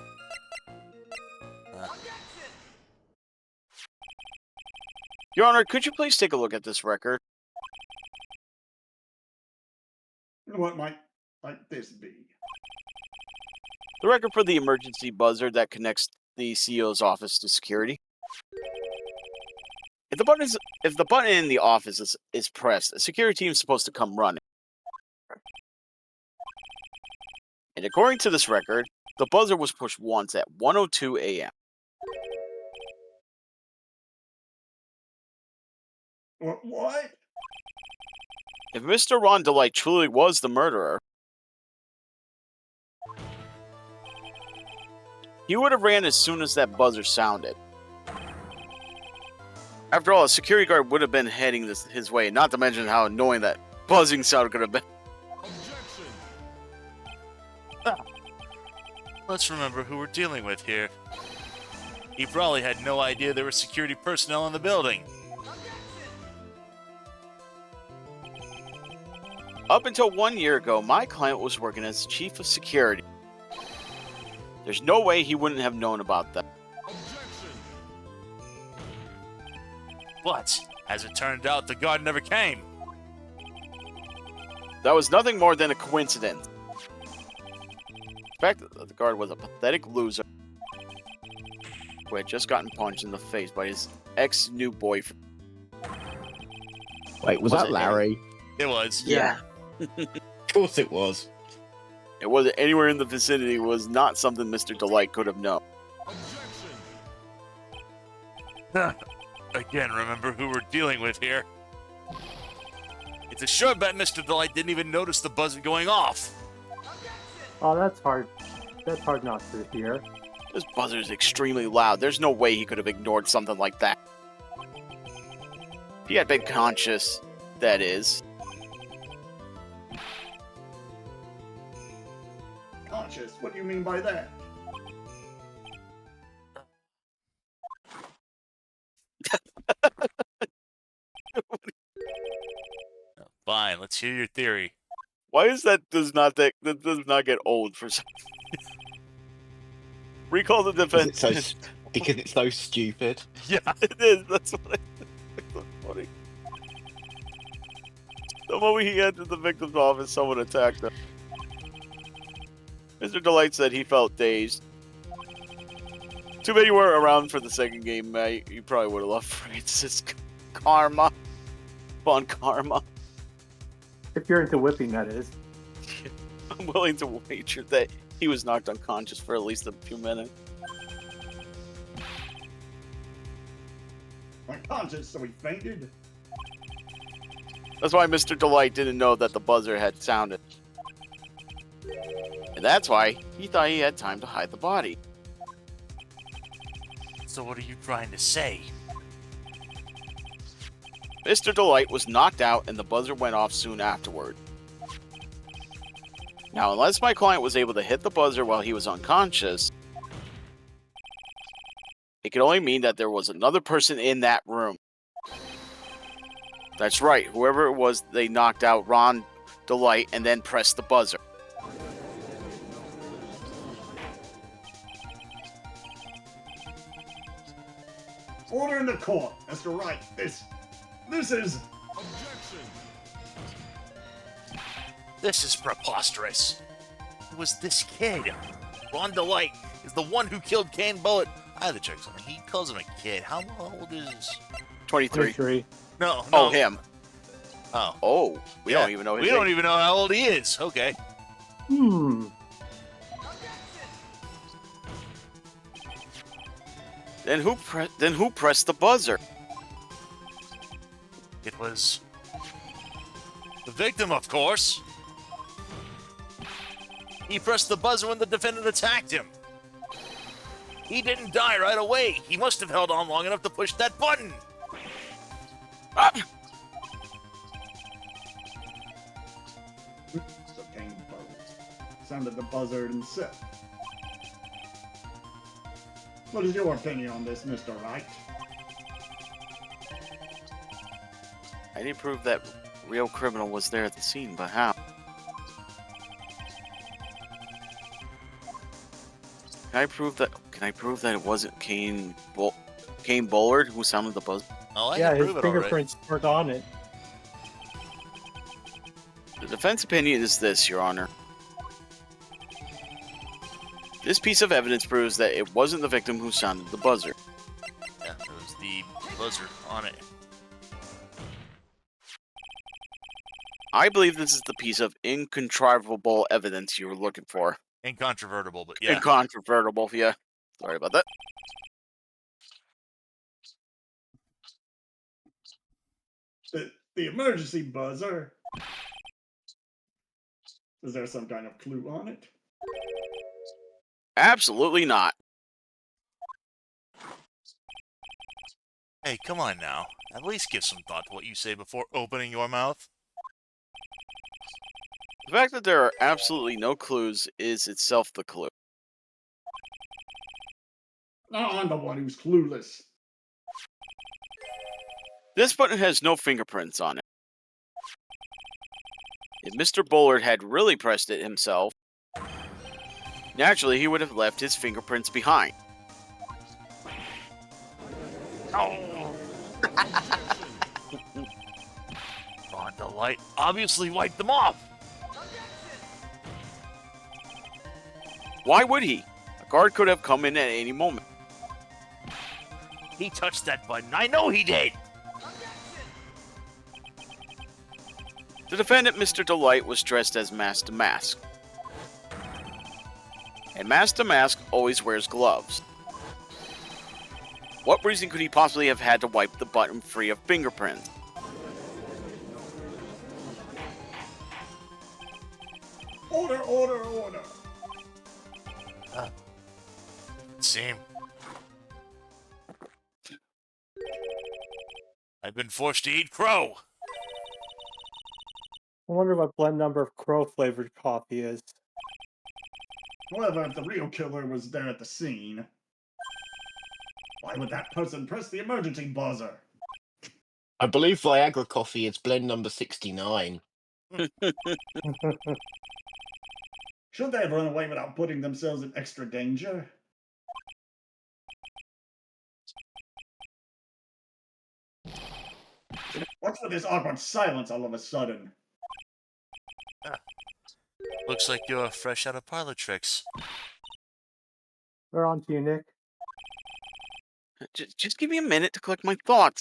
Your Honor, could you please take a look at this record? What might this be? The record for the emergency buzzer that connects the CEO's office to security. If the button in the office is pressed, a security team is supposed to come running. And according to this record, the buzzer was pushed once at 1:02 a.m. What? If Mr. Ron Delight truly was the murderer, he would have ran as soon as that buzzer sounded. After all, a security guard would have been heading his way, not to mention how annoying that buzzing sound could have been. Let's remember who we're dealing with here. He probably had no idea there were security personnel in the building. Up until 1 year ago, my client was working as chief of security. There's no way he wouldn't have known about that. But, as it turned out, the guard never came. That was nothing more than a coincidence. The fact that the guard was a pathetic loser who had just gotten punched in the face by his ex-new boyfriend. Wait, was Was that it Larry? It was. Yeah. Of course it was. It wasn't anywhere in the vicinity. It was not something Mr. Delight could have known. Again, remember who we're dealing with here. It's a sure bet Mr. Delight didn't even notice the buzzer going off. Oh, that's hard. That's hard not to hear. This buzzer is extremely loud. There's no way he could have ignored something like that. If he had been conscious, that is. Conscious? What do you mean by that? Fine, let's hear your theory. Why is that does not get old for some Recall the defense. Because it's so stupid. Yeah. It is, that's what it's so funny. The moment he entered the victim's office, someone attacked him. Mr. Delight said he felt dazed. Too bad you weren't around for the second game, mate. You probably would have loved Francis. Karma. Fun karma. If you're into whipping, that is. I'm willing to wager that he was knocked unconscious for at least a few minutes. Unconscious, so he fainted? That's why Mr. Delight didn't know that the buzzer had sounded. And that's why he thought he had time to hide the body. So what are you trying to say? Mr. Delight was knocked out and the buzzer went off soon afterward. Now, unless my client was able to hit the buzzer while he was unconscious, it could only mean that there was another person in that room. That's right, whoever it was, they knocked out Ron Delight and then pressed the buzzer. Order in the court, Mr. Wright. This is... This is preposterous. It was this kid. Ron Delight is the one who killed Kane Bullet. I had to check something. He calls him a kid. How old is... 23. 23. No. Oh, him. Oh. Oh, we Yeah, don't even know his We age. don't even know how old he is. Okay. Then who pressed the buzzer? It was... the victim, of course. He pressed the buzzer when the defendant attacked him. He didn't die right away. He must have held on long enough to push that button. Ah! So Kane Bullet sounded the buzzer himself. What is your opinion on this, Mr. Wright? I didn't prove that real criminal was there at the scene, but how? Can I prove that? Can I prove that it wasn't Kane Bullard who sounded the buzz? Oh, I Yeah, can his prove it already. fingerprints weren't on it. The defense opinion is this, Your Honor. This piece of evidence proves that it wasn't the victim who sounded the buzzer. Yeah, it was the buzzer on it. I believe this is the piece of incontrovertible evidence you were looking for. Incontrovertible, but yeah. Incontrovertible, yeah. Sorry about that. The emergency buzzer. Is there some kind of clue on it? Absolutely not. Hey, come on now. At least give some thought to what you say before opening your mouth. The fact that there are absolutely no clues is itself the clue. I'm the one who's clueless. This button has no fingerprints on it. If Mr. Bullard had really pressed it himself, naturally he would have left his fingerprints behind. Oh! Ron Delight obviously wiped them off! Why would he? A guard could have come in at any moment. He touched that button. I know he did! The defendant, Mr. Delight, was dressed as Mask to Mask. And Mask to Mask always wears gloves. What reason could he possibly have had to wipe the button free of fingerprints? Order, order, order. Same. I've been forced to eat crow. I wonder what blend number of crow flavored coffee is. However, if the real killer was there at the scene, why would that person press the emergency buzzer? I believe Viagra coffee is blend number 69. Should they have run away without putting themselves in extra danger? What's with this awkward silence all of a sudden? Looks like you're fresh out of parlor tricks. We're on to you, Nick. Just give me a minute to collect my thoughts.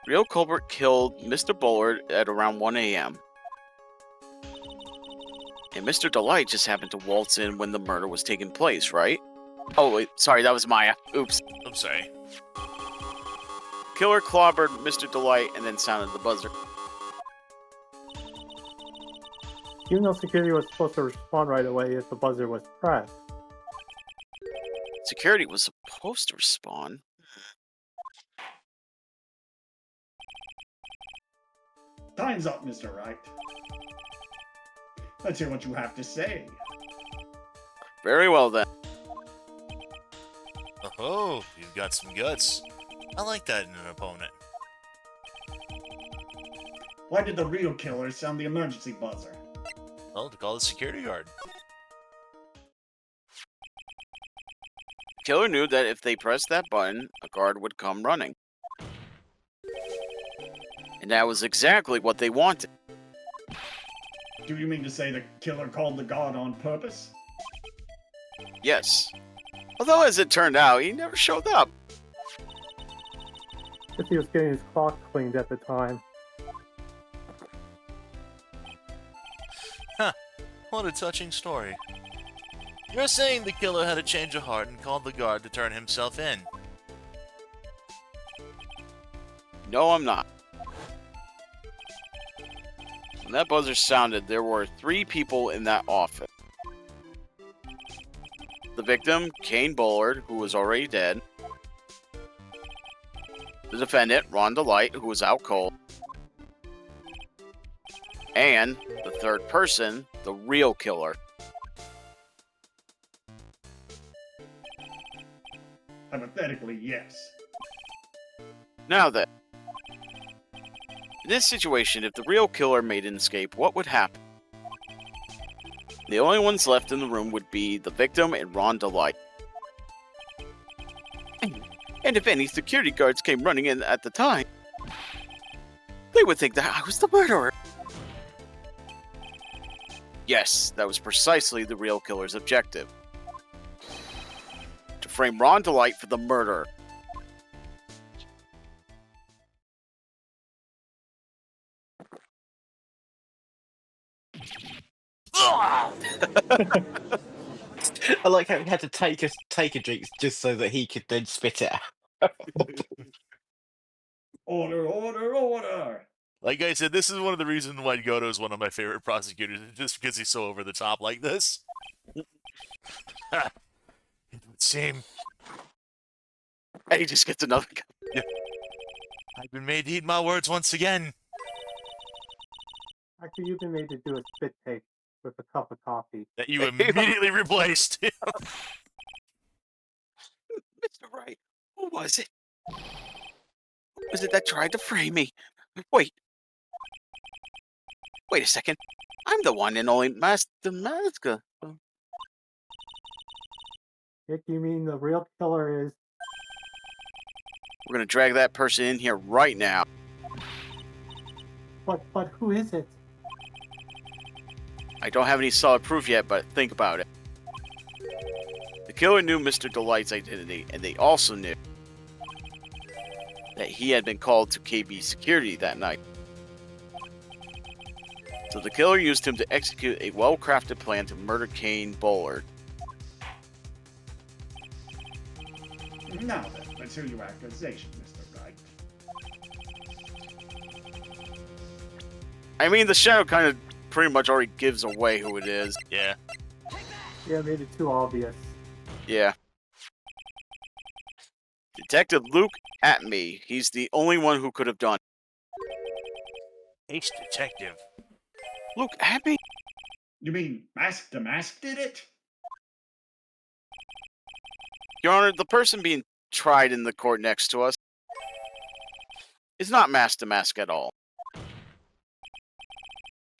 Real culprit killed Mr. Bullard at around 1 a.m. And Mr. Delight just happened to waltz in when the murder was taking place, right? Oh, wait, sorry, that was Maya. Oops. I'm sorry. Killer clobbered Mr. Delight and then sounded the buzzer. Even though security was supposed to respond right away if the buzzer was pressed. Security was supposed to respond. Time's up, Mr. Wright. Let's hear what you have to say. Very well then. Oh, you've got some guts. I like that in an opponent. Why did the real killer sound the emergency buzzer? Well, to call the security guard. Killer knew that if they pressed that button, a guard would come running. And that was exactly what they wanted. Do you mean to say the killer called the guard on purpose? Yes. Although, as it turned out, he never showed up. If he was getting his clock cleaned at the time. Huh. What a touching story. You're saying the killer had a change of heart and called the guard to turn himself in. No, I'm not. When that buzzer sounded, there were 3 people in that office. The victim, Kane Bullard, who was already dead. The defendant, Ron Delight, who was out cold. And the third person, the real killer. Hypothetically, yes. Now then, In this situation, if the real killer made an escape, what would happen? The only ones left in the room would be the victim and Ron Delight. And if any security guards came running in at the time, they would think that I was the murderer. Yes, that was precisely the real killer's objective. To frame Ron Delight for the murderer. I like how he had to take a drink just so that he could then spit it out. Order, order, order! Like I said, this is one of the reasons why Goto is one of my favorite prosecutors, just because he's so over the top like this. It would seem And he just gets another guy. I've been made to eat my words once again. Actually, you've been made to do a spit take with a cup of coffee. That you immediately replaced. Mr. Wright, who was it? Who was it that tried to frame me? Wait a second. I'm the one and only Master Maska. Nick, you mean the real killer is... We're gonna drag that person in here right now. But who is it? I don't have any solid proof yet, but think about it. The killer knew Mr. Delight's identity, and they also knew that he had been called to KB security that night. So the killer used him to execute a well-crafted plan to murder Kane Bullard. Now then, let's hear your accusation, Mr. Wright. I mean, the shadow kind of pretty much already gives away who it is. Yeah. Yeah, made it too obvious. Yeah. Detective Luke Atme. He's the only one who could have done it. Ace detective. Luke Atme? You mean Mask to Mask did it? Your Honor, the person being tried in the court next to us is not Mask to Mask at all.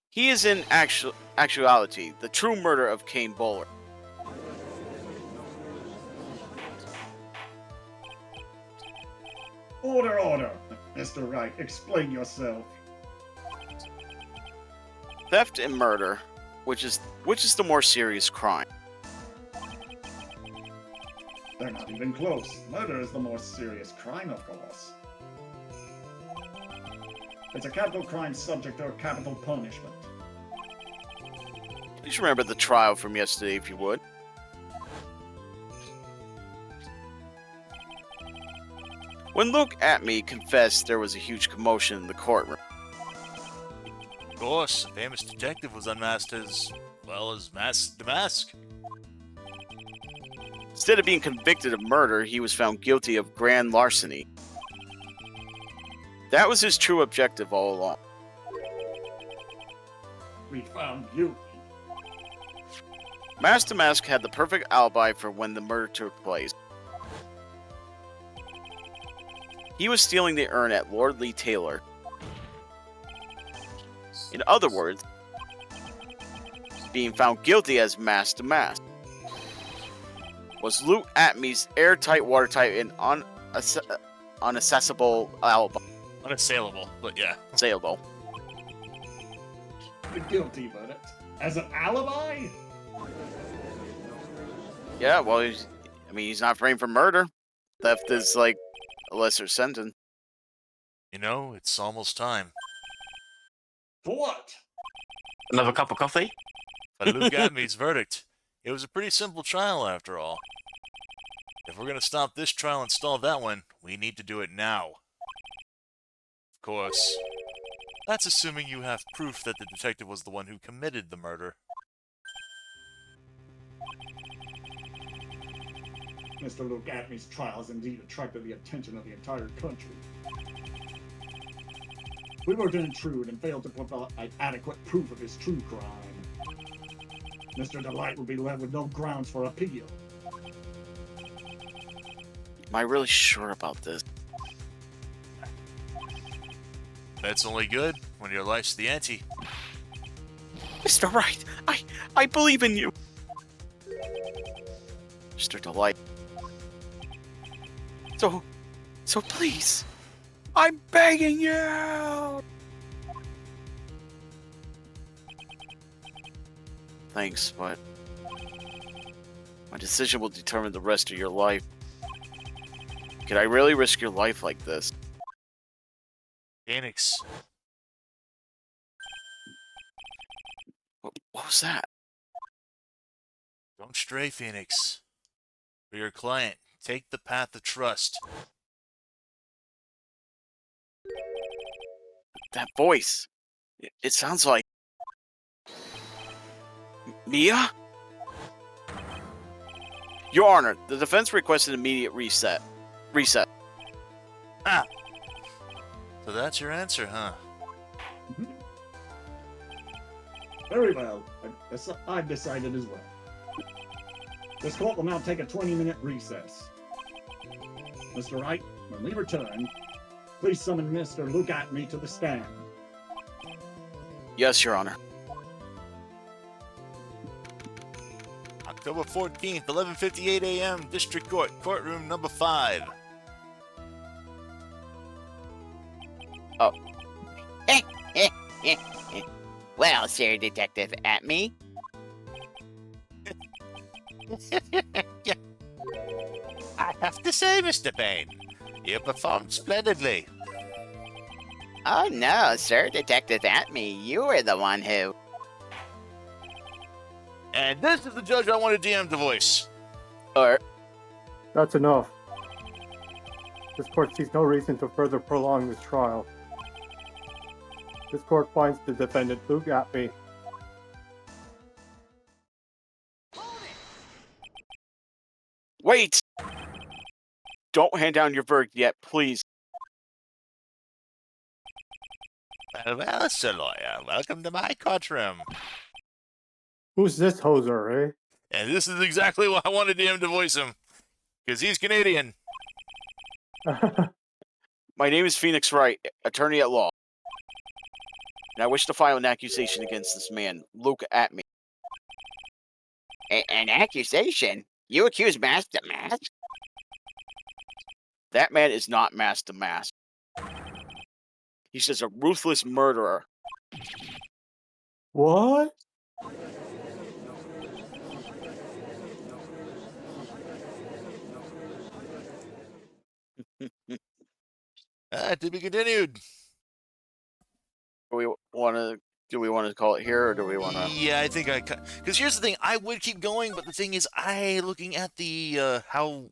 He is in actuality the true murderer of Kane Bullard. Order, order! Mr. Wright, explain yourself. Theft and murder, which is the more serious crime? They're not even close. Murder is the more serious crime, of course. It's a capital crime subject to a capital punishment. Please remember the trial from yesterday, if you would. When Luke Atme confessed, there was a huge commotion in the courtroom. Of course, a famous detective was unmasked as well as the mask. Instead of being convicted of murder, he was found guilty of grand larceny. That was his true objective all along. We found you. Master Mask had the perfect alibi for when the murder took place. He was stealing the urn at Lord Lee Taylor. In other words, being found guilty as Master Mask was Luke Atme's airtight, watertight, and unaccessible alibi. Unassailable, but yeah. Saleable. The guilty verdict. As an alibi? Yeah, well, he's not framed for murder. Theft is like a lesser sentence. You know, it's almost time. For what? Another cup of coffee? But Luke Atme's verdict. It was a pretty simple trial, after all. If we're gonna stop this trial and stall that one, we need to do it now. Of course, that's assuming you have proof that the detective was the one who committed the murder. Mr. Luke Atme's trial has indeed attracted the attention of the entire country. We were to intrude and failed to provide adequate proof of his true crime. Mr. Delight will be left with no grounds for appeal. Am I really sure about this? That's only good when your life's the ante. Mr. Wright, I believe in you. Mr. Delight. So please, I'm begging you. Thanks, but my decision will determine the rest of your life. Could I really risk your life like this? Phoenix, What was that? don't stray, Phoenix. For your client, take the path of trust. That voice. It sounds like Mia? Your Honor, the defense requests an immediate reset. Ah! So that's your answer, huh? Very well. I've decided as well. This court will now take a 20-minute recess. Mr. Wright, when we return, please summon Mr. Luke Atme to the stand. Yes, Your Honor. October 14th, 11:58 a.m., District Court, courtroom number 5. Oh. Well, Sir Detective Atme. I have to say, Mr. Payne, you performed splendidly. Oh no, Sir Detective Atme, you were the one who... And this is the judge I wanted DM to voice. Or That's enough. This court sees no reason to further prolong this trial. This court finds the defendant, Luke Atme. wait! Don't hand down your verdict yet, please. Well, Sir Lawyer, welcome to my courtroom. Who's this hoser, And this is exactly why I wanted DM to voice him. Because he's Canadian. eh? My name is Phoenix Wright, attorney at law. And I wish to file an accusation against this man, Luke Atme. An accusation? You accuse Master Mask? That man is not Master Mask. He's just a ruthless murderer. What? To be continued. Do we want to call it here, or do we want to? Yeah, I think because here's the thing, I would keep going, but the thing is, looking at the how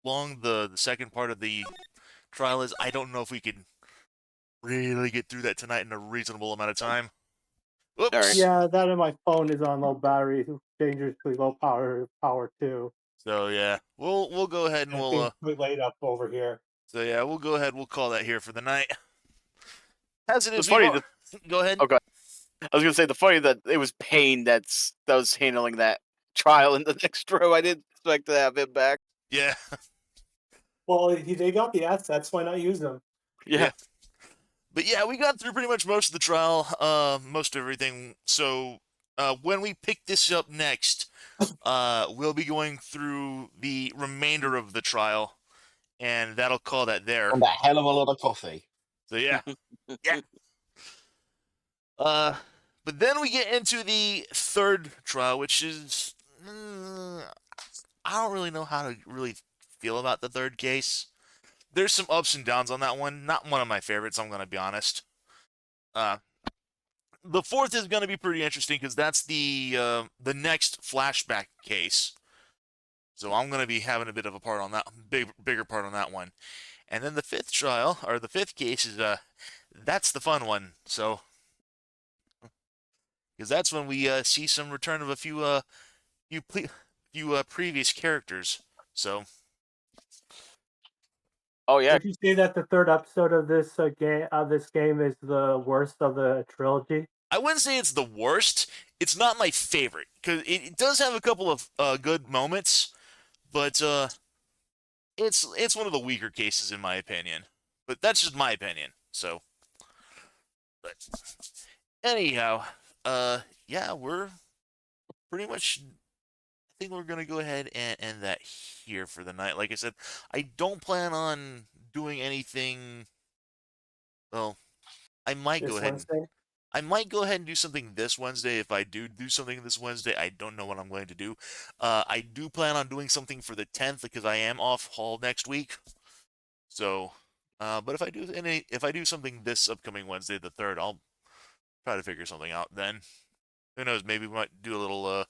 long the second part of the trial is, I don't know if we can really get through that tonight in a reasonable amount of time. Oops. All right. Yeah, that and my phone is on low battery, dangerously low power too. So yeah, we'll go ahead and And we'll things laid up over here. so yeah, we'll go ahead. We'll call that here for the night. As it is, It's funny we've go ahead. Okay. I was gonna say the funny that it was Payne that was handling that trial in the next row. I didn't expect to have him back. Yeah. Well, they got the assets. Why not use them? Yeah. But yeah, we got through pretty much most of the trial, most of everything. So when we pick this up next, we'll be going through the remainder of the trial, and that'll call that there. And a hell of a lot of coffee. So yeah, yeah. But then we get into the third trial, which is I don't really know how to really feel about the third case. There's some ups and downs on that one. Not one of my favorites, I'm gonna be honest. The fourth is gonna be pretty interesting because that's the next flashback case. So I'm gonna be having a bit of a part on that, bigger part on that one. And then the fifth trial, or the fifth case, is that's the fun one. So, because that's when we see some return of a few previous characters. So, Oh yeah. Would you say that the third episode of this game is the worst of the trilogy? I wouldn't say it's the worst. It's not my favorite because it does have a couple of good moments, but it's one of the weaker cases in my opinion. But that's just my opinion. So, But anyhow, yeah, we're pretty much. I think we're gonna go ahead and end that here for the night. Like I said, I don't plan on doing anything. Well, I might go This ahead and Wednesday? I might go ahead and do something this Wednesday. If I do something this Wednesday, I don't know what I'm going to do. I do plan on doing something for the 10th because I am off hall next week. So, but if I do something this upcoming Wednesday, the 3rd, I'll try to figure something out then. Who knows? Maybe we might do a little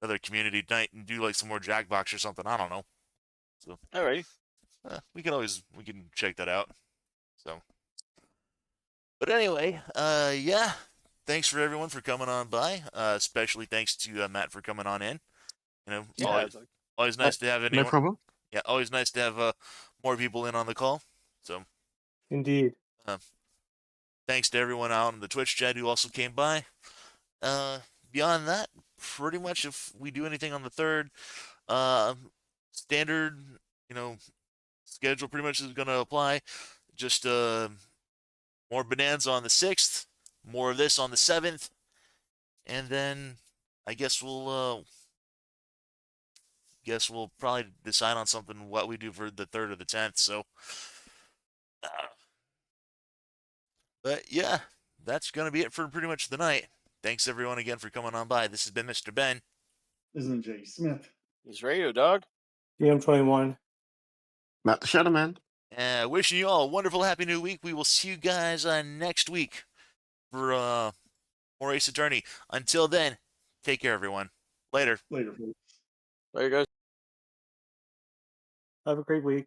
another community night and do like some more Jackbox or something. I don't know. So, Alrighty. we can check that out. So, but anyway, yeah. Thanks for everyone for coming on by. Especially thanks to Matt for coming on in. You know, Yeah. always nice to have No anyone. problem. Yeah, always nice to have more people in on the call. So, Indeed. thanks to everyone out in the Twitch chat who also came by. Beyond that, pretty much if we do anything on the 3rd, standard, you know, schedule pretty much is going to apply. Just more Bonanza on the 6th, more of this on the 7th, and then I guess we'll probably decide on something what we do for the 3rd or the 10th. So, uh, but yeah, that's gonna be it for pretty much the night. Thanks everyone again for coming on by. This has been Mr. Ben. Isn't Jay Smith? He's Radio Dog. DM21. Matt the Shadow Man. Wishing you all a wonderful, happy new week. We will see you guys next week for more Ace Attorney. Until then, take care, everyone. Later. Later, folks. There you go. Have a great week.